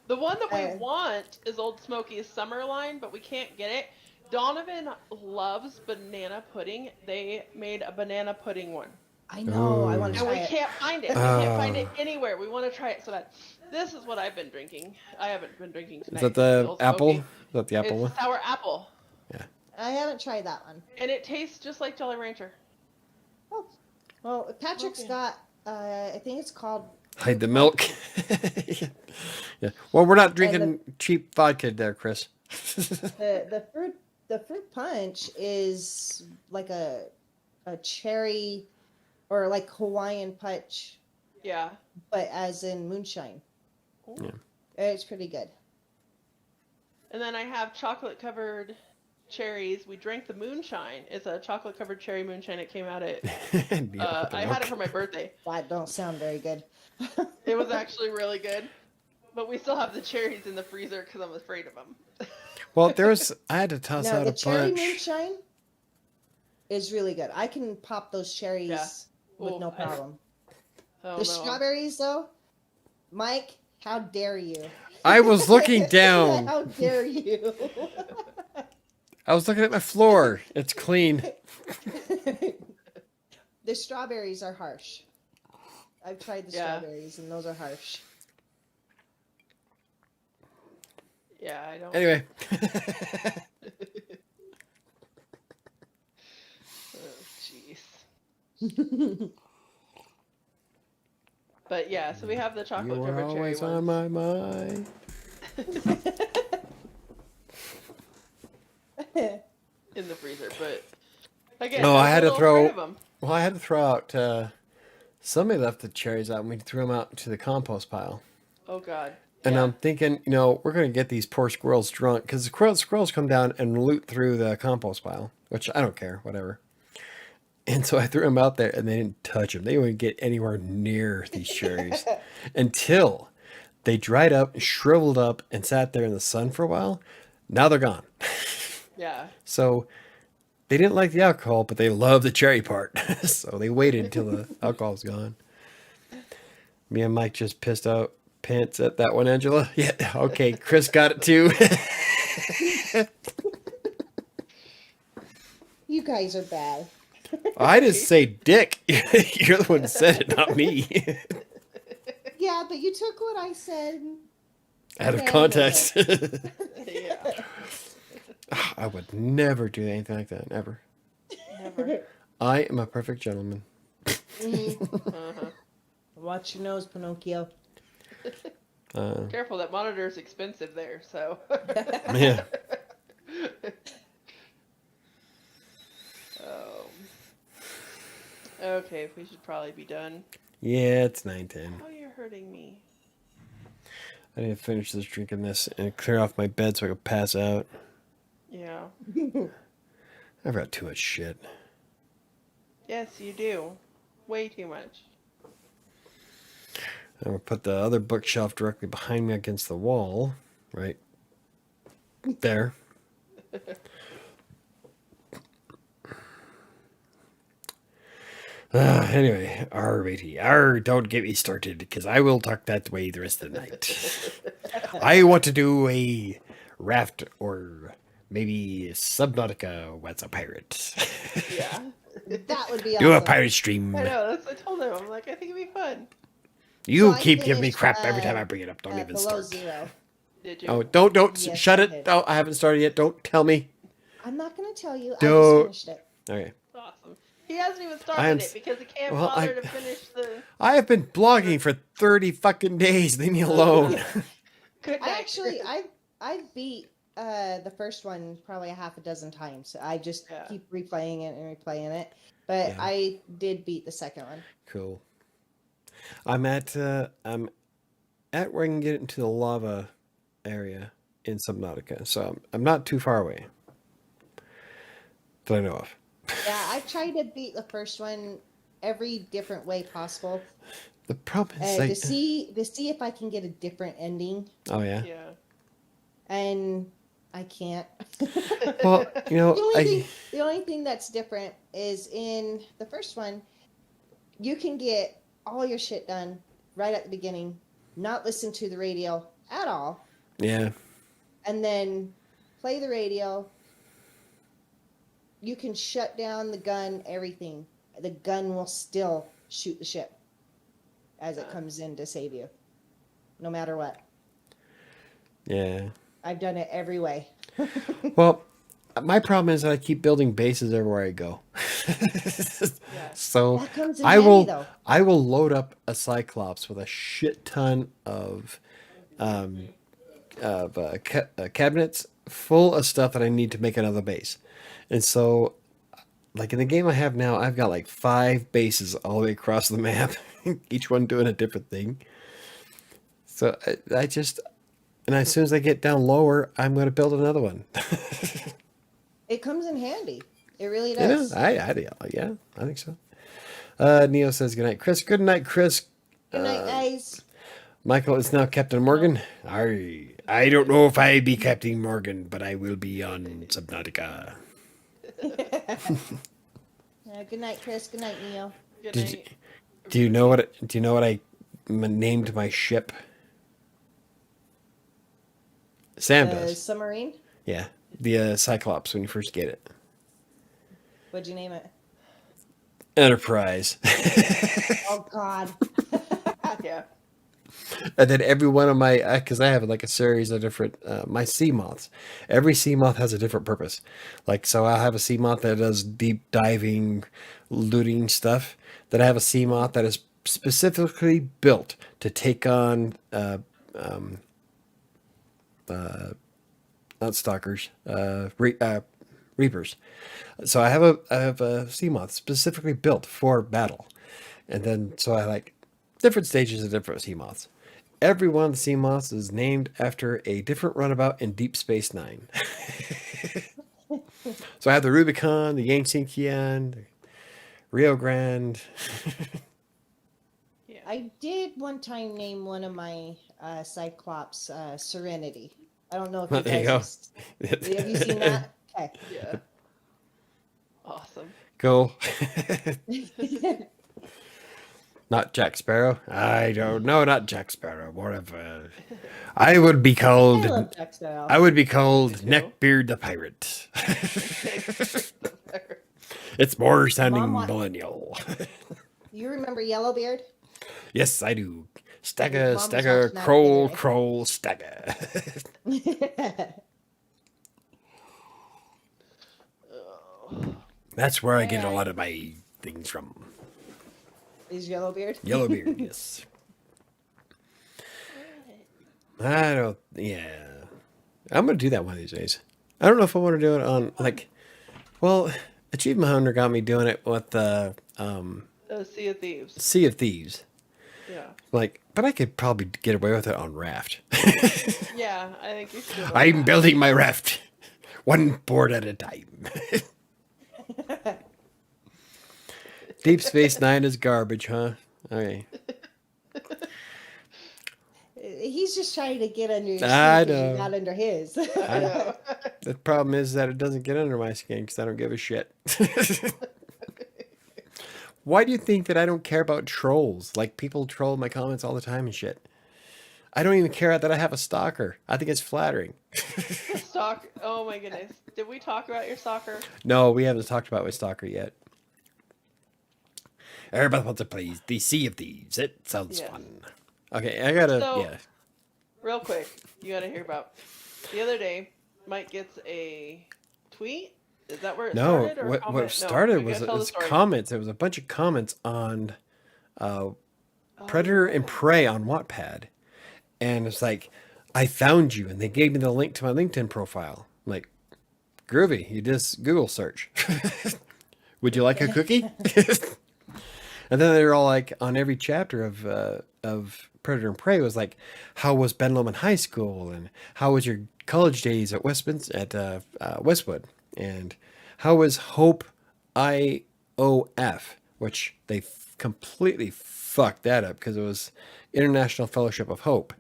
The one that we Uh, want is Old Smoky's Summer Line, but we can't get it. Donovan loves banana pudding. They made a banana pudding one. I know, I want to And try we it. can't find it. We can't find it anywhere. We want to try it so bad. This is what I've been drinking. I haven't been drinking Is tonight. that the Old apple? Smoky. Is that the apple one? It's sour apple. I haven't tried that one. And it tastes just like Jolly Rancher. Oh, well, Patrick's Okay. got. I think it's called. Hide the milk. Yeah. Well, we're not drinking And cheap vodka there, Chris. The fruit punch is like a cherry, or like Hawaiian punch, Yeah. but as in moonshine. Ooh. It's pretty good. And then I have chocolate covered cherries. We drank the moonshine. It's a chocolate covered cherry moonshine. It came out at. I had it for my birthday. That don't sound very good. It was actually really good. But we still have the cherries in the freezer because I'm afraid of them. Well, I had to toss No, out the a cherry bunch. moonshine is really good. I can pop those cherries Yeah. with Ooh, no problem. Oh, The no. strawberries, though, Mike, how dare you? I was looking down. How dare you? I was looking at my floor. It's clean. The strawberries are harsh. I've tried the Yeah. strawberries, and those are harsh. Yeah, I don't. Anyway. Oh, jeez. But yeah, so we have the chocolate You were covered cherry always ones. on my mind. in the freezer. But again, No, I was I had a to little throw. afraid of 'em. Well, I had to throw out. Somebody left the cherries out, and we threw them out to the compost pile. Oh God. And Yeah. I'm thinking, we're going to get these poor squirrels drunk because the squirrels come down and loot through the compost pile, which I don't care, whatever. And so I threw them out there and they didn't touch them. They wouldn't get anywhere near these cherries until they dried up, shriveled up, and sat there in the sun for a while. Now they're gone. Yeah. So they didn't like the alcohol, but they loved the cherry part. So they waited until the alcohol's gone. Me and Mike just pissed out pants at that one, Angela. Yeah, okay. Chris got it too. You guys are bad. I didn't say dick. You're the one who said it, not me. Yeah, but you took what I said. Out of Okay. context. Yeah. I would never do anything like that. Ever. Never. I am a perfect gentleman. Uh-huh. Watch your nose, Pinocchio. Careful, that monitor is expensive there. So. Yeah. Okay, we should probably be done. Yeah, it's 9:10. Oh, you're hurting me. I need to finish this drinking this and clear off my bed so I can pass out. Yeah. I've got too much shit. Yes, you do. Way too much. I'm going to put the other bookshelf directly behind me against the wall. Right there. Anyway, matey. Don't get me started because I will talk that way the rest of the night. I want to do a raft or maybe Subnautica What's a Pirate. Yeah. That would be Do a awesome. pirate stream. I know. I told him. I'm like, I think it'd be fun. You So I keep giving me finished, crap every time I bring it up. Don't even Below start. Zero. Did you? Oh, don't Yes, shut I it. did. Oh, I haven't started yet. Don't tell me. I'm not going to tell you. I Don't- just finished it. Okay. Awesome. He hasn't even I started am it because he can't well, bother to finish the. I have been blogging for 30 fucking days. Leave me alone. Good night. I actually, I beat the first one probably a half a dozen times. I just Yeah. keep replaying it and replaying it. But Yeah. I did beat the second one. Cool. I'm at where I can get into the lava area in Subnautica, so I'm not too far away that I know of. Yeah, I've tried to beat the first one every different way possible The problem is to see if I can get a different ending, oh yeah. Yeah. and I can't. Well, The only thing that's different is in the first one, you can get all your shit done right at the beginning, not listen to the radio at all, yeah. and then play the radio. You can shut down the gun, everything. The gun will still shoot the ship as it comes in to save you, no matter what. Yeah. I've done it every way. Well, my problem is that I keep building bases everywhere I go. Yeah. So That comes in I handy, will though. I will load up a Cyclops with a shit ton of cabinets full of stuff that I need to make another base. And so, like in the game I have now, I've got like 5 bases all the way across the map, each one doing a different thing. So I just, and as soon as I get down lower, I'm going to build another one. It comes in handy. It really You know, does. yeah, I think so. Neo says good night, Chris. Good night, Chris. Good night, guys. Michael is now Captain Morgan. I don't know if I be Captain Morgan, but I will be on Subnautica. Good night, Chris. Good night, Neo. Good Did night. Do you know what I named my ship? Sam does. Submarine. Yeah, the Cyclops when you first get it. What'd you name it? Enterprise. Oh God. Yeah. And then every one of my, because I have like a series of different, my sea moths. Every sea moth has a different purpose. Like, so I'll have a sea moth that does deep diving, looting stuff. Then I have a sea moth that is specifically built to take on, not stalkers, Reapers. So I have a sea moth specifically built for battle. And then so I like different stages of different sea moths. Every one of the sea moths is named after a different runabout in Deep Space Nine. So I have the Rubicon, the Yangtze-Kian, the Rio Grande. Yeah. I did one time name one of my Cyclops Serenity. I don't know if you There you guys go. have you seen that? Okay. Yeah. Awesome. Go. Not Jack Sparrow. I don't know. Not Jack Sparrow. Whatever. I would be I called. love Jack Sparrow. I would be called Me too. Neckbeard the Pirate. It's more sounding Mom wa- millennial. You remember Yellowbeard? Yes, I do. Stagger, Mom was stagger, watching that kroll, today. kroll, stagger. Oh. That's where I get a lot of my things from. Is Yellowbeard? Yellowbeard, yes. I don't. Yeah, I'm gonna do that one of these days. I don't know if I want to do it on like. Well, Achievement Hunter got me doing it with the Sea of Thieves. Sea of Thieves. Yeah. Like, but I could probably get away with it on Raft. Yeah, I think you should. do it on I'm that. building my raft, one board at a time. Deep Space Nine is garbage, huh? Okay. He's just trying to get under your skin I 'cause know. you got under his. I know. The problem is that it doesn't get under my skin because I don't give a shit. Why do you think that I don't care about trolls? Like, people troll my comments all the time and shit. I don't even care that I have a stalker. I think it's flattering. Stalk. Oh my goodness. Did we talk about your stalker? No, we haven't talked about my stalker yet. Everybody wants to play the Sea of Thieves. It sounds Yes. fun. Okay, I gotta, So- yeah. Real quick, you gotta hear about. The other day, Mike gets a tweet. Is that where it No, started? Or what comment? No, started you was gotta tell the it story. comments. It was a bunch of comments on Oh, Predator and Prey on Wattpad. And it's like, I found you. And they gave me the link to my LinkedIn profile. I'm like, groovy. You just Google search. Would you like a cookie? And then they're all like, on every chapter of Predator and Prey was like, how was Ben Lomond High School? And how was your college days at Westwood? And how was Hope IOF? Which they completely fucked that up because it was International Fellowship of Hope.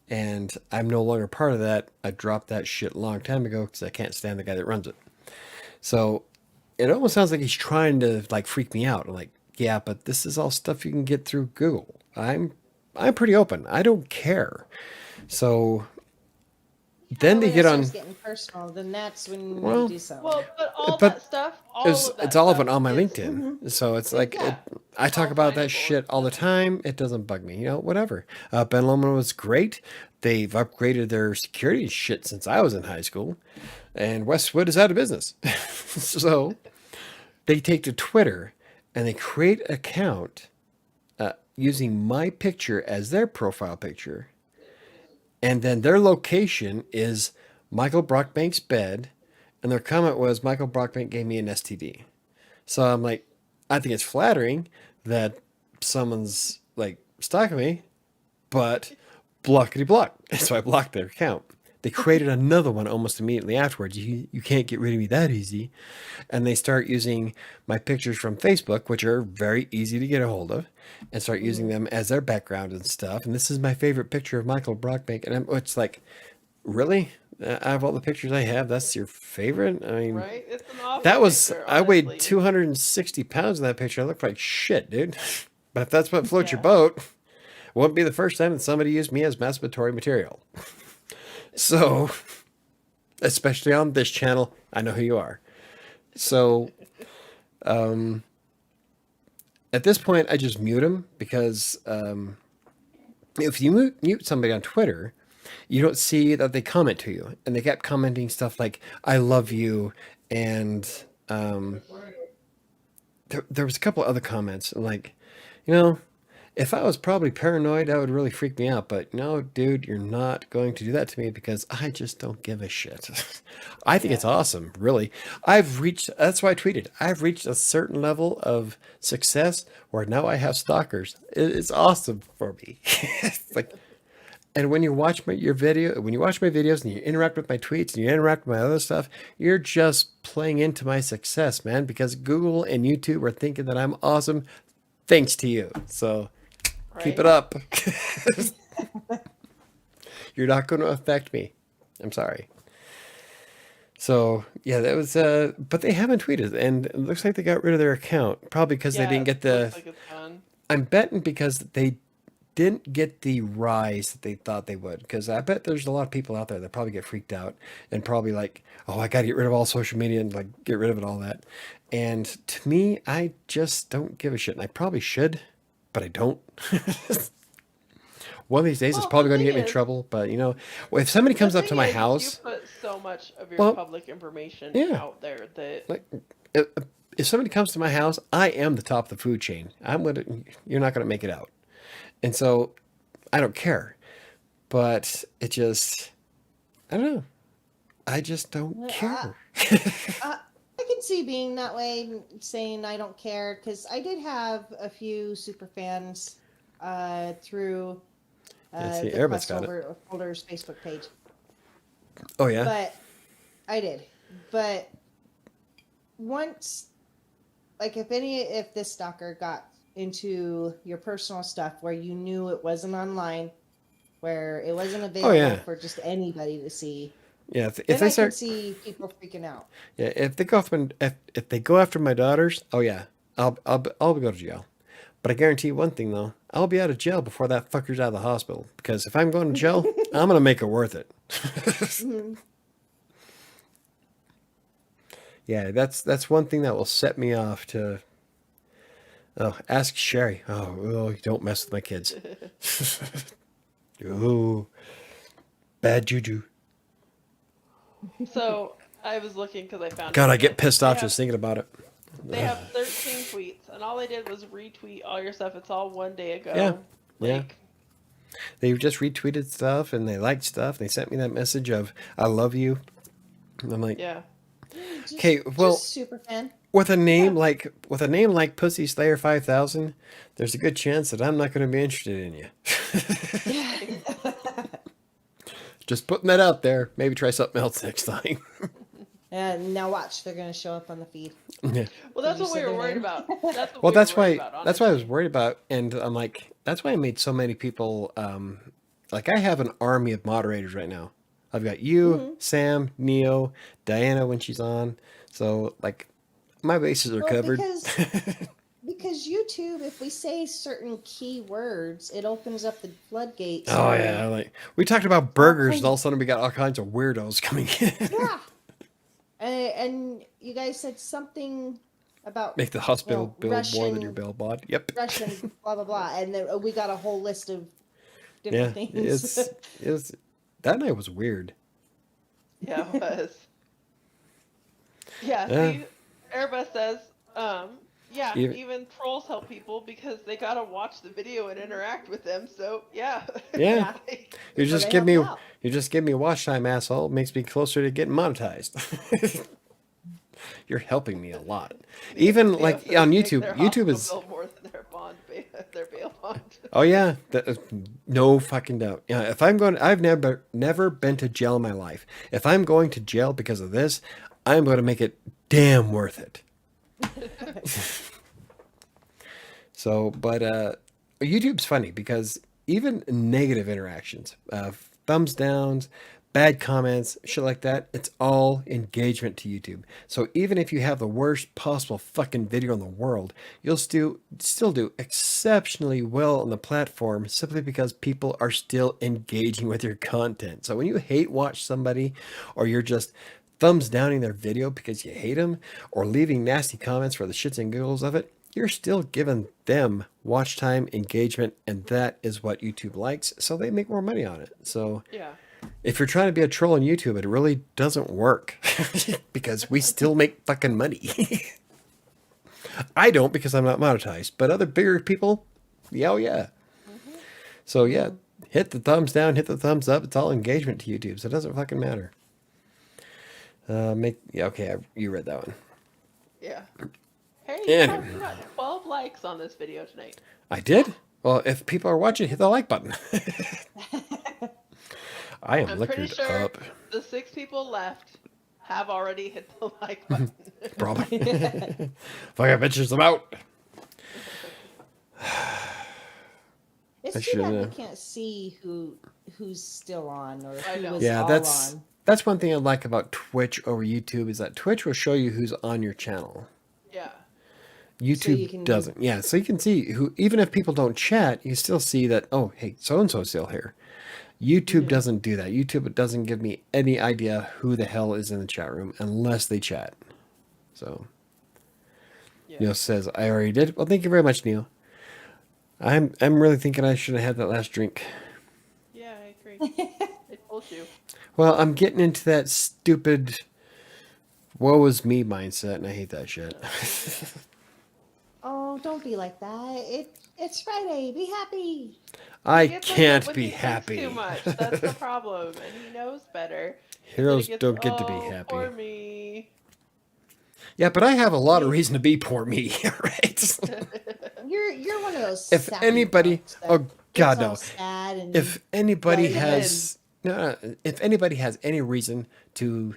And I'm no longer part of that. I dropped that shit a long time ago because I can't stand the guy that runs it. So it almost sounds like he's trying to like freak me out. I'm like, yeah, but this is all stuff you can get through Google. I'm pretty open. I don't care. So then they When get it on. starts getting personal, then that's when Well, you do something. Well, but all But that stuff, It's all of it on my is- LinkedIn. So it's like, Yeah. I talk all about that findable shit all the time. It doesn't bug me, whatever. Ben Lomond was great. They've upgraded their security shit since I was in high school. And Westwood is out of business. So they take to Twitter and they create an account using my picture as their profile picture. And then their location is Michael Brockbank's bed. And their comment was, Michael Brockbank gave me an STD. So I'm like, I think it's flattering that someone's like stalking me, but blockety block. So I blocked their account. They created another one almost immediately afterwards. You can't get rid of me that easy. And they start using my pictures from Facebook, which are very easy to get a hold of, and start using them as their background and stuff. And this is my favorite picture of Michael Brockbank. And it's like, really? Out of all the pictures I have, that's your favorite? I mean, Right? It's an awful that was, picture, I weighed honestly. 260 pounds in that picture. I looked like shit, dude. But if that's what floats your Yeah. boat, it won't be the first time that somebody used me as masturbatory material. So, especially on this channel, I know who you are. So, at this point, I just mute them because if you mute somebody on Twitter, you don't see that they comment to you. And they kept commenting stuff like, I love you. And there was a couple other comments. Like, If I was probably paranoid, that would really freak me out. But no, dude, you're not going to do that to me because I just don't give a shit. I think it's awesome, really. That's why I tweeted, I've reached a certain level of success where now I have stalkers. It's awesome for me. It's like, and when you watch when you watch my videos and you interact with my tweets and you interact with my other stuff, you're just playing into my success, man, because Google and YouTube are thinking that I'm awesome thanks to you. So keep it up. You're not going to affect me. I'm sorry. So yeah, that was, but they haven't tweeted, and it looks like they got rid of their account, probably because they didn't get looks like it's gone. I'm betting because they didn't get the rise that they thought they would. Because I bet there's a lot of people out there that probably get freaked out and probably like, oh, I got to get rid of all social media and like get rid of it, all that. And to me, I just don't give a shit. And I probably should, but I don't. One of these days, it's probably going to get me in trouble. But you know, if somebody comes up to my house, you put so much of your public information out there that like, if somebody comes to my house, I am the top of the food chain. You're not going to make it out. And so I don't care, but it just, I don't know. I just don't care. I can see being that way, saying I don't care, because I did have a few super fans through the Quest Holders Facebook page. Oh, yeah? But I did. But once, like if this stalker got into your personal stuff where you knew it wasn't online, where it wasn't available for just anybody to see. Yeah, if they start, can see people freaking out. Yeah, if they go after my daughters, oh yeah, I'll go to jail. But I guarantee you one thing though, I'll be out of jail before that fucker's out of the hospital. Because if I'm going to jail, I'm gonna make it worth it. Yeah, that's one thing that will set me off to. Oh, ask Sherry. Oh, don't mess with my kids. Oh, bad juju. So I was looking because I found. God, I get pissed off just thinking about it. They have 13 tweets, and all they did was retweet all your stuff. It's all one day ago. Yeah, yeah. They just retweeted stuff and they liked stuff. They sent me that message of "I love you." And I'm like, yeah. Okay, well, just super fan. With a name like Pussy Slayer 5000, there's a good chance that I'm not going to be interested in you. Just putting that out there. Maybe try something else next time. And now watch, they're going to show up on the feed. Yeah. Well, that's what we were worried about. That's why I was worried about, and I'm like, that's why I made so many people. Like I have an army of moderators right now. I've got you, Sam, Neo, Diana when she's on. So like. My bases are covered. Because YouTube, if we say certain key words, it opens up the floodgates. Oh yeah, like we talked about burgers, and all of a sudden we got all kinds of weirdos coming in. Yeah, and you guys said something about make the hospital build Russian, more than your bail bond. Yep. Russian, blah blah blah, and then we got a whole list of different things. It's that night was weird. Yeah, it was. Yeah. See, Airbus says, even trolls help people because they gotta watch the video and interact with them. So yeah. You just give me watch time, asshole. It makes me closer to getting monetized. You're helping me a lot. Even like on YouTube. YouTube is more than their bail bond. Oh yeah, no fucking doubt. Yeah, if I'm going, I've never been to jail in my life. If I'm going to jail because of this, I'm going to make it damn worth it. So, but YouTube's funny because even negative interactions, thumbs downs, bad comments, shit like that, it's all engagement to YouTube. So even if you have the worst possible fucking video in the world, you'll still do exceptionally well on the platform simply because people are still engaging with your content. So when you hate watch somebody or you're just thumbs downing their video because you hate them or leaving nasty comments for the shits and giggles of it, you're still giving them watch time, engagement, and that is what YouTube likes. So they make more money on it. So if you're trying to be a troll on YouTube, it really doesn't work because we still make fucking money. I don't because I'm not monetized, but other bigger people, Yeah, oh yeah. So yeah, hit the thumbs down, hit the thumbs up. It's all engagement to YouTube, so it doesn't fucking matter. Okay, you read that one. Yeah. Hey, Anyway. you got 12 likes on this video tonight. I did? Well, if people are watching, hit the like button. I am I'm liquored pretty sure up. the 6 people left have already hit the like button. Probably. Fuck, I bet them out. It's I too should, bad we can't see who's still on or I who know. was Yeah, all that's on. that's one thing I like about Twitch over YouTube is that Twitch will show you who's on your channel. Yeah. YouTube you can- doesn't. Yeah, so you can see who, even if people don't chat, you still see that, oh, hey, so-and-so's still here. YouTube doesn't do that. YouTube doesn't give me any idea who the hell is in the chat room unless they chat. So, Yeah. Neil says, I already did. Well, thank you very much, Neil. I'm really thinking I should have had that last drink. Yeah, I agree. I told you. Well, I'm getting into that stupid woe is me mindset, and I hate that shit. Oh, don't be like that. It's Friday. Be happy. I He gets like can't that when be he thinks happy. Too much. That's the problem, and he knows better. Heroes Then he don't get to be "Oh, happy. Poor me. Yeah, but I have a lot of reason to be poor me, right? You're one of those. If sappy anybody, folks that oh God, gets all no. sad and If anybody Right. has, no, if anybody has any reason to,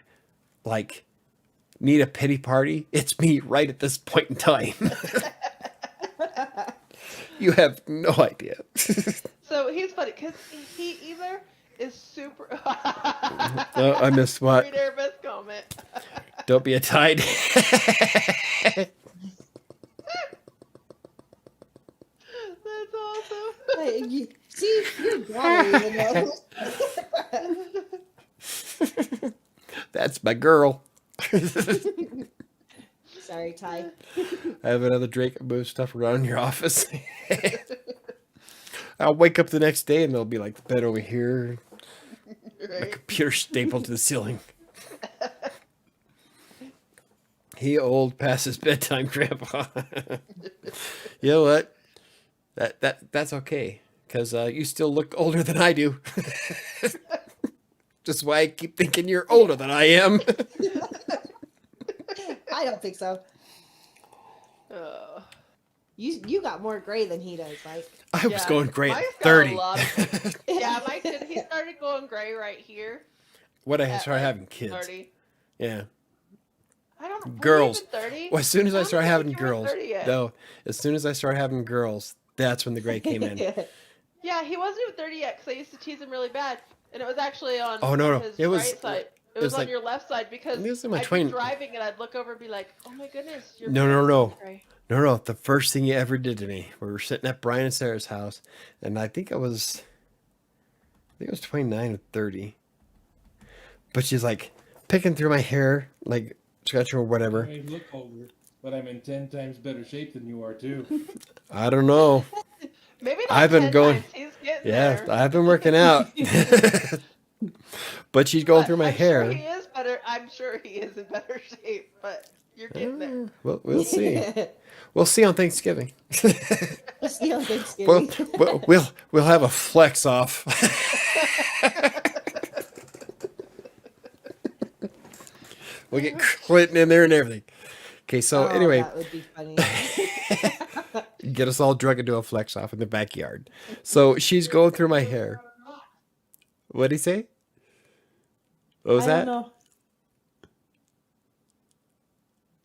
like, need a pity party, it's me right at this point in time. You have no idea. So he's funny because he either is super. Oh, I missed what? Read Arabic comment. Don't be a tide. That's awesome. Hey, see, you're better, you know. That's my girl. Sorry, Ty. I have another drink and move stuff around in your office. I'll wake up the next day and there'll be like the bed over here, my Right? computer stapled to the ceiling. He old past his bedtime, Grandpa. You know what? That's okay, because you still look older than I do. Just why I keep thinking you're older than I am. I don't think so. Oh. You got more gray than he does. Like, I was Yeah, going gray at Mike's got a 30. lot of- yeah, Mike did. He started going gray right here. When I at, started like, having kids. 30. Yeah. I don't know. Girls. Were you even 30? Well, as soon as I don't started think having you were girls, 30 yet. no, as soon as I started having girls, that's when the gray came in. Yeah, he wasn't even 30 yet because I used to tease him really bad, and it was actually on Oh, no. his It was- right side. It was was on like- your left side because It was in my I'd twin- be driving and I'd look over and be like, "Oh my goodness, you're No. gray." No. The first thing you ever did to me, we were sitting at Brian and Sarah's house, and I think it was 29 or 30. But she's like picking through my hair, like scratching or I whatever. may look older, but I'm in 10 times better shape than you are too. I don't know. Maybe not I've been 10 going- times. He's getting Yeah, there. I've been working out. But she's going But thing my I'm hair. Sure he is better. I'm sure he is in better shape, but you're getting there. We'll see. We'll see on Thanksgiving. Let's see on Thanksgiving. We'll have a flex off. We'll get Clinton in there and everything. Okay, so Oh, anyway, that would be funny. get us all drunk into a flex off in the backyard. So she's going through my hair. What'd he say? What was I that? don't know.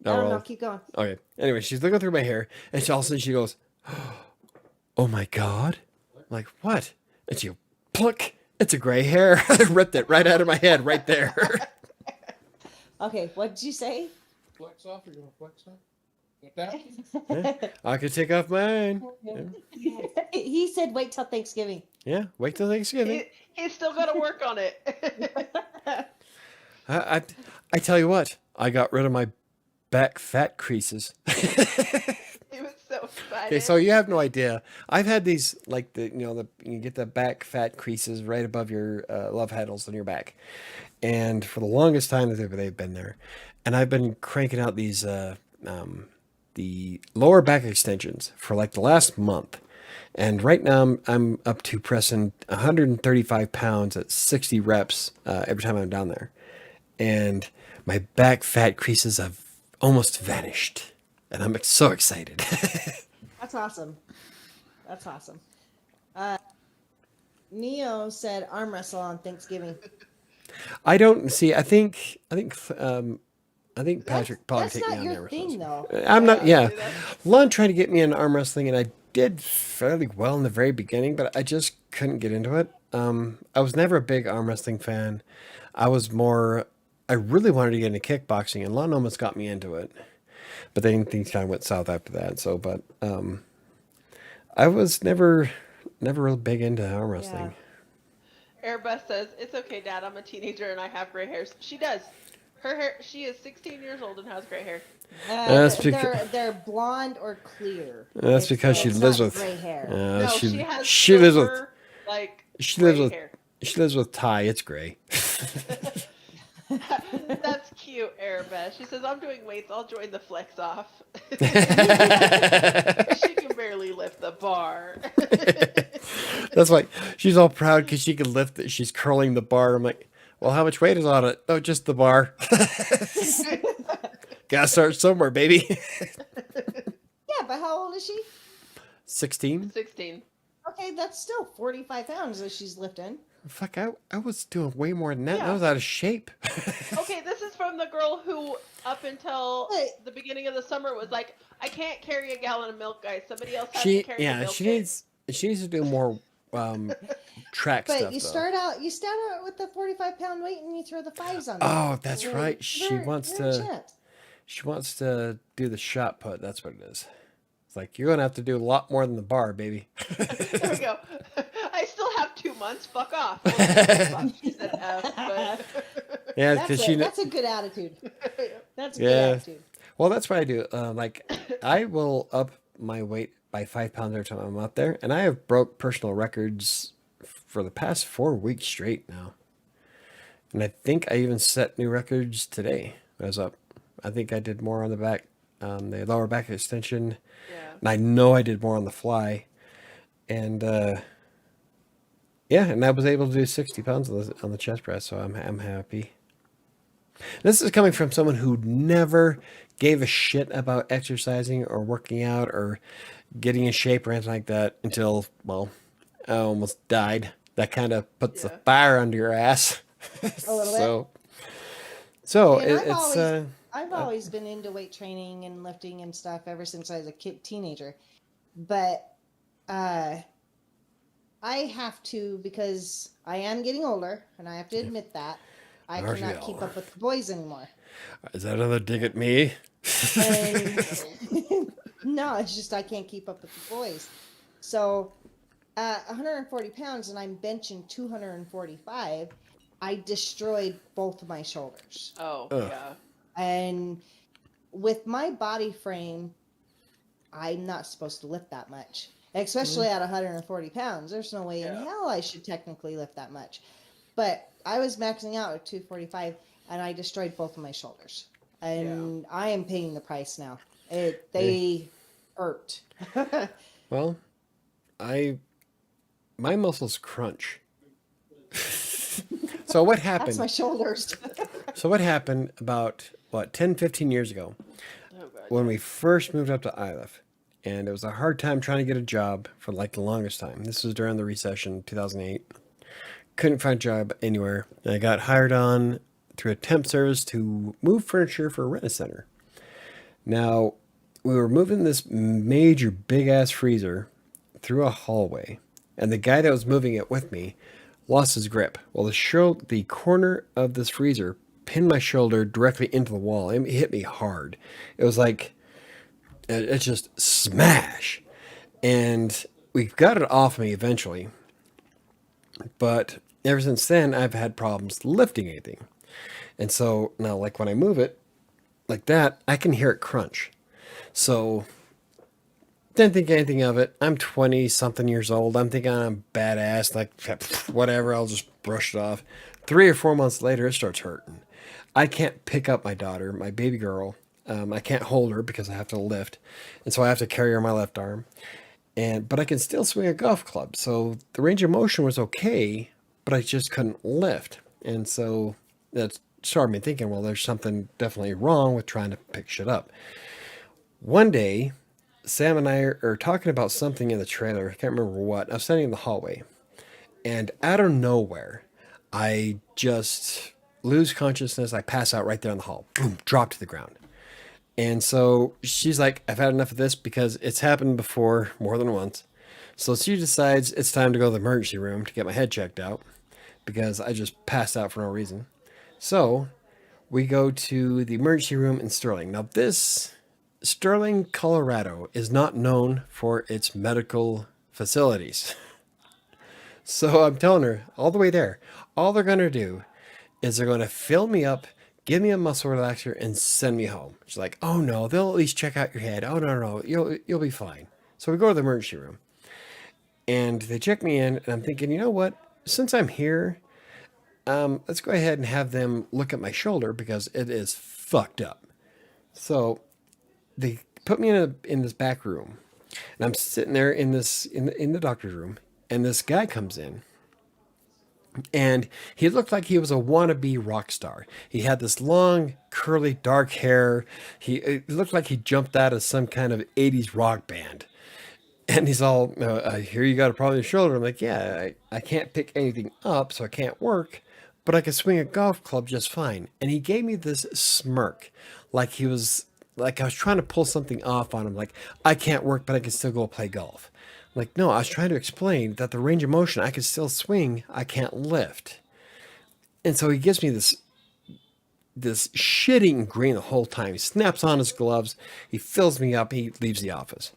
Oh, I don't well. know. Keep going. Okay. Anyway, she's looking through my hair, and all of a sudden she goes, "Oh my God!" I'm like, what? And she pluck. It's a gray hair. I ripped it right out of my head, right there. Okay, what did you say? Flex off, you're gonna flex off? Like that? I could take off mine. He said, "Wait till Thanksgiving." Yeah, wait till Thanksgiving. He's still got to work on it. I tell you what, I got rid of my back fat creases. He was so excited. Okay, so you have no idea. I've had these, like you get the back fat creases right above your love handles on your back, and for the longest time they've been there, and I've been cranking out these the lower back extensions for like the last month, And right now I'm up to pressing 135 pounds at 60 reps every time I'm down there. And my back fat creases have almost vanished. And I'm so excited. That's awesome. That's awesome. Neo said arm wrestle on Thanksgiving. I don't see. I think Patrick probably That's take me not on your arm thing, wrestling. though. I'm not. Yeah, see, that's- Lon tried to get me in arm wrestling, and I did fairly well in the very beginning, but I just couldn't get into it. I was never a big arm wrestling fan. I was more. I really wanted to get into kickboxing, and Lon almost got me into it, but then things kind of went south after that. So, but I was never real big into arm wrestling. Airbus says, "It's okay, Dad. I'm a teenager and I have gray hairs." She does. Her hair. She is 16 years old and has gray hair. That's They're blonde or clear. That's because she it's lives not with. gray hair. No, she has she lives with. silver, like She lives gray with. hair. She lives with Ty. It's gray. That's cute, Arabelle. She says, "I'm doing weights. I'll join the flex off." She can barely lift the bar. That's why she's all proud because she can lift it. She's curling the bar. I'm like, well, how much weight is on it? Oh, just the bar. Gotta start somewhere, baby. Yeah, but how old is she? 16? 16. Okay, that's still 45 pounds that she's lifting. Fuck, I was doing way more than that. Yeah. I was out of shape. Okay, this is from the girl who, up until But- the beginning of the summer, was like, "I can't carry a gallon of milk, guys. Somebody else has to she carry the milk." she needs to do more track But stuff. you though. start out with the 45-pound weight and you throw the fives on. Oh, it. that's You're- right. She you're- wants you're a to. champ. She wants to do the shot put. That's what it is. It's like you're gonna have to do a lot more than the bar, baby. There we go. I still have 2 months. Fuck off. Well, she said F, but Yeah, That's because a, she. that's a good attitude. That's a Yeah. good attitude. Well, that's what I do. Like, I will up my weight by 5 pounds every time I'm out there, and I have broke personal records for the past 4 weeks straight now. And I think I even set new records today. When I was up. I think I did more on the back, the lower back extension, yeah. and I know I did more on the fly. And yeah, and I was able to do 60 pounds on the chest press, so I'm happy. This is coming from someone who never gave a shit about exercising or working out or getting in shape or anything like that until, well, I almost died. That kind of puts the Yeah. fire under your ass. A little bit. So And it's I've always been into weight training and lifting and stuff ever since I was a teenager. But I have to, because I am getting older, and I have to admit that, I Are you cannot keep older? up with the boys anymore. is that another dig at me? And no, it's just I can't keep up with the boys. So at 140 pounds and I'm benching 245, I destroyed both of my shoulders. Oh, Ugh. yeah. And with my body frame, I'm not supposed to lift that much, especially at 140 pounds. There's no way in Yeah. hell I should technically lift that much. But I was maxing out at 245 and I destroyed both of my shoulders. And I am paying the price now. They hurt. Well, my muscles crunch. So what That's happened? my shoulders. So what happened about 10, 15 years ago Oh, God. when we first moved up to Iliff, and it was a hard time trying to get a job for like the longest time. This was during the recession, 2008. Couldn't find a job anywhere. And I got hired on through a temp service to move furniture for a rent center. Now, we were moving this major big ass freezer through a hallway, and the guy that was moving it with me lost his grip. Well, the corner of this freezer pinned my shoulder directly into the wall. It hit me hard. It was like it just smash, and we got it off me eventually. But ever since then, I've had problems lifting anything, and so now, like when I move it like that, I can hear it crunch. So didn't think anything of it. I'm 20 something years old. I'm thinking I'm badass. Like, whatever, I'll just brush it off. 3 or 4 months later, it starts hurting. I can't pick up my daughter, my baby girl. I can't hold her because I have to lift. And so I have to carry her on my left arm. but I can still swing a golf club. So the range of motion was okay, but I just couldn't lift. And so that started me thinking, well, there's something definitely wrong with trying to pick shit up. One day, Sam and I are talking about something in the trailer. I can't remember what. I'm standing in the hallway, and out of nowhere, I just lose consciousness. I pass out right there in the hall. Boom, drop to the ground. And so she's like, I've had enough of this because it's happened before more than once. So she decides it's time to go to the emergency room to get my head checked out because I just passed out for no reason. So we go to the emergency room in Sterling. Now, Sterling, Colorado is not known for its medical facilities. So I'm telling her all the way there, all they're going to do is they're going to fill me up, give me a muscle relaxer, and send me home. She's like, oh no, they'll at least check out your head. Oh no, you'll be fine. So we go to the emergency room and they check me in, and I'm thinking, you know what? Since I'm here, let's go ahead and have them look at my shoulder because it is fucked up. So they put me in this back room, and I'm sitting there in the doctor's room, and this guy comes in, and he looked like he was a wannabe rock star. He had this long, curly, dark hair. It looked like he jumped out of some kind of 80s rock band. And he's all, I hear you got a problem with your shoulder. I'm like, yeah, I can't pick anything up, so I can't work, but I can swing a golf club just fine. And he gave me this smirk, like I was trying to pull something off on him. Like, I can't work, but I can still go play golf. Like, no, I was trying to explain that the range of motion, I can still swing, I can't lift. And so he gives me this shitting grin the whole time. He snaps on his gloves, he fills me up, he leaves the office.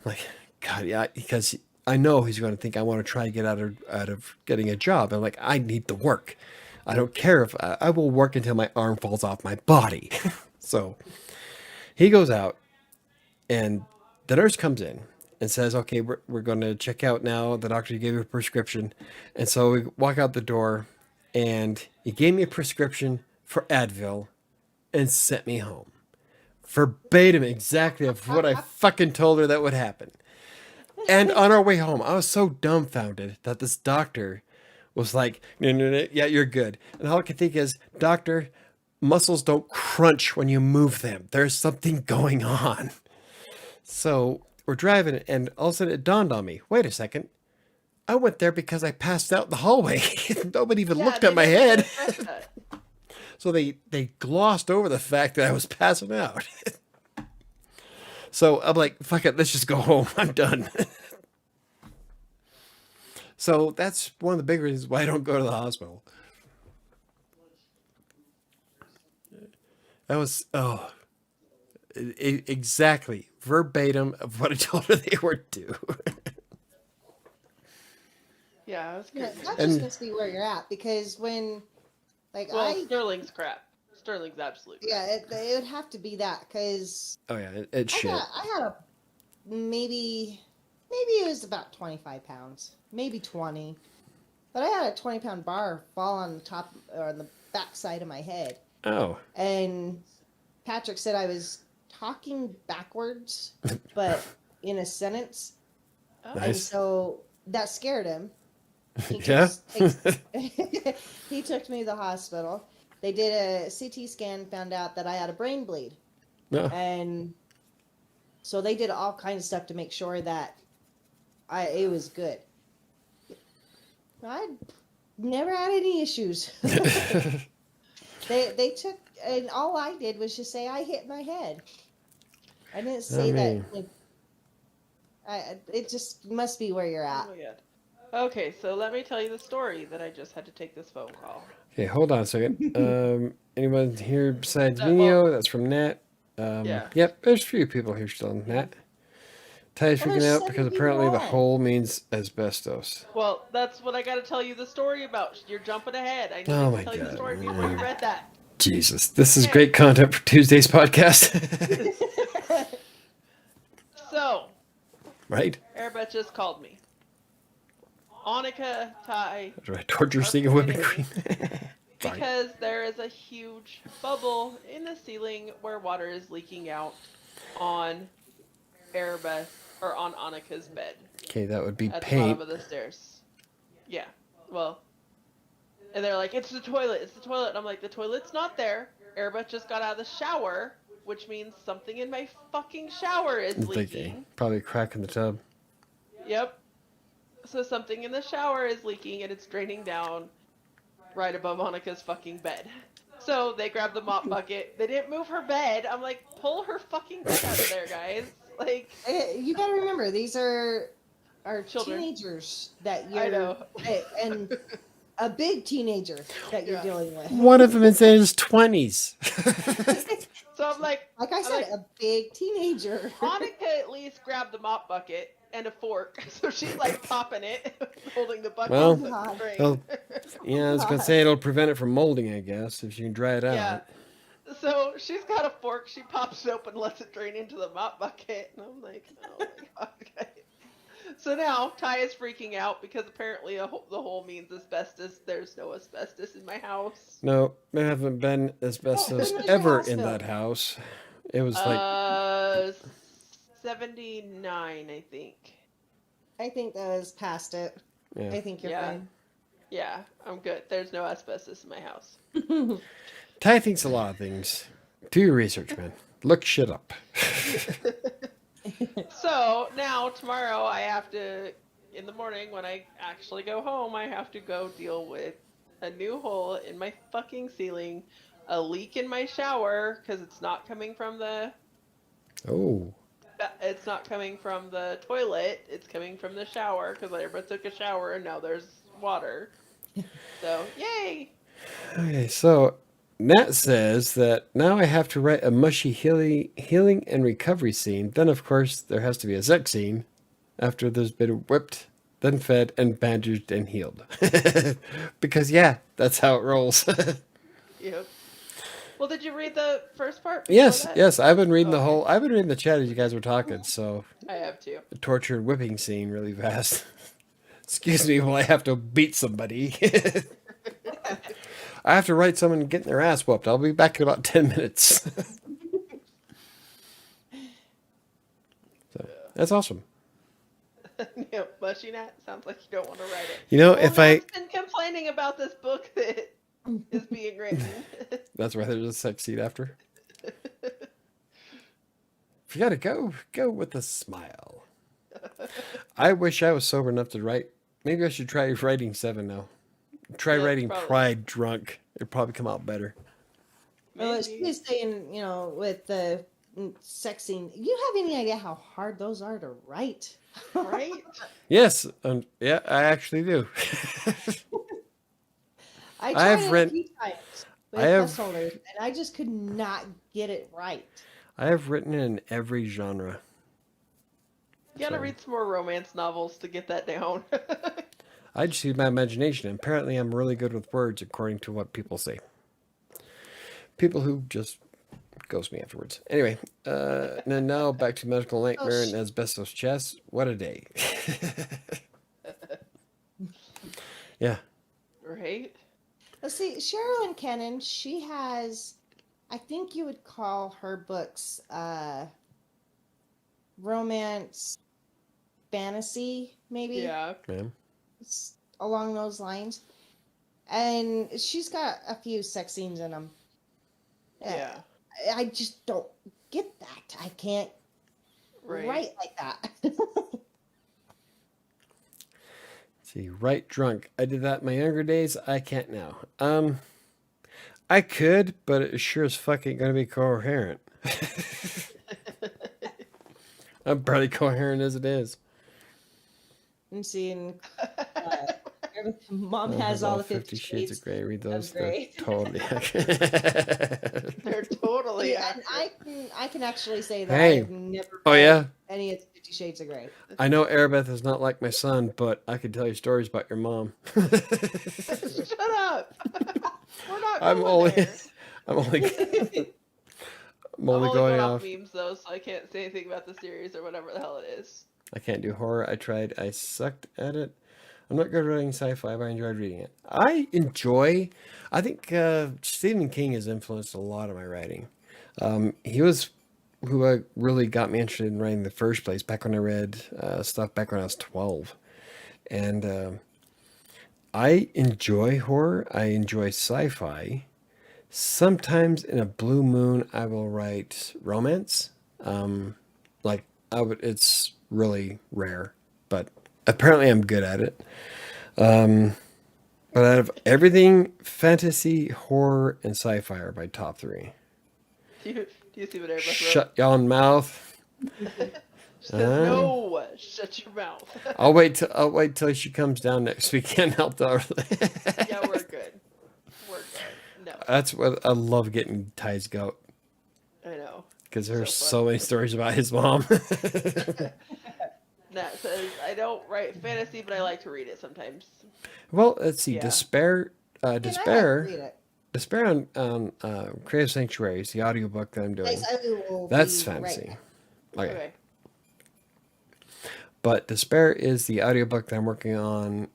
I'm like, God, yeah, because I know he's going to think I want to try to get out of getting a job. I'm like, I need the work. I don't care if I will work until my arm falls off my body. So he goes out, and the nurse comes in and says, okay, we're going to check out now. The doctor gave you a prescription. And so we walk out the door, and he gave me a prescription for Advil and sent me home. Verbatim exactly of what I fucking told her that would happen. And on our way home, I was so dumbfounded that this doctor was like, no, yeah, you're good. And all I could think is, doctor, muscles don't crunch when you move them. There's something going on. So we're driving, and all of a sudden it dawned on me, wait a second. I went there because I passed out in the hallway. Nobody even looked at my head. So they glossed over the fact that I was passing out. So I'm like, fuck it, let's just go home. I'm done. So that's one of the big reasons why I don't go to the hospital. That was, exactly verbatim of what I told her they were due. Yeah, that's good. Yeah, that just must be where you're at, because when, Sterling's crap. Sterling's absolute crap. Yeah, it would have to be that, because Oh yeah, it's shit. I had a maybe it was about 25 pounds, maybe 20, but I had a 20-pound bar fall on the top or on the back side of my head. Oh. And Patrick said I was talking backwards, but in a sentence. Oh. Nice. And so that scared him. Yeah. He took me to the hospital. They did a CT scan, found out that I had a brain bleed. No. And so they did all kinds of stuff to make sure that it was good. I never had any issues. They took, and all I did was just say I hit my head. I didn't say that. It just must be where you're at. Oh my God. Okay, so let me tell you the story that I just had to take this phone call. Okay, hold on a second. Anyone here besides Neo? That's from Nat. Yeah. Yep, there's a few people here still. Nat. Ty's freaking out because apparently the hole means asbestos. Well, that's what I got to tell you the story about. You're jumping ahead. I need to tell you the story before you read that. Jesus, this is great content for Tuesday's podcast. So, right? Airbus just called me. Annika, Ty. Do I torture seeing a whipping cream? Because there is a huge bubble in the ceiling where water is leaking out on Airbus or on Annika's bed Okay, that would be at the paint. bottom of the stairs. Yeah, well, and they're like, it's the toilet, it's the toilet. And I'm like, the toilet's not there. Erebeth just got out of the shower, which means something in my fucking shower is I'm leaking. thinking probably a crack in the tub. Yep. So something in the shower is leaking and it's draining down right above Annika's fucking bed. So they grabbed the mop bucket. They didn't move her bed. I'm like, pull her fucking bed out of there, guys. Like, You gotta remember, these are Children. teenagers that you're. I know. And a big teenager that you're Yeah. dealing with. One of them is in his 20s. So I'm like, Like I said, a big teenager. Annika at least grabbed the mop bucket and a fork. So she's like popping it, holding the bucket. Well, so it's God. great. Well, yeah, I was going to say it'll prevent it from molding, I guess, if you can dry it out. Yeah. So she's got a fork. She pops it open, lets it drain into the mop bucket. And I'm like, oh my God. Okay. So now Ty is freaking out because apparently the hole means asbestos. There's no asbestos in my house. No, there haven't been asbestos when was your ever house in built? that house. It was like, 79, I think. I think that was past it. yeah. I think you're Yeah. fine. Yeah, I'm good. There's no asbestos in my house. Ty thinks a lot of things. Do your research, man. Look shit up. So now tomorrow I have to, in the morning when I actually go home, I have to go deal with a new hole in my fucking ceiling, a leak in my shower because it's not coming from the toilet. It's coming from the shower because everybody took a shower and now there's water. So yay! Okay, so Nat says that now I have to write a mushy healing and recovery scene. Then, of course, there has to be a sex scene after there's been whipped, then fed, and bandaged and healed. Because, yeah, that's how it rolls. Yep. Well, did you read the first part? before Yes, that? yes, I've been reading Okay. I've been reading the chat as you guys were talking, so I have to. the torture and whipping scene really fast. Excuse me while I have to beat somebody. I have to write someone getting their ass whooped. I'll be back in about 10 minutes. So, that's awesome. Yeah, mushy Nat sounds like you don't want to write it. You know, Well, if I... Nat's been complaining about this book that is being written. That's why there's a sex scene after. If you gotta go with a smile. I wish I was sober enough to write. Maybe I should try writing 7 now. Try Yeah, writing probably. Pride drunk. It'd probably come out better. Well, she was saying, with the sex scene, you have any idea how hard those are to write? Right? Yes, yeah, I actually do. I I tried have it read- a few times with I have- bus holders, and I just could not get it right. I have written in every genre. You gotta So- read some more romance novels to get that down. I just use my imagination. Apparently, I'm really good with words, according to what people say. People who just ghost me afterwards. Anyway, and then now back to medical nightmare and asbestos chest. What a day. Yeah. Right? Let's see, Sherilyn Kennan, she has, I think you would call her books romance fantasy, maybe. Yeah. Man. It's along those lines. And she's got a few sex scenes in them. Yeah. I just don't get that. I can't Right. write like that. See, write drunk. I did that in my younger days. I can't now. I could, but it sure as fuck ain't gonna be coherent. I'm barely coherent as it is. I'm seeing Mom has all the 50 Shades of Grey. Read of those. They're Grey. totally. They're totally Yeah, and accurate. I can actually say that Hey. I've never Oh read yeah. any of the 50 Shades of Grey. I know Erebeth is not like my son, but I could tell you stories about your mom. Shut up. We're not I'm going only, there. I'm only, I'm I'm only only going off off. memes though, so I can't say anything about the series or whatever the hell it is. I can't do horror. I tried. I sucked at it. I'm not good at writing sci-fi, but I enjoyed reading it. I think Stephen King has influenced a lot of my writing. He was who really got me interested in writing in the first place, back when I read stuff back when I was 12. And I enjoy horror. I enjoy sci-fi. Sometimes in a blue moon, I will write romance. Like it's really rare, but apparently I'm good at it. But out of everything, fantasy, horror, and sci-fi are my top three. Do you see what everybody wrote? Shut your mouth. She says, no, shut your mouth. I'll wait till she comes down next weekend. Help her. Yeah, we're good. We're good. No, That's what I love, getting Ty's goat, I know. because there's So so many stories about his mom. Nat says, I don't write fantasy, but I like to read it sometimes. Well, let's see. Yeah. Despair. And I like to Despair. read it. Despair on Creative Sanctuary is the audiobook that I'm doing. Guys, I will That's be right fantasy. back. Okay. But Despair is the audiobook that I'm working on,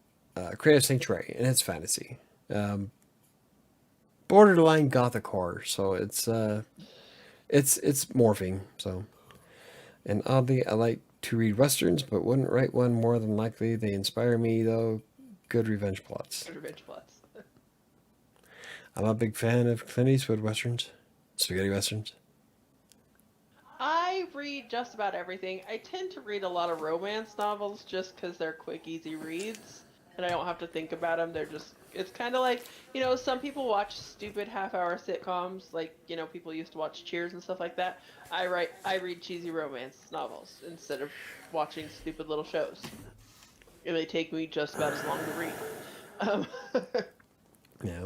Creative Sanctuary, and it's fantasy. Borderline gothic horror, so it's morphing. So, and oddly, I like to read westerns, but wouldn't write one more than likely. They inspire me, though. Good revenge plots. Revenge plots. I'm a big fan of Clint Eastwood westerns, spaghetti westerns. I read just about everything. I tend to read a lot of romance novels just because they're quick, easy reads, and I don't have to think about them. It's kind of like, some people watch stupid half-hour sitcoms, like, people used to watch Cheers and stuff like that. I read cheesy romance novels instead of watching stupid little shows. And they take me just about as long to read. Yeah.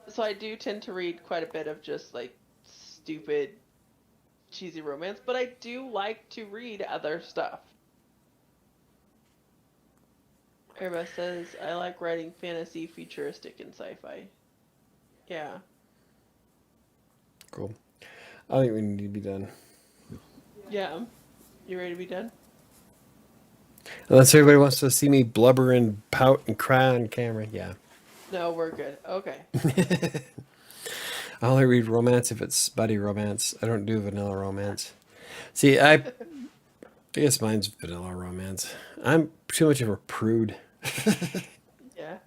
So I do tend to read quite a bit of just, like, stupid, cheesy romance, but I do like to read other stuff. Everybody says, I like writing fantasy, futuristic, and sci-fi. Yeah. Cool. I think we need to be done. Yeah. You ready to be done? Unless everybody wants to see me blubber and pout and cry on camera. Yeah. No, we're good. Okay. I only read romance if it's buddy romance. I don't do vanilla romance. See, I guess mine's vanilla romance. I'm too much of a prude. Yeah.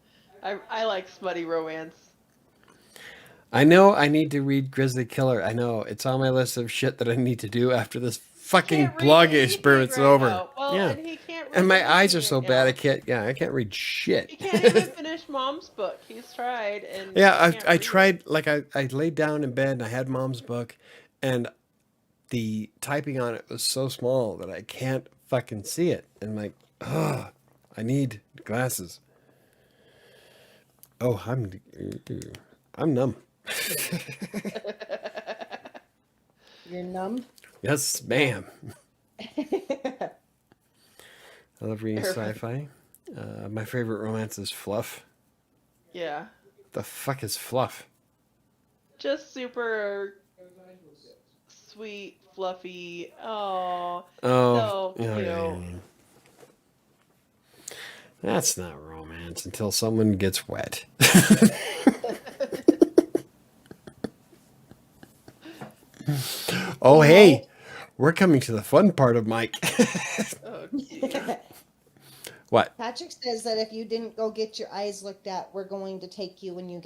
I like smutty romance. I know I need to read Grizzly Killer. I know. It's on my list of shit that I need to do after this fucking Can't read blogging anything experiment's right over. now. Well, Yeah. and he can't read And my eyes are anything so right bad now. I can't read shit. He can't even finish Mom's book. He's tried and Yeah, he can't I read tried, like, I laid down in bed and I had Mom's book, and the typing on it was so small that I can't fucking see it. And I'm like, I need glasses. Oh, I'm numb. You're numb? Yes, ma'am. I love reading sci-fi. My favorite romance is fluff. Yeah. The fuck is fluff? Just super sweet, fluffy. Oh. Oh, So, yeah. That's not romance until someone gets wet. Oh, hey, we're coming to the fun part of Mike. Oh, geez. What? Patrick says that if you didn't go get your eyes looked at, we're going to take you when you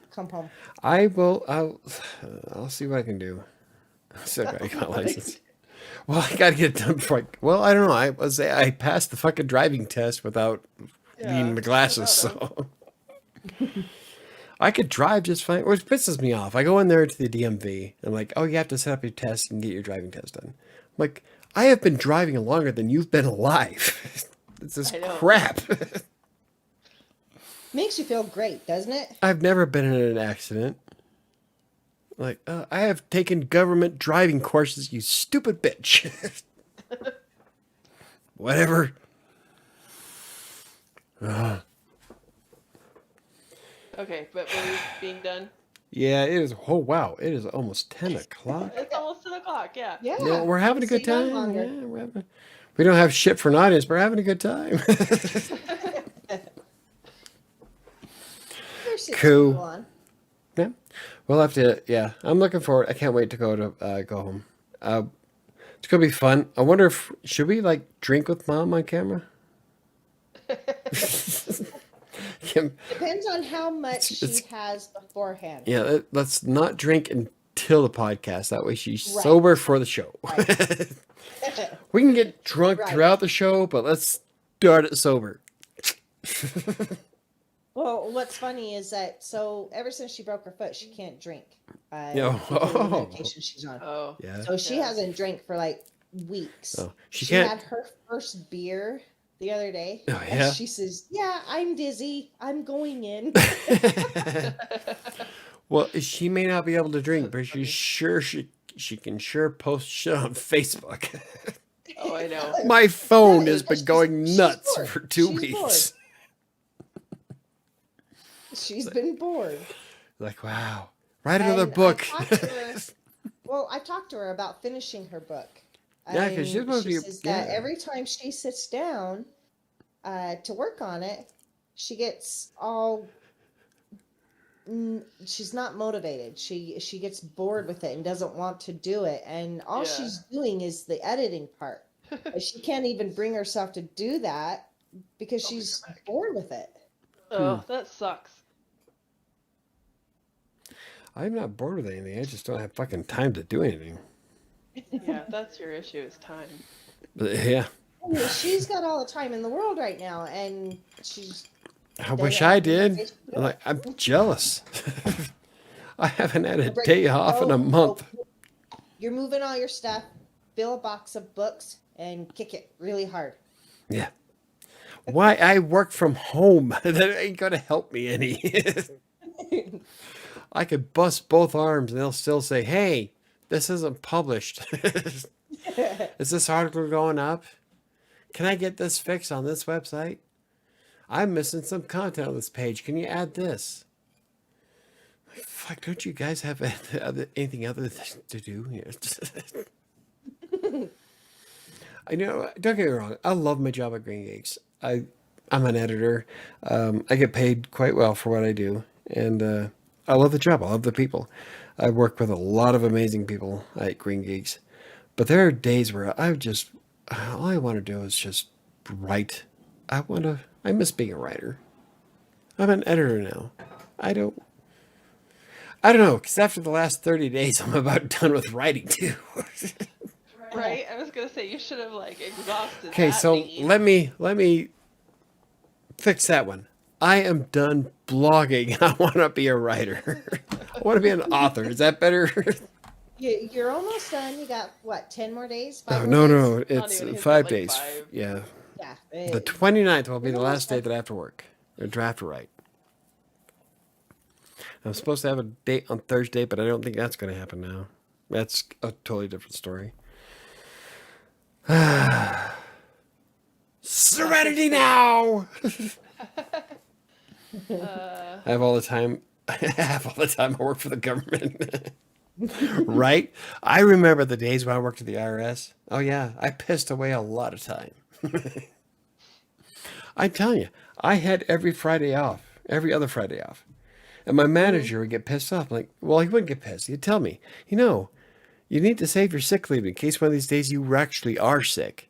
come home. I will. I'll see what I can do. I still gotta get my license. Well, I gotta get it done before. I don't know. I passed the fucking driving test without needing the glasses, so I could drive just fine. Which pisses me off. I go in there to the DMV. And I'm like, oh, you have to set up your test and get your driving test done. I'm like, I have been driving longer than you've been alive. It's this crap. Makes you feel great, doesn't it? I've never been in an accident. Like, I have taken government driving courses, you stupid bitch. Whatever. Okay, but we're being done. Yeah, it is. Oh, wow. It is almost 10 o'clock. It's almost 10 o'clock, yeah. Yeah. No, we're having a good Stay on time. longer. Yeah, we don't have shit for an audience, but we're having a good time. There's shit to Cool. go on. Yeah, we'll have to. Yeah, I'm looking forward. I can't wait to go home. It's gonna be fun. I wonder if should we like drink with mom on camera? Kim, Depends on how much it's she has beforehand. yeah. Let's not drink until the podcast. That way she's Right. sober for the show. Right. We can get drunk Right. throughout the show, but let's start it sober. Well, what's funny is that ever since she broke her foot, she can't drink. Yeah. Because of the medication she's on. Oh. Yeah. So she hasn't drank for like weeks. Oh, she She can't. had her first beer the other day. Oh, and yeah? she says, "Yeah, I'm dizzy. I'm going in." Well, she may not be able to drink, but she's sure she can sure post shit on Facebook. Oh, I know. My phone Yeah, has been she's- going she's nuts bored. for 2 She's weeks. She's been bored. Like, wow, write another And book. I talked to her about finishing her book. Yeah, 'cause she's And supposed to she be- says that yeah. every time she sits down to work on it, she gets all. She's not motivated. She gets bored with it and doesn't want to do it. And all Yeah. she's doing is the editing part. But she can't even bring herself to do that because she's bored with it. Oh, that sucks. I'm not bored with anything. I just don't have fucking time to do anything. Yeah, that's your issue is time. But yeah, I mean, she's got all the time in the world right now, and she's. I wish I did. I'm jealous. I haven't had a day off in a month. You're moving all your stuff, fill a box of books, and kick it really hard. Yeah. Why? I work from home. That ain't gonna help me any. I could bust both arms and they'll still say, "Hey, this isn't published. Is this article going up? Can I get this fixed on this website? I'm missing some content on this page. Can you add this?" Like, fuck, don't you guys have anything other to do here? I know, don't get me wrong. I love my job at Green Geeks. I'm an editor. I get paid quite well for what I do. And I love the job. I love the people. I work with a lot of amazing people at Green Geeks. But there are days where all I want to do is just write. I miss being a writer. I'm an editor now. I don't know, because after the last 30 days, I'm about done with writing too. Right? I was gonna say you should have like exhausted. Okay, that so need. let me fix that one. I am done blogging. I want to be a writer. I want to be an author. Is that better? You're almost done. You got what? 10 more days? Oh, 5 no, more days? no. Not It's even, he's 5 got, like, days. 5. Yeah. Yeah. The 29th will be the You're last day almost that I have to work. Or draft to write. I'm supposed to have a date on Thursday, but I don't think that's going to happen now. That's a totally different story. Serenity now! I have all the time. I have all the time I work for the government. Right? I remember the days when I worked at the IRS. Oh yeah, I pissed away a lot of time. I'm telling you, I had every Friday off, every other Friday off. And my manager would get pissed off. Like, well, he wouldn't get pissed. He'd tell me, you need to save your sick leave in case one of these days you actually are sick.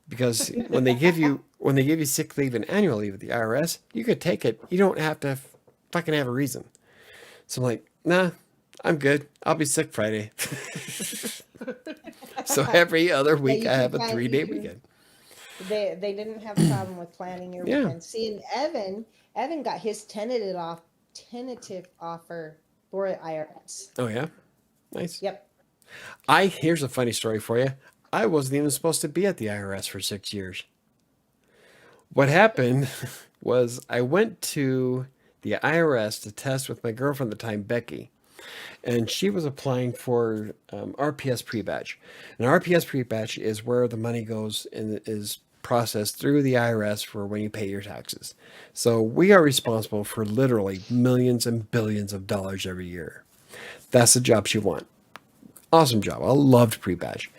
Because when they give you sick leave and annual leave at the IRS, you could take it. You don't have to fucking have a reason. So I'm like, nah, I'm good. I'll be sick Friday. So every other week you I can have a plan- 3-day you can- weekend. They didn't have a problem with planning your Yeah. weekend. See, and Evan got his tentative offer for IRS. Oh yeah, nice. Yep. Here's a funny story for you. I wasn't even supposed to be at the IRS for 6 years. What happened was I went to the IRS to test with my girlfriend at the time, Becky, and she was applying for RPS pre-batch. And RPS pre-batch is where the money goes and is processed through the IRS for when you pay your taxes. So we are responsible for literally millions and billions of dollars every year. That's the job she won. Awesome job. I loved pre-batch.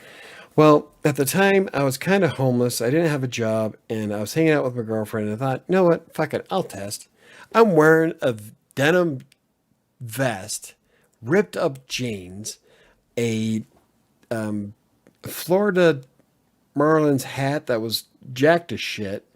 Well, at the time, I was kind of homeless. I didn't have a job, and I was hanging out with my girlfriend, and I thought, you know what? Fuck it. I'll test. I'm wearing a denim vest, ripped up jeans, a Florida Marlins hat that was jacked to shit.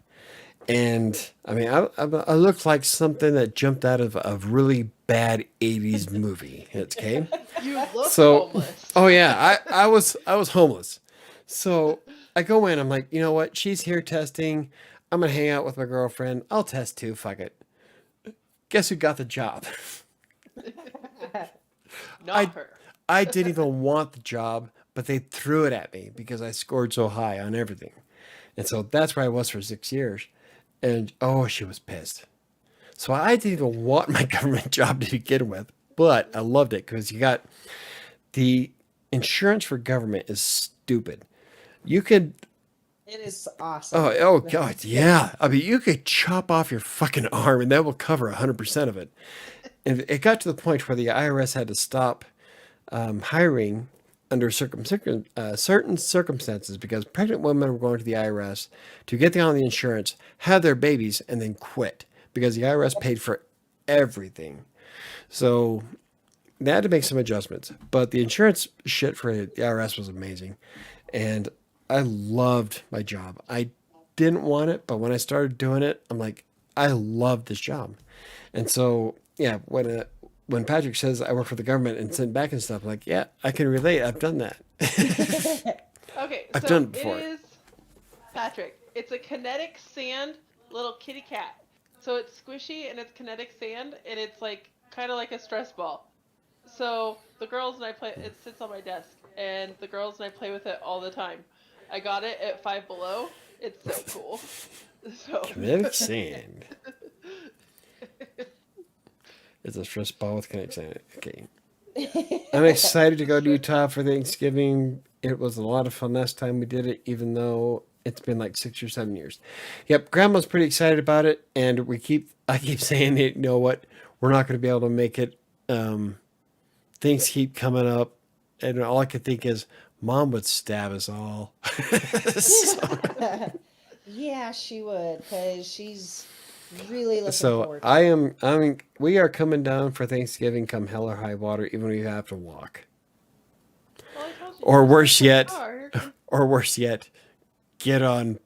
And I mean, I looked like something that jumped out of a really bad 80s movie. Okay. You look So, homeless. oh yeah, I was homeless. So I go in, I'm like, you know what? She's here testing. I'm going to hang out with my girlfriend. I'll test too. Fuck it. Guess who got the job? Not her. I didn't even want the job, but they threw it at me because I scored so high on everything. And so that's where I was for 6 years. And oh, she was pissed. So I didn't even want my government job to begin with, but I loved it because you got the insurance for government is stupid. You could, It is awesome. oh God, yeah. I mean, you could chop off your fucking arm and that will cover 100% of it. And it got to the point where the IRS had to stop hiring under certain circumstances because pregnant women were going to the IRS to get on the insurance, have their babies, and then quit because the IRS paid for everything. So they had to make some adjustments. But the insurance shit for the IRS was amazing. And I loved my job. I didn't want it, but when I started doing it, I'm like, I love this job. And so, yeah, when Patrick says I work for the government and send back and stuff, I'm like, yeah, I can relate. I've done that. Okay, I've so done it before. it is Patrick. It's a kinetic sand little kitty cat. So it's squishy and it's kinetic sand and it's like kind of like a stress ball. So the girls and I play. It sits on my desk and the girls and I play with it all the time. I got it at Five Below. It's so cool. So Kinetic sand. It's a stress ball with kinetic sand. Okay. I'm excited to go to Utah for Thanksgiving. It was a lot of fun last time we did it, even though it's been like 6 or 7 years. Yep, Grandma's pretty excited about it, and I keep saying it. You know what? We're not going to be able to make it. Things keep coming up, and all I could think is, Mom would stab us all. So, Yeah, she would, because she's really looking so forward to it. I mean, we are coming down for Thanksgiving, come hell or high water, even if we have to walk. Well, I told you, Or it's worse so yet, hard. or worse yet, get on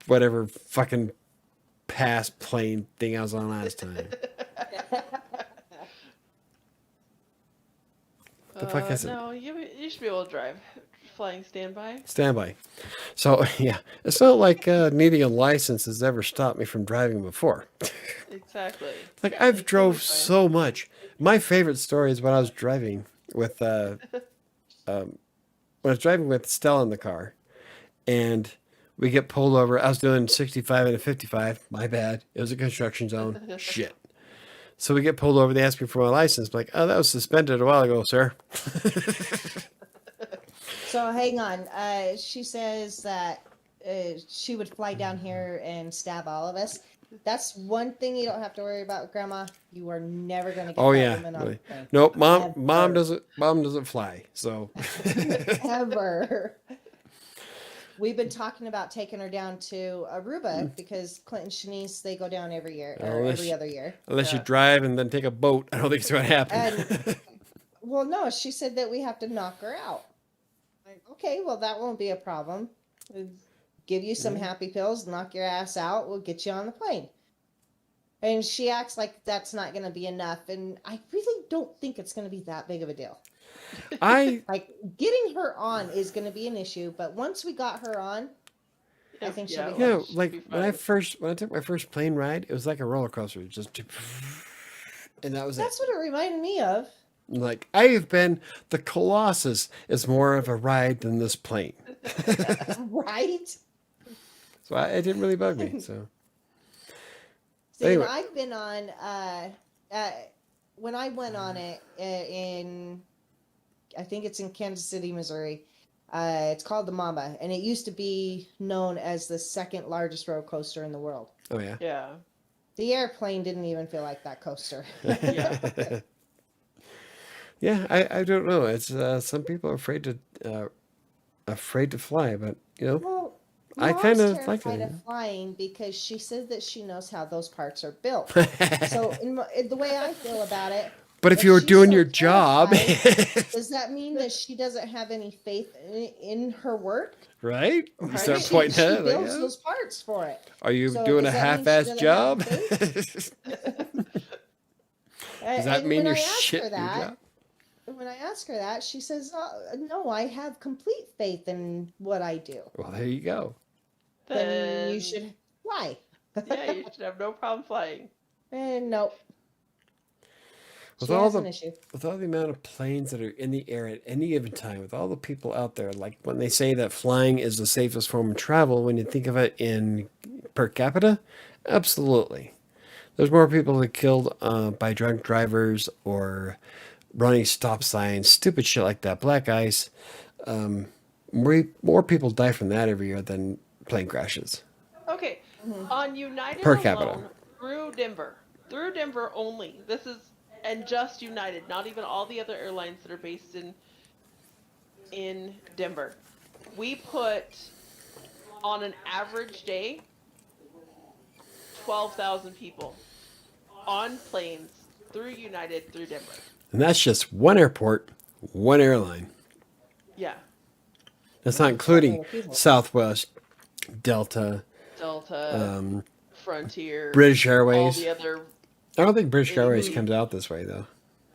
whatever fucking past plane thing I was on last time. The fuck is it? No, you should be able to drive. Flying standby. Standby. So, yeah, it's not like needing a license has ever stopped me from driving before. Exactly. Like, Yeah, I've it's drove totally fine. so much. My favorite story is when I was driving with Stella in the car, and we get pulled over. I was doing 65 and a 55. My bad. It was a construction zone. Shit. So we get pulled over. They ask me for my license. I'm like, oh, that was suspended a while ago, sir. So hang on. She says that she would fly down here and stab all of us. That's one thing you don't have to worry about, Grandma. You are never going to get Oh that yeah. woman on a plane. Nope. Mom Ever. doesn't fly. So Ever. We've been talking about taking her down to Aruba because Clint and Shanice, they go down every year or Unless- every other year. unless you Yeah. drive and then take a boat, I don't think it's going to happen. And well, no, she said that we have to knock her out. Like, okay, well, that won't be a problem. We'll give you some happy pills, knock your ass out. We'll get you on the plane. And she acts like that's not going to be enough. And I really don't think it's going to be that big of a deal. I Like, getting her on is going to be an issue. But once we got her on, I think she'll be you know, she'll be like when I fine. took my first plane ride, it was like a roller coaster, just and that was it. that's what it reminded me of. Like I've been the Colossus is more of a ride than this plane, Right? so it didn't really bug me. So See, Anyway. and I've been on, when I went on it I think it's in Kansas City, Missouri. It's called the Mamba, and it used to be known as the second largest roller coaster in the world. oh yeah, Yeah. The airplane didn't even feel like that coaster. Yeah. yeah. I don't know. It's some people are afraid to fly, but you know, Well, I Mom's kinda like terrified it. of flying because she says that she knows how those parts are built. So the way I feel about it, But if you were she's doing so your job, terrified, does that mean that she doesn't have any faith in her work? right? You Right. start She pointing at it. Like, builds yeah. those parts for it. Are you So doing a does that mean she half-assed doesn't job? have Does And that mean when you're I ask shit her at your that, job? when I ask her that, she says, "No, I have complete faith in what I do." Well, there you go. Then you should fly. Yeah, you should have no problem flying. And nope. With She all has the an issue. with all the amount of planes that are in the air at any given time, with all the people out there, like when they say that flying is the safest form of travel, when you think of it in per capita, absolutely. There's more people that are killed by drunk drivers or running stop signs, stupid shit like that, black ice. More people die from that every year than plane crashes. Okay, on United Per capita. alone, through Denver only. This is and just United, not even all the other airlines that are based in Denver. We put on an average day 12,000 people on planes through United through Denver. And that's just one airport, one airline. Yeah, That's not including people. Southwest, Delta, Delta, Frontier, British all Airways. the other. I don't think British Airways Mhm. comes out this way, though.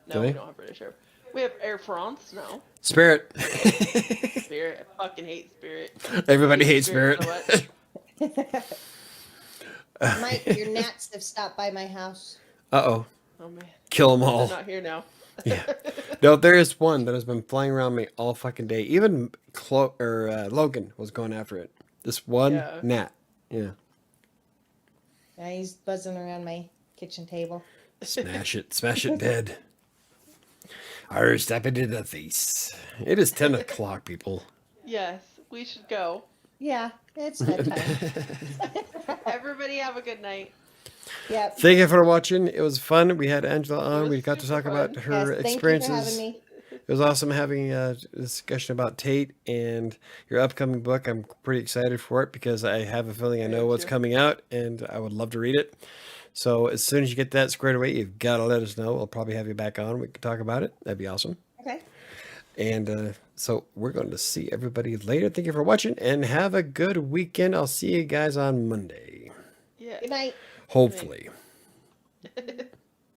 No, Do we they? don't have British Air. We have Air France. No, Spirit. Spirit. I fucking hate Spirit. Everybody Hate hates Spirit. so much. Mike, your gnats have stopped by my house. Uh-oh. Oh man, Kill them they're all. not here now. Yeah. No, there is one that has been flying around me all fucking day. Even Logan was going after it. This one Yeah. gnat. Yeah. Yeah, he's buzzing around my kitchen table. Smash it. Smash it dead. Or step it in the face. It is 10 o'clock, people. Yes, we should go. Yeah, it's bedtime. Everybody have a good night. Yep. Thank you for watching. It was fun. We had Angela on. was We got to talk super about fun. her Yes, thank experiences. you for having me. It was awesome having a discussion about Tate and your upcoming book. I'm pretty excited for it because I have a feeling I know Me what's too. coming out and I would love to read it. So as soon as you get that squared away, you've got to let us know. We'll probably have you back on. We can talk about it. That'd be awesome. Okay. And so we're going to see everybody later. Thank you for watching and have a good weekend. I'll see you guys on Monday. Yeah. Good night. Hopefully.